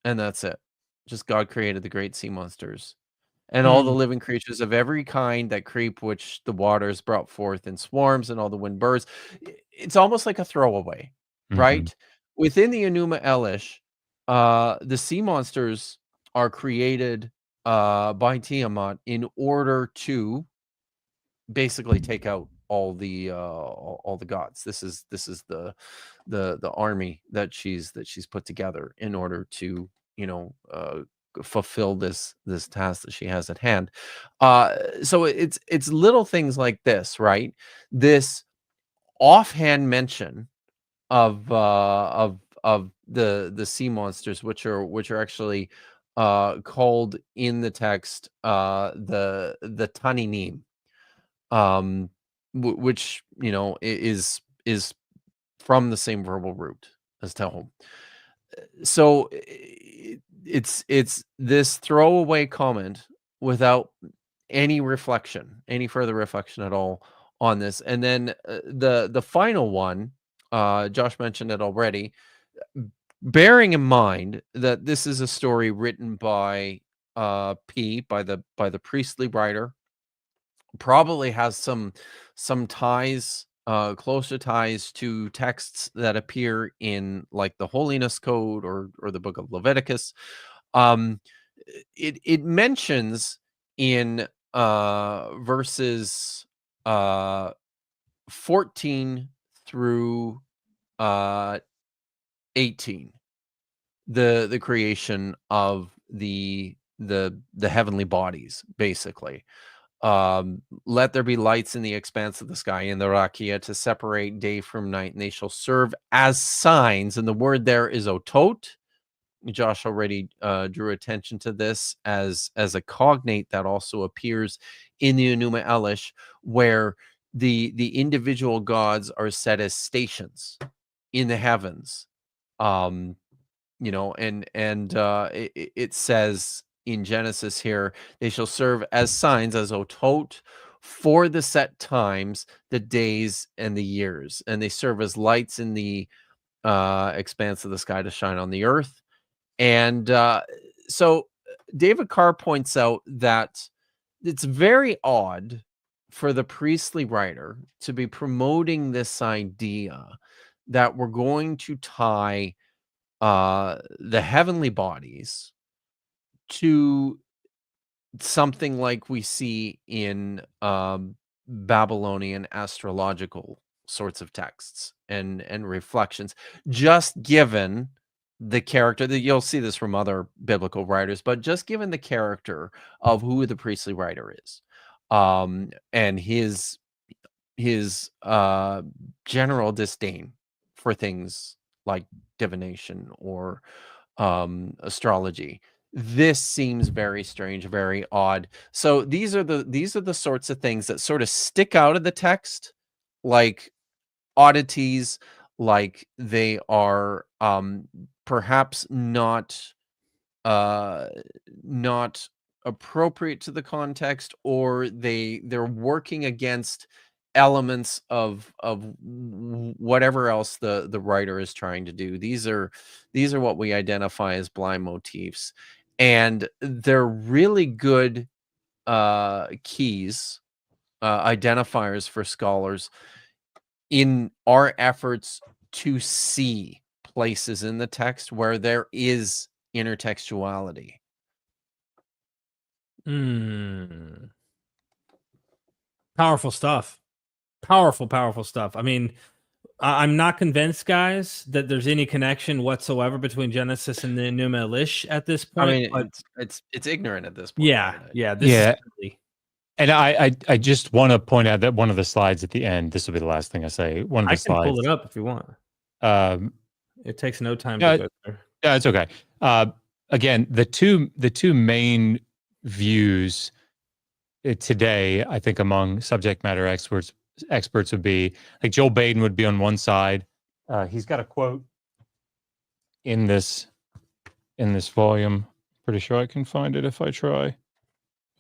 Speaker 5: and that's it. Just God created the great sea monsters and all the living creatures of every kind that creep, which the waters brought forth in swarms, and all the wind birds. It's almost like a throwaway, right? Within the Enuma Elish, the sea monsters are created by Tiamat in order to basically take out all the gods. This is the army that she's put together in order to, you know, fulfill this task that she has at hand. So it's little things like this, right? This offhand mention of the sea monsters, which are actually called in the text the Taninim, which, you know, is from the same verbal root as Tehom. So it's this throwaway comment without any further reflection at all on this. And then the final one, Josh mentioned it already, bearing in mind that this is a story written by P, by the priestly writer, probably has some ties, closer ties to texts that appear in like the Holiness Code or the Book of Leviticus. It mentions in verses 14 through 18 the creation of the heavenly bodies, basically. Let there be lights in the expanse of the sky, in the rakia, to separate day from night, and they shall serve as signs. And the word there is otot. Josh already drew attention to this as a cognate that also appears in the Enuma Elish, where the individual gods are set as stations in the heavens. You know, and it says in Genesis here, they shall serve as signs, as otot, for the set times, the days, and the years, and they serve as lights in the expanse of the sky to shine on the earth. And so David Carr points out that it's very odd for the priestly writer to be promoting this idea that we're going to tie the heavenly bodies to something like we see in Babylonian astrological sorts of texts and reflections, just given the character that you'll see this from other biblical writers, but just given the character of who the priestly writer is, and his general disdain for things like divination or astrology. This seems very strange, very odd. So these are the sorts of things that sort of stick out of the text, like oddities, like they are perhaps not appropriate to the context, or they're working against elements of whatever else the writer is trying to do. These are what we identify as blind motifs, and they're really good keys, identifiers for scholars in our efforts to see places in the text where there is intertextuality.
Speaker 3: Powerful stuff. Powerful stuff. I mean, I'm not convinced, guys, that there's any connection whatsoever between Genesis and the Enuma Elish at this point.
Speaker 5: I mean,
Speaker 3: but
Speaker 5: it's ignorant at this point.
Speaker 3: Yeah,
Speaker 5: right?
Speaker 3: yeah. This is really...
Speaker 6: And I just want to point out that one of the slides at the end, this will be the last thing I say. One of the slides.
Speaker 3: I can pull it up if you want. It takes no time to go there.
Speaker 6: Yeah, it's okay. Again, the two main views today, I think, among subject matter experts would be like Joel Baden would be on one side. He's got a quote in this volume. Pretty sure I can find it if I try.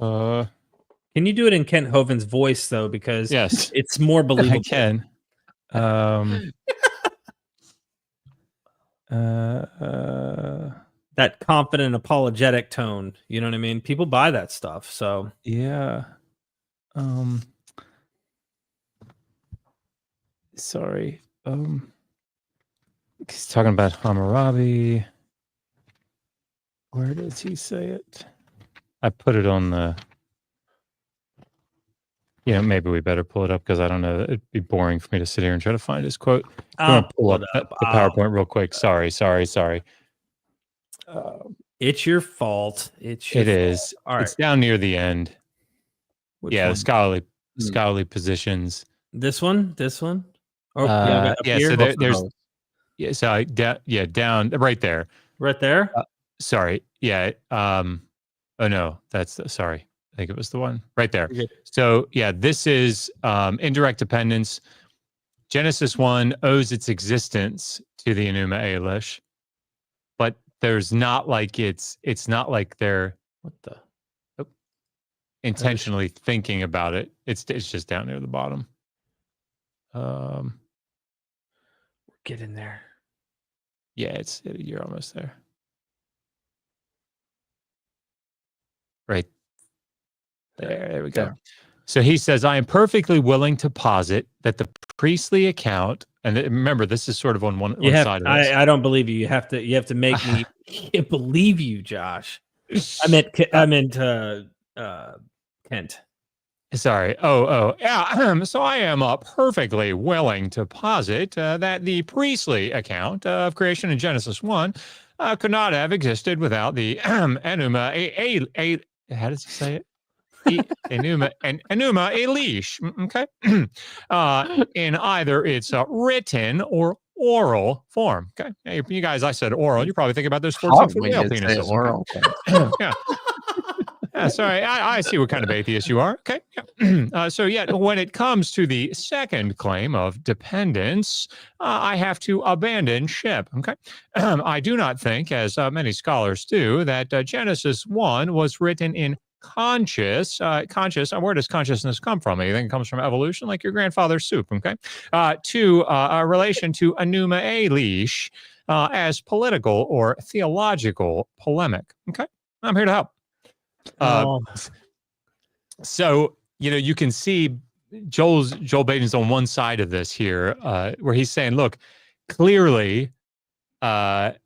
Speaker 3: Can you do it in Kent Hovind's voice though? Because
Speaker 6: yes,
Speaker 3: it's more believable.
Speaker 6: I can.
Speaker 3: That confident apologetic tone, you know what I mean? People buy that stuff. So
Speaker 6: yeah. Sorry. He's talking about Hammurabi. Where does he say it? I put it on the. Maybe we better pull it up because I don't know. It'd be boring for me to sit here and try to find his quote. I'm going to pull up the PowerPoint real quick. Sorry.
Speaker 3: It's your fault. It
Speaker 6: is.
Speaker 3: All right.
Speaker 6: It's down near the end.
Speaker 3: Which
Speaker 6: the
Speaker 3: one?
Speaker 6: scholarly positions.
Speaker 3: This one. Oh,
Speaker 6: So there's down right there.
Speaker 3: Right there.
Speaker 6: Sorry. Yeah. Oh no, sorry. I think it was the one right there. Okay. So yeah, this is indirect dependence. Genesis 1 owes its existence to the Enuma Elish, but there's not like it's not like they're intentionally thinking about it. It's just down near the bottom.
Speaker 3: We're getting there.
Speaker 6: Yeah, you're almost there. Right there we go. Yeah. So he says, I am perfectly willing to posit that the priestly account, and remember, this is sort of on one side of this.
Speaker 3: I don't believe you. You have to make me can't believe you, Josh. I meant Kent.
Speaker 6: Sorry. Yeah. So I am perfectly willing to posit that the priestly account of creation in Genesis 1 could not have existed without the Enuma. How does he say it? Enuma Elish. Okay. In either its written or oral form. Okay. Hey, you guys, I said oral. You're probably thinking about those 14-foot whale penises.
Speaker 5: Oral.
Speaker 6: Okay. Yeah. Sorry, I see what kind of atheist you are. Okay. Yeah. When it comes to the second claim of dependence, I have to abandon ship. Okay. I do not think, as many scholars do, that Genesis 1 was written in conscious. Where does consciousness come from? You think it comes from evolution, like your grandfather's soup? Okay. To a relation to Enuma Elish as political or theological polemic. Okay. I'm here to help. So you can see Joel Baden's on one side of this here, where he's saying, look, clearly, in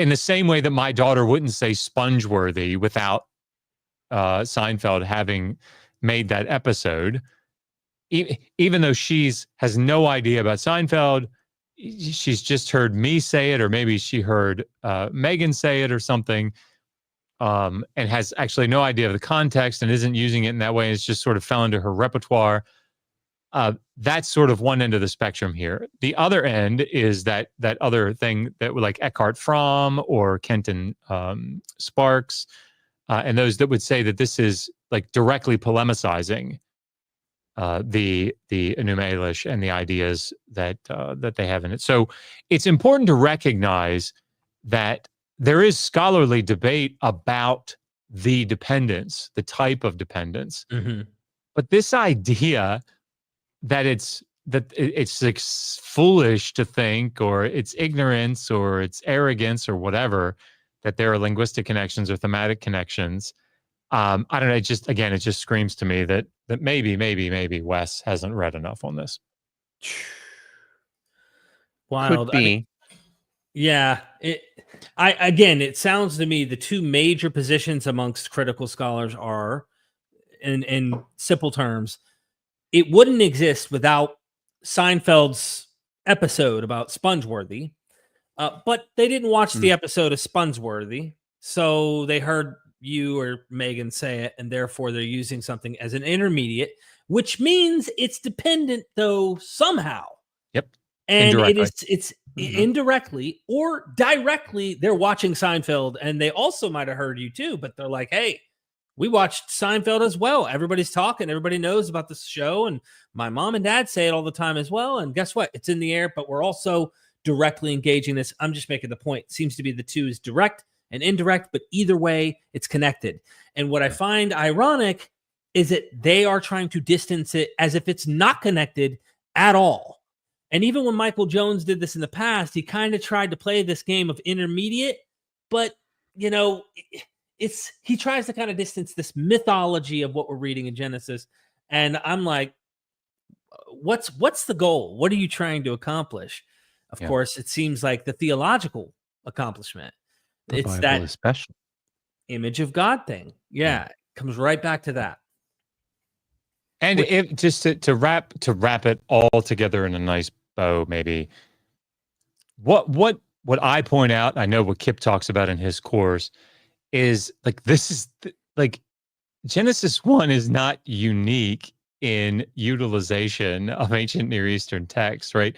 Speaker 6: the same way that my daughter wouldn't say Spongeworthy without Seinfeld having made that episode, even though has no idea about Seinfeld, she's just heard me say it, or maybe she heard Megan say it or something. And has actually no idea of the context and isn't using it in that way. It's just sort of fell into her repertoire. That's sort of one end of the spectrum here. The other end is that other thing that would like Eckhart Fromm or Kenton Sparks, and those that would say that this is like directly polemicizing the Enuma Elish and the ideas that they have in it. So it's important to recognize that there is scholarly debate about the dependence, the type of dependence. Mm-hmm. But this idea that it's like foolish to think, or it's ignorance, or it's arrogance, or whatever, that there are linguistic connections or thematic connections. I don't know. It just screams to me that maybe Wes hasn't read enough on this.
Speaker 3: Wild.
Speaker 5: Could be.
Speaker 3: Yeah. It sounds to me the two major positions amongst critical scholars are, in simple terms, it wouldn't exist without Seinfeld's episode about Spongeworthy, but they didn't watch the episode of Spongeworthy, so they heard you or Megan say it, and therefore they're using something as an intermediate, which means it's dependent, though, somehow.
Speaker 6: Yep.
Speaker 3: And it's indirectly or directly, they're watching Seinfeld, and they also might have heard you too, but they're like, hey, we watched Seinfeld as well. Everybody's talking. Everybody knows about this show, and my mom and dad say it all the time as well. And guess what? It's in the air, but we're also directly engaging this. I'm just making the point. It seems to be the two is direct and indirect, but either way, it's connected. And what I find ironic is that they are trying to distance it as if it's not connected at all. And even when Michael Jones did this in the past, he kind of tried to play this game of intermediate, but he tries to kind of distance this mythology of what we're reading in Genesis. And I'm like, what's the goal? What are you trying to accomplish? Of course, it seems like the theological accomplishment.
Speaker 5: The Bible is special.
Speaker 3: image of God thing. Yeah, it comes right back to that.
Speaker 6: And if just to wrap it all together in a nice bow, maybe what I point out, I know what Kipp talks about in his course, is like this is like Genesis 1 is not unique in utilization of ancient Near Eastern texts, right?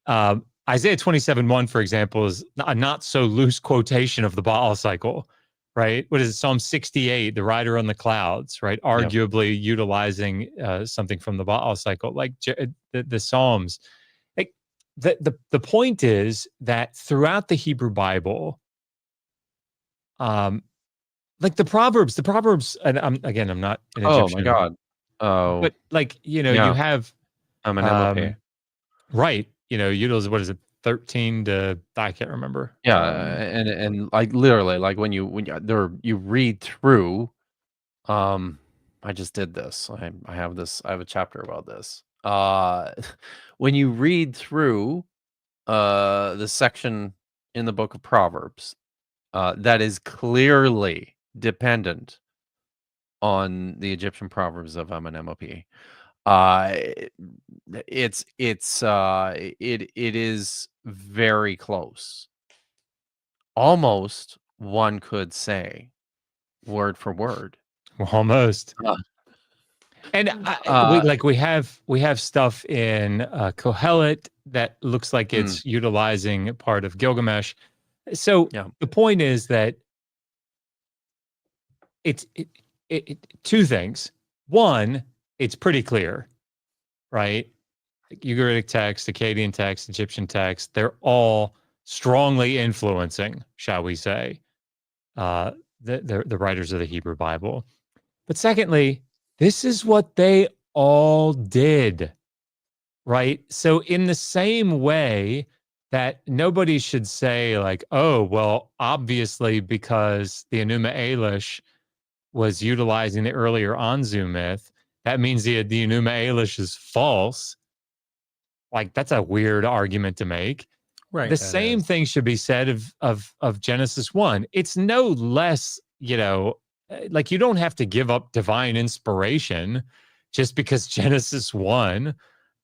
Speaker 6: Isaiah 27:1, for example, is a not so loose quotation of the Baal cycle, right? What is it? Psalm 68, the rider on the clouds, right? Arguably utilizing something from the Baal cycle, like the Psalms. Like the point is that throughout the Hebrew Bible, like the Proverbs, and I'm not an
Speaker 5: Oh
Speaker 6: Egyptian.
Speaker 5: my God. Oh,
Speaker 6: But like, you know,
Speaker 5: yeah.
Speaker 6: you have
Speaker 5: I'm an MLP.
Speaker 6: right. You know, utilize what is it, 13 to I can't remember.
Speaker 5: Yeah, and like literally, like when you read through, I just did this. I have a chapter about this. When you read through the section in the book of Proverbs, that is clearly dependent on the Egyptian proverbs of MNMOP. It is very close. Almost, one could say, word for word.
Speaker 6: Almost. And we have stuff in Kohelet that looks like it's utilizing part of Gilgamesh. So the point is that it's two things. One, it's pretty clear, right? Ugaritic text, Akkadian text, Egyptian text, they're all strongly influencing, shall we say, the writers of the Hebrew Bible. But secondly, this is what they all did, right? So in the same way that nobody should say like, oh, well, obviously because the Enuma Elish was utilizing the earlier Anzu myth, that means the Enuma Elish is false. Like, that's a weird argument to make.
Speaker 3: Right.
Speaker 6: The same thing should be said of Genesis 1. It's no less, you know, like you don't have to give up divine inspiration just because Genesis 1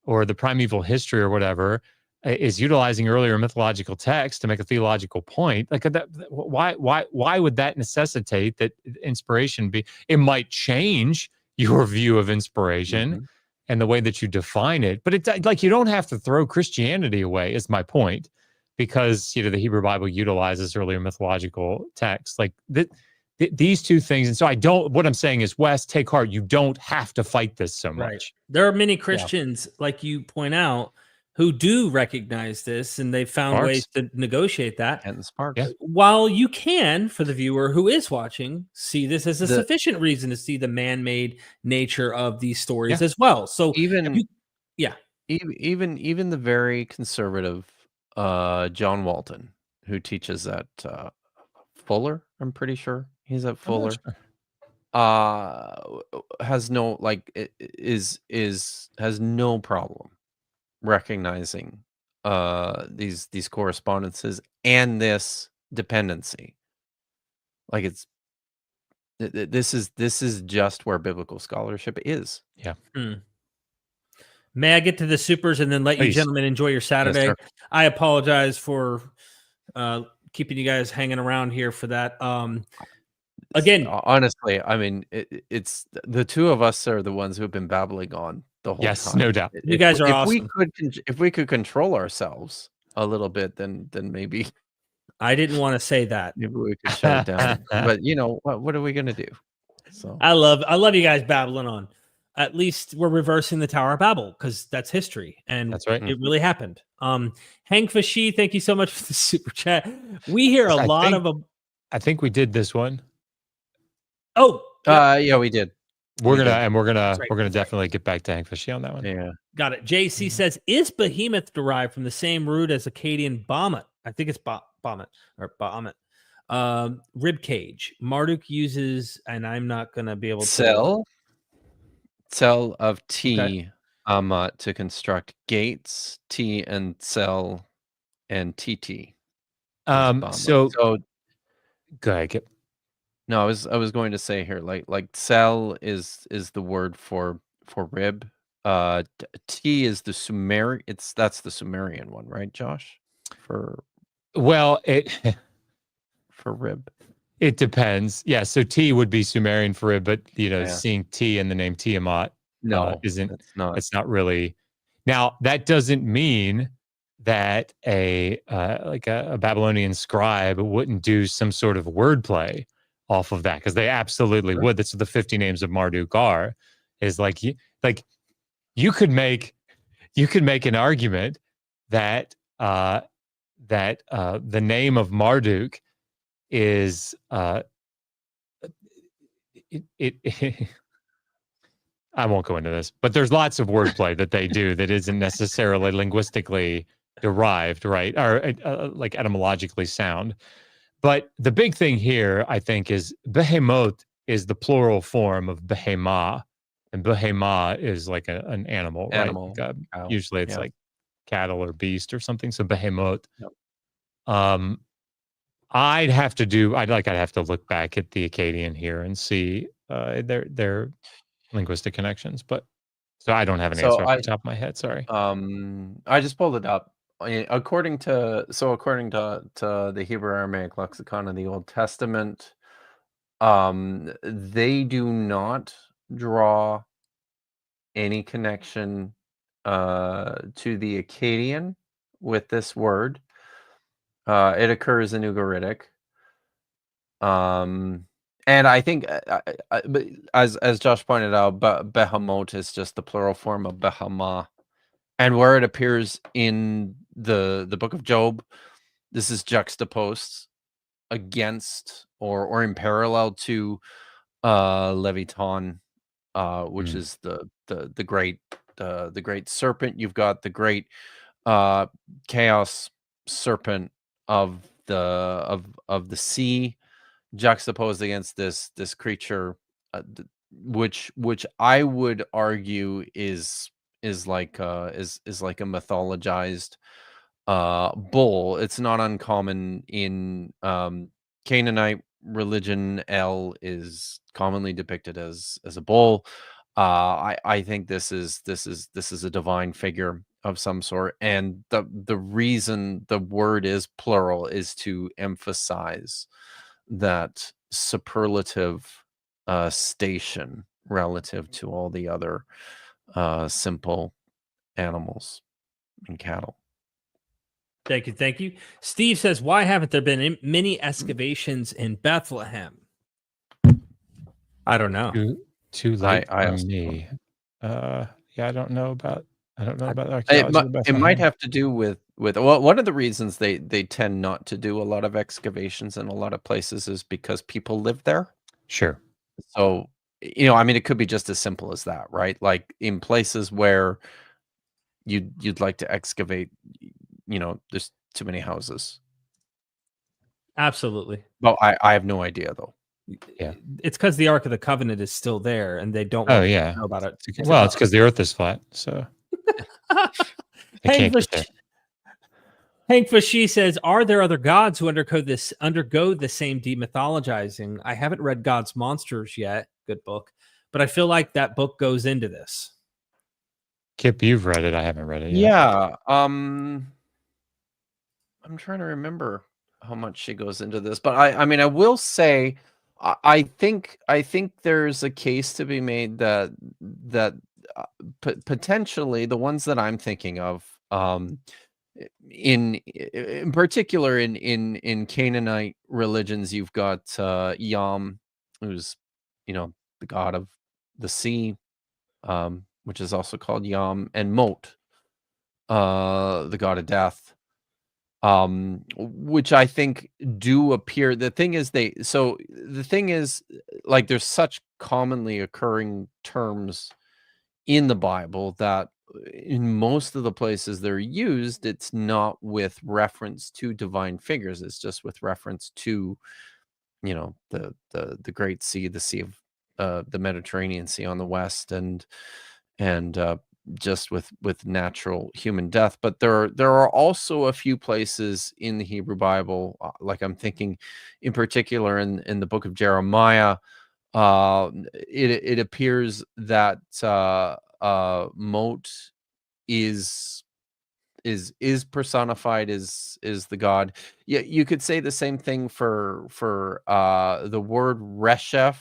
Speaker 6: or the primeval history or whatever is utilizing earlier mythological text to make a theological point. Like why would that necessitate that inspiration be? It might change your view of inspiration and the way that you define it, but it's like you don't have to throw Christianity away, is my point, because you know the Hebrew Bible utilizes earlier mythological texts. Like these two things. And so what I'm saying is, Wes, take heart. You don't have to fight this so much.
Speaker 3: Right. There are many Christians, like you point out, who do recognize this, and they've found ways to negotiate that.
Speaker 5: And Sparks.
Speaker 3: Yeah. While you can, for the viewer who is watching, see this as a sufficient reason to see the man-made nature of these stories as well. So
Speaker 5: even the very conservative John Walton, who teaches at Fuller, I'm pretty sure he's at Fuller, has no has no problem recognizing these correspondences and this dependency. Like this is just where biblical scholarship is.
Speaker 6: Yeah.
Speaker 3: May I get to the supers and then let you gentlemen enjoy your Saturday?
Speaker 5: Yes,
Speaker 3: I apologize for keeping you guys hanging around here for that. Again,
Speaker 5: honestly, I mean, it's the two of us are the ones who've been babbling on the whole time.
Speaker 6: Yes, no doubt.
Speaker 3: You guys are awesome.
Speaker 5: If we could control ourselves a little bit, then maybe.
Speaker 3: I didn't want to say that.
Speaker 5: Maybe we could shut it down. But you know what are we gonna do? So
Speaker 3: I love you guys babbling on. At least we're reversing the Tower of Babel because that's history, and
Speaker 6: that's right.
Speaker 3: It really happened. Hank Fashi, thank you so much for the super chat. We hear a lot of them.
Speaker 6: I think we did this one.
Speaker 3: Oh,
Speaker 5: yeah, we did.
Speaker 6: We're gonna definitely get back to Hank Fashi on that one.
Speaker 5: Yeah,
Speaker 3: got it. JC says, is behemoth derived from the same root as Akkadian Bahamut? I think it's Bahamut or Bahamut. Rib cage. Marduk uses, and I'm not gonna be able to
Speaker 5: cell of T to construct gates, T and cell and TT.
Speaker 6: So go ahead, Kipp.
Speaker 5: No, I was going to say here, like cell is the word for rib. T is the Sumerian. That's the Sumerian one, right, Josh? For
Speaker 6: Well,
Speaker 5: rib.
Speaker 6: it depends. Yeah, so T would be Sumerian for it, but
Speaker 5: Yeah.
Speaker 6: seeing T in the name Tiamat
Speaker 5: No,
Speaker 6: isn't.
Speaker 5: it's not.
Speaker 6: It's not really. Now that doesn't mean that a Babylonian scribe wouldn't do some sort of wordplay off of that, because they absolutely would. That's what the 50 names of Marduk are. Is like you could make an argument that the name of Marduk is I won't go into this, but there's lots of wordplay that they do that isn't necessarily linguistically derived, right? Or like etymologically sound. But the big thing here, I think, is behemoth is the plural form of behemah, and behemah is like an animal, right?
Speaker 5: Animal,
Speaker 6: Like,
Speaker 5: cow,
Speaker 6: usually it's
Speaker 5: yeah.
Speaker 6: like cattle or beast or something. So behemoth.
Speaker 5: Yep.
Speaker 6: I'd have to look back at the Akkadian here and see their linguistic connections, but so I don't have an answer off the top of my head. Sorry.
Speaker 5: I just pulled it up. According to the Hebrew Aramaic lexicon of the Old Testament, they do not draw any connection to the Akkadian with this word. It occurs in Ugaritic. And I think, but as Josh pointed out, behemoth is just the plural form of behemah, and where it appears in the book of Job, this is juxtaposed against or in parallel to Leviathan, which is the great serpent. You've got the great chaos serpent of the sea, juxtaposed against this creature, which I would argue is like a mythologized bull. It's not uncommon in Canaanite religion. El is commonly depicted as a bull. I think this is a divine figure of some sort, and the reason the word is plural is to emphasize that superlative station relative to all the other simple animals and cattle.
Speaker 3: Thank you. Steve says, why haven't there been many excavations in Bethlehem? I don't know.
Speaker 6: Too late for me. I don't know about archaeology.
Speaker 5: It might have to do with one of the reasons they tend not to do a lot of excavations in a lot of places is because people live there.
Speaker 6: Sure.
Speaker 5: So, I mean, it could be just as simple as that, right? Like in places where you'd like to excavate, there's too many houses.
Speaker 3: Absolutely.
Speaker 5: Well, I have no idea though.
Speaker 6: Yeah,
Speaker 3: it's because the Ark of the Covenant is still there, and they don't
Speaker 6: know
Speaker 3: about it.
Speaker 6: Well, it's because the Earth is flat, so
Speaker 3: Hank Fashi says, "Are there other gods who undergo the same demythologizing? I haven't read God's Monsters yet. Good book, but I feel like that book goes into this."
Speaker 6: Kipp, you've read it. I haven't read it yet.
Speaker 5: Yeah. I'm trying to remember how much she goes into this, but I mean, I will say, I think there's a case to be made that potentially the ones that I'm thinking of, in particular in Canaanite religions, you've got Yam, who's the god of the sea, which is also called Yam, and Mot, the god of death, which I think do appear. The thing is, like, there's such commonly occurring terms in the Bible that in most of the places they're used, it's not with reference to divine figures. It's just with reference to, the great sea, the sea of the Mediterranean Sea on the west, and just with natural human death. But there are also a few places in the Hebrew Bible, like I'm thinking in particular in the book of Jeremiah, it appears that Mot is personified as the god. Yeah, you could say the same thing for the word reshef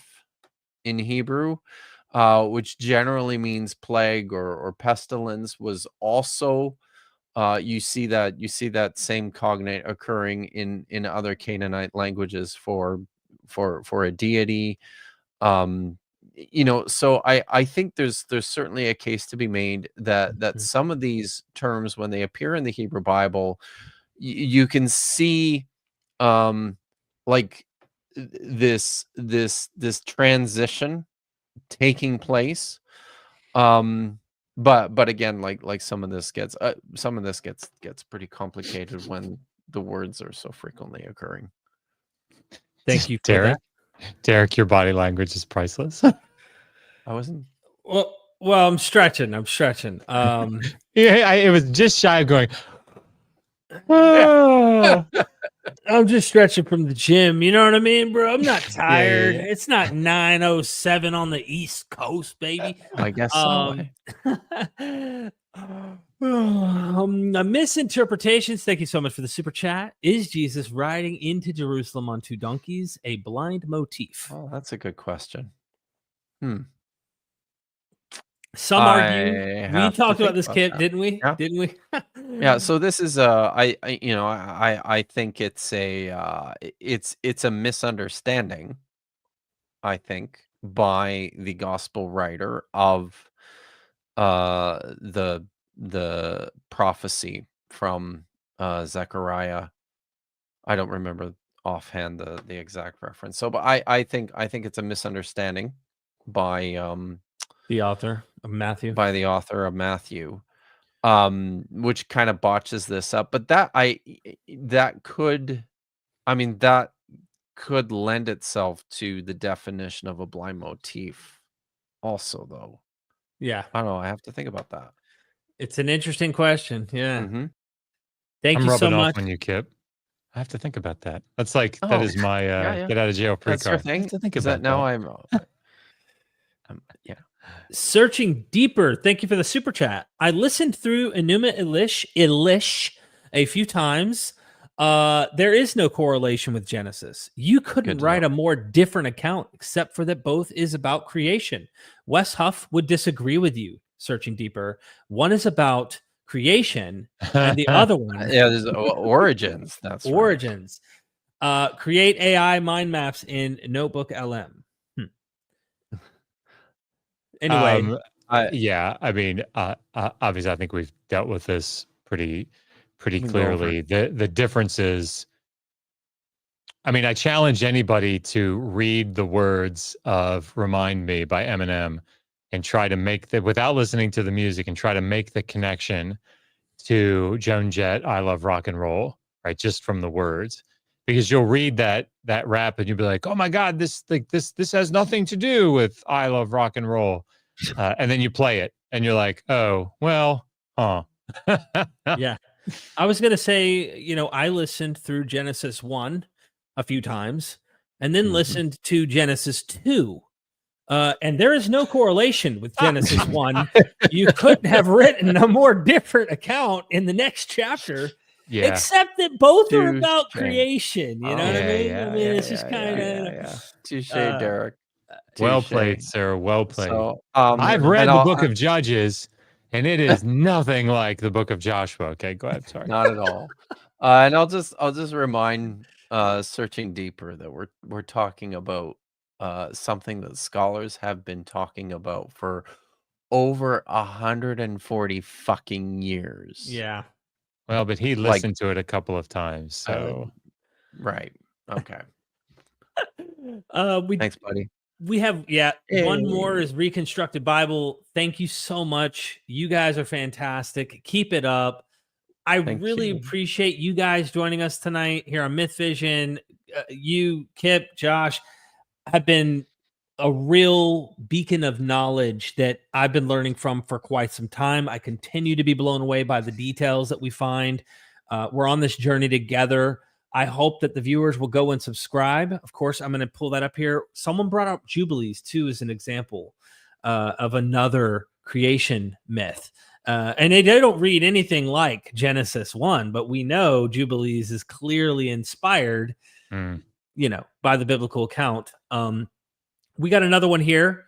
Speaker 5: in Hebrew, which generally means plague or pestilence, was also you see that same cognate occurring in other Canaanite languages for a deity. So I think there's certainly a case to be made that some of these terms, when they appear in the Hebrew Bible, you can see like this transition taking place. But again, like some of this gets pretty complicated when the words are so frequently occurring.
Speaker 3: Thank you for
Speaker 6: Derek.
Speaker 3: that.
Speaker 6: Derek, your body language is priceless.
Speaker 5: I wasn't.
Speaker 3: Well, I'm stretching.
Speaker 6: Yeah, it was just shy of going.
Speaker 3: I'm just stretching from the gym. You know what I mean, bro? I'm not tired.
Speaker 6: Yeah.
Speaker 3: It's not 9:07 on the East Coast, baby.
Speaker 5: I guess so.
Speaker 3: Misinterpretations. Thank you so much for the super chat. Is Jesus riding into Jerusalem on 2 donkeys a blind motif?
Speaker 5: Oh, that's a good question.
Speaker 3: Some argue. We talked about this, Kipp, didn't we?
Speaker 5: Yeah.
Speaker 3: Didn't we?
Speaker 5: Yeah. So this is I think it's a misunderstanding, I think, by the gospel writer of the prophecy from Zechariah. I don't remember offhand the exact reference. So, but I think it's a misunderstanding by
Speaker 3: the author of Matthew.
Speaker 5: Which kind of botches this up. But that could lend itself to the definition of a blind motif also, though.
Speaker 3: Yeah.
Speaker 5: I don't know. I have to think about that.
Speaker 3: It's an interesting question. Yeah.
Speaker 5: Mm-hmm.
Speaker 3: Thank
Speaker 6: I'm
Speaker 3: you so
Speaker 6: rubbing
Speaker 3: much.
Speaker 6: off on you, Kipp. I have to think about that. That's like that is my get out of jail free
Speaker 5: That's
Speaker 6: card.
Speaker 5: your thing?
Speaker 6: I have to think
Speaker 5: Is
Speaker 6: about
Speaker 5: that now
Speaker 6: that.
Speaker 5: yeah.
Speaker 3: Searching deeper. Thank you for the super chat. I listened through Enuma Elish a few times. There is no correlation with Genesis. You couldn't write a more different account, except for that both is about creation. Wes Huff would disagree with you. Searching deeper. One is about creation, and the other one,
Speaker 5: there's origins. That's
Speaker 3: origins. Right. Create AI mind maps in Notebook LM. Anyway,
Speaker 6: obviously, I think we've dealt with this pretty clearly. The difference is, I challenge anybody to read the words of "Remind Me" by Eminem and try to make without listening to the music, and try to make the connection to Joan Jett, "I Love Rock and Roll," right? Just from the words. Because you'll read that rap and you'll be like, "Oh my God, this has nothing to do with I Love Rock and Roll," and then you play it and you're like, "Oh well, huh?"
Speaker 3: Yeah, I was gonna say, I listened through Genesis 1 a few times, and then listened to Genesis 2, and there is no correlation with Genesis 1. You couldn't have written a more different account in the next chapter.
Speaker 6: Yeah.
Speaker 3: Except that both are about creation. You know what I mean?
Speaker 6: Yeah,
Speaker 3: it's just kind of
Speaker 5: touche, Derek.
Speaker 6: Well played, sir. Well played.
Speaker 5: So,
Speaker 6: I've read the Book of Judges, and it is nothing like the Book of Joshua. Okay, go ahead. Sorry.
Speaker 5: Not at all. And I'll just remind searching deeper that we're talking about something that scholars have been talking about for over 140 fucking years.
Speaker 3: Yeah.
Speaker 6: Well, but he listened to it a couple of times, so
Speaker 5: right. Okay.
Speaker 3: Thanks,
Speaker 5: buddy.
Speaker 3: We have one more is Reconstructed Bible. Thank you so much. You guys are fantastic. Keep it up. I really appreciate you guys joining us tonight here on MythVision. You, Kipp, Josh, have been a real beacon of knowledge that I've been learning from for quite some time. I continue to be blown away by the details that we find. We're on this journey together. I hope that the viewers will go and subscribe. Of course, I'm going to pull that up here. Someone brought up Jubilees too as an example of another creation myth. And they don't read anything like Genesis 1, but we know Jubilees is clearly inspired, by the biblical account. We got another one here,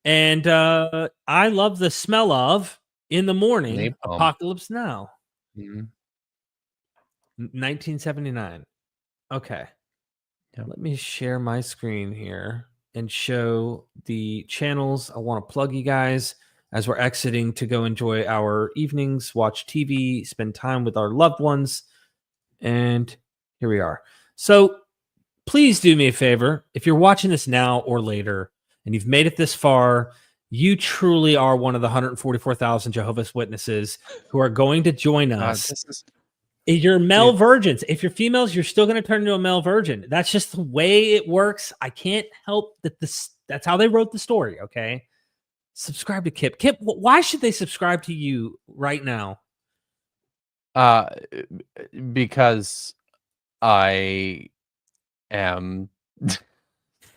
Speaker 3: and I love the smell of in the morning.
Speaker 5: Napalm.
Speaker 3: Apocalypse Now.
Speaker 5: Mhm.
Speaker 3: 1979. Okay.
Speaker 5: Yep.
Speaker 3: Let me share my screen here and show the channels. I want to plug you guys as we're exiting to go enjoy our evenings, watch TV, spend time with our loved ones. And here we are. So please do me a favor. If you're watching this now or later and you've made it this far, you truly are one of the 144,000 Jehovah's Witnesses who are going to join us. You're male virgins. If you're females, you're still going to turn into a male virgin. That's just the way it works. I can't help that. That's how they wrote the story. Okay. Subscribe to Kipp. Kipp, why should they subscribe to you right now?
Speaker 5: Because I am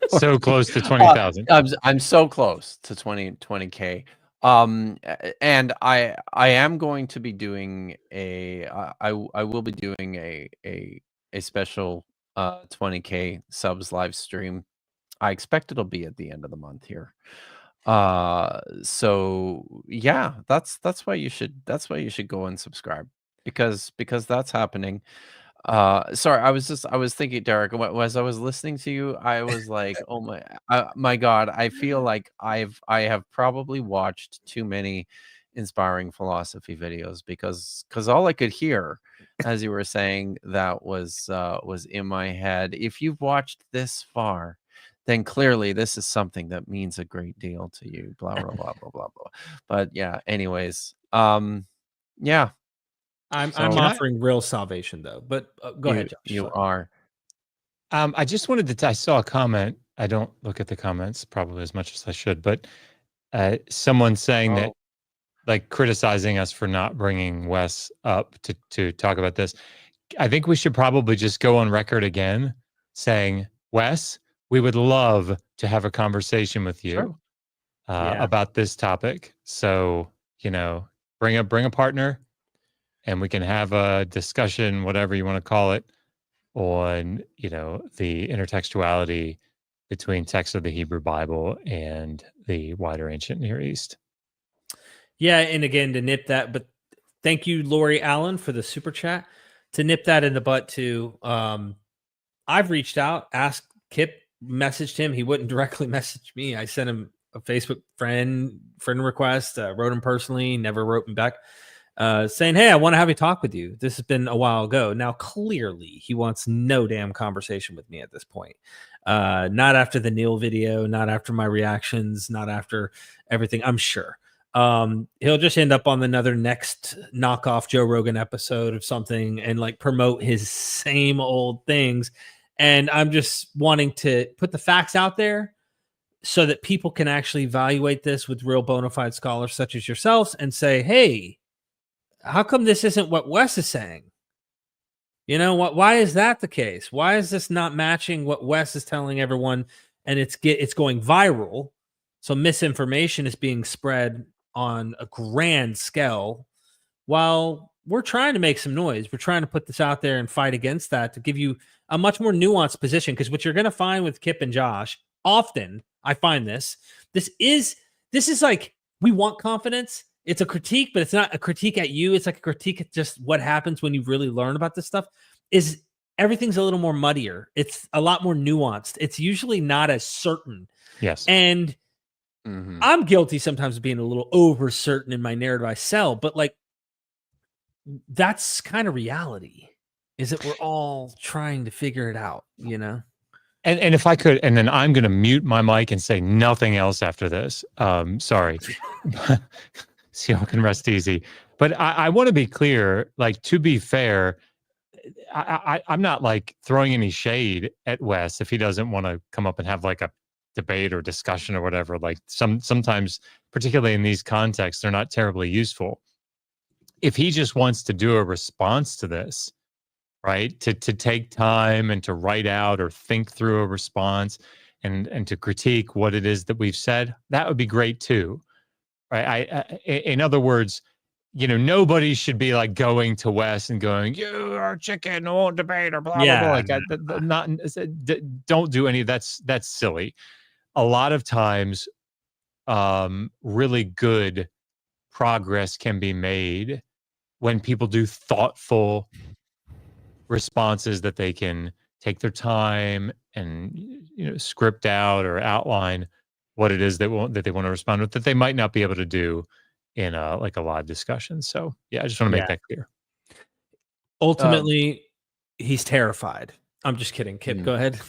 Speaker 6: so close to 20,000.
Speaker 5: I'm so close to 20K. And I am going to be doing I will be doing a special 20K subs live stream. I expect it'll be at the end of the month here. So yeah, that's why you should go and subscribe, because that's happening. Sorry, I was thinking, Derek, as I was listening to you, I was like, oh my God, I feel like I have probably watched too many inspiring philosophy videos, because all I could hear as you were saying that was in my head. If you've watched this far, then clearly this is something that means a great deal to you, blah, blah, blah, blah, blah, blah. But yeah, anyways, yeah.
Speaker 3: I'm offering real salvation though, but go ahead, Josh.
Speaker 5: You are.
Speaker 6: I just wanted to, I saw a comment. I don't look at the comments probably as much as I should, but someone saying that, like, criticizing us for not bringing Wes up to talk about this. I think we should probably just go on record again saying, Wes, we would love to have a conversation with you about this topic. So, bring a partner and we can have a discussion, whatever you want to call it, on, the intertextuality between texts of the Hebrew Bible and the wider ancient Near East.
Speaker 3: Yeah, and again, to nip that, but thank you, Lori Allen, for the super chat. To nip that in the butt too, I've reached out, asked Kipp, messaged him. He wouldn't directly message me. I sent him a Facebook friend request, wrote him personally, never wrote me back, saying, hey, I want to have a talk with you. This has been a while ago. Now, clearly, he wants no damn conversation with me at this point. Not after the Neil video, not after my reactions, not after everything, I'm sure. He'll just end up on another next knockoff Joe Rogan episode of something and like promote his same old things. And I'm just wanting to put the facts out there so that people can actually evaluate this with real bona fide scholars such as yourselves and say, hey, how come this isn't what Wes is saying? Why is that the case? Why is this not matching what Wes is telling everyone? And it's going viral. So misinformation is being spread on a grand scale while we're trying to make some noise. We're trying to put this out there and fight against that to give you a much more nuanced position. Because what you're going to find with Kipp and Josh, often I find this is like, we want confidence. It's a critique, but it's not a critique at you. It's like a critique at just what happens when you really learn about this stuff. Is everything's a little more muddier. It's a lot more nuanced. It's usually not as certain.
Speaker 6: Yes.
Speaker 3: And I'm guilty sometimes of being a little over certain in my narrative I sell, but like, that's kind of reality, is that we're all trying to figure it out, And
Speaker 6: if I could, and then I'm going to mute my mic and say nothing else after this. Sorry. So y'all can rest easy. But I want to be clear, like, to be fair, I'm not like throwing any shade at Wes if he doesn't want to come up and have like a debate or discussion or whatever. Like sometimes, particularly in these contexts, they're not terribly useful. If he just wants to do a response to this, right, to take time and to write out or think through a response and to critique what it is that we've said, that would be great too. Right? In other words, nobody should be like going to Wes and going, "You are chicken, won't debate," or blah blah blah. Don't do any of that. That's silly. A lot of times, really good progress can be made when people do thoughtful responses that they can take their time and script out or outline what it is that they want to respond with that they might not be able to do in a live discussion. So I just want to make that clear.
Speaker 3: Ultimately, he's terrified. I'm just kidding. Kipp, go ahead.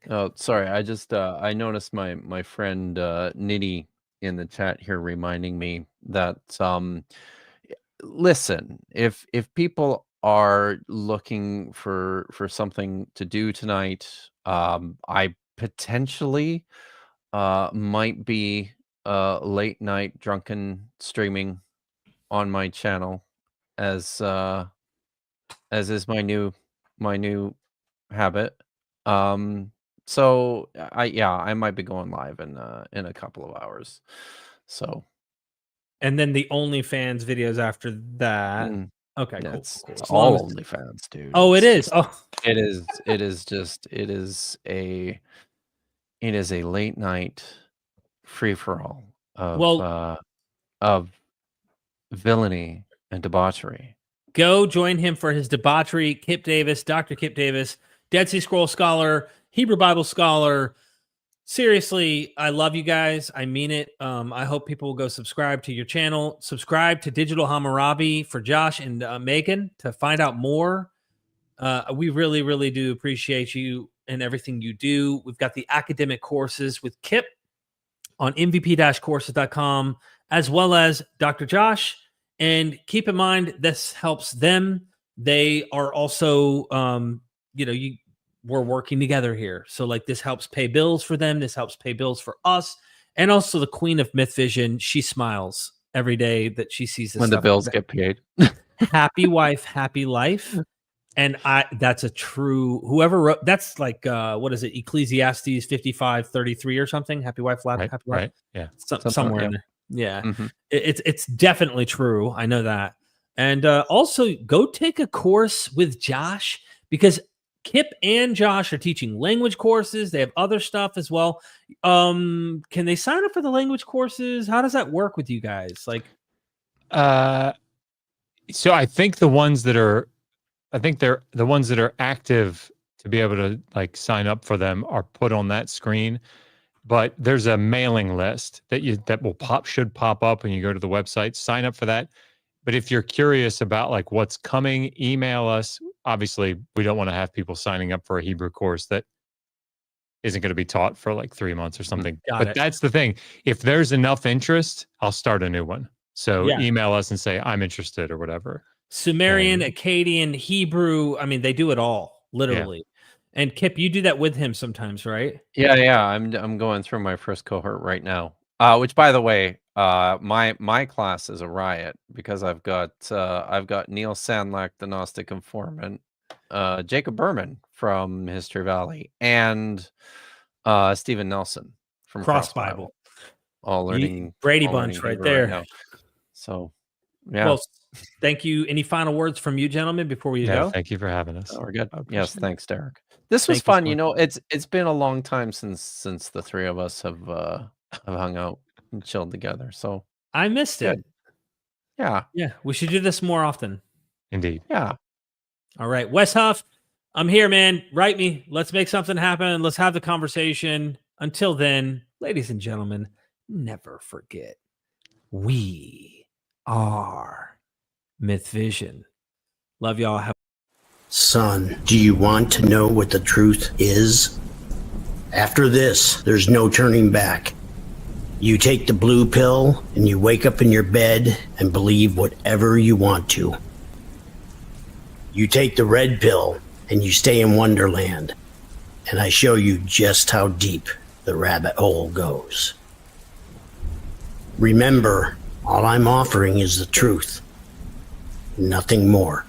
Speaker 5: Oh, sorry. I just I noticed my friend Nitty in the chat here reminding me that listen, if people are looking for something to do tonight, I potentially might be late night drunken streaming on my channel as is my new habit. So I might be going live in a couple of hours. So,
Speaker 3: and then the OnlyFans videos after that. Okay,
Speaker 5: yeah,
Speaker 3: cool.
Speaker 5: It's all OnlyFans, dude.
Speaker 3: Oh, it is. Oh,
Speaker 5: it is a late night free for all of villainy and debauchery.
Speaker 3: Go join him for his debauchery. Kipp Davis, Dr. Kipp Davis, Dead Sea Scroll scholar, Hebrew Bible scholar. Seriously, I love you guys. I mean it. I hope people will go subscribe to your channel. Subscribe to Digital Hammurabi for Josh and Megan to find out more. We really, really do appreciate you and everything you do. We've got the academic courses with Kipp on mvp-courses.com, as well as Dr. Josh. And keep in mind, this helps them. They are also, we're working together here. So like this helps pay bills for them. This helps pay bills for us. And also the queen of MythVision, she smiles every day that she sees this
Speaker 5: when
Speaker 3: stuff.
Speaker 5: The bills get paid.
Speaker 3: Happy wife, happy life. And that's a true, whoever wrote, that's like, what is it? Ecclesiastes 55:33 or something. Happy wife, happy life.
Speaker 6: Right. Yeah.
Speaker 3: Somewhere in there. Yeah. Mm-hmm. It's definitely true. I know that. And also go take a course with Josh, because Kipp and Josh are teaching language courses. They have other stuff as well. Can they sign up for the language courses? How does that work with you guys? Like,
Speaker 6: so I think they're the ones that are active to be able to like sign up for them are put on that screen. But there's a mailing list that should pop up when you go to the website. Sign up for that. But if you're curious about like what's coming, email us. Obviously, we don't want to have people signing up for a Hebrew course that isn't going to be taught for like 3 months or something. But that's the thing. If there's enough interest, I'll start a new one. So email us and say, I'm interested or whatever.
Speaker 3: Sumerian, Akkadian, Hebrew. I mean, they do it all, literally. Yeah. And Kipp, you do that with him sometimes, right?
Speaker 5: Yeah. I'm going through my first cohort right now. Which, by the way, my class is a riot because I've got Neil Sandlack, the Gnostic informant, Jacob Berman from History Valley, and Stephen Nelson from Cross Bible. All learning
Speaker 3: Brady Bunch right there.
Speaker 5: Right now. So, yeah.
Speaker 3: Well, thank you. Any final words from you, gentlemen, before we go?
Speaker 6: Thank you for having us.
Speaker 5: Oh, we're good. Yes, thanks, Derek. This was fun. It's been a long time since the three of us have hung out and chilled together. So
Speaker 3: I missed it.
Speaker 5: Yeah.
Speaker 3: We should do this more often.
Speaker 6: Indeed.
Speaker 5: Yeah.
Speaker 3: All right, Wes Huff, I'm here, man. Write me. Let's make something happen. Let's have the conversation. Until then, ladies and gentlemen, never forget, we are MythVision. Love y'all.
Speaker 10: Son, do you want to know what the truth is? After this, there's no turning back. You take the blue pill and you wake up in your bed and believe whatever you want to. You take the red pill and you stay in Wonderland. And I show you just how deep the rabbit hole goes. Remember, all I'm offering is the truth, nothing more.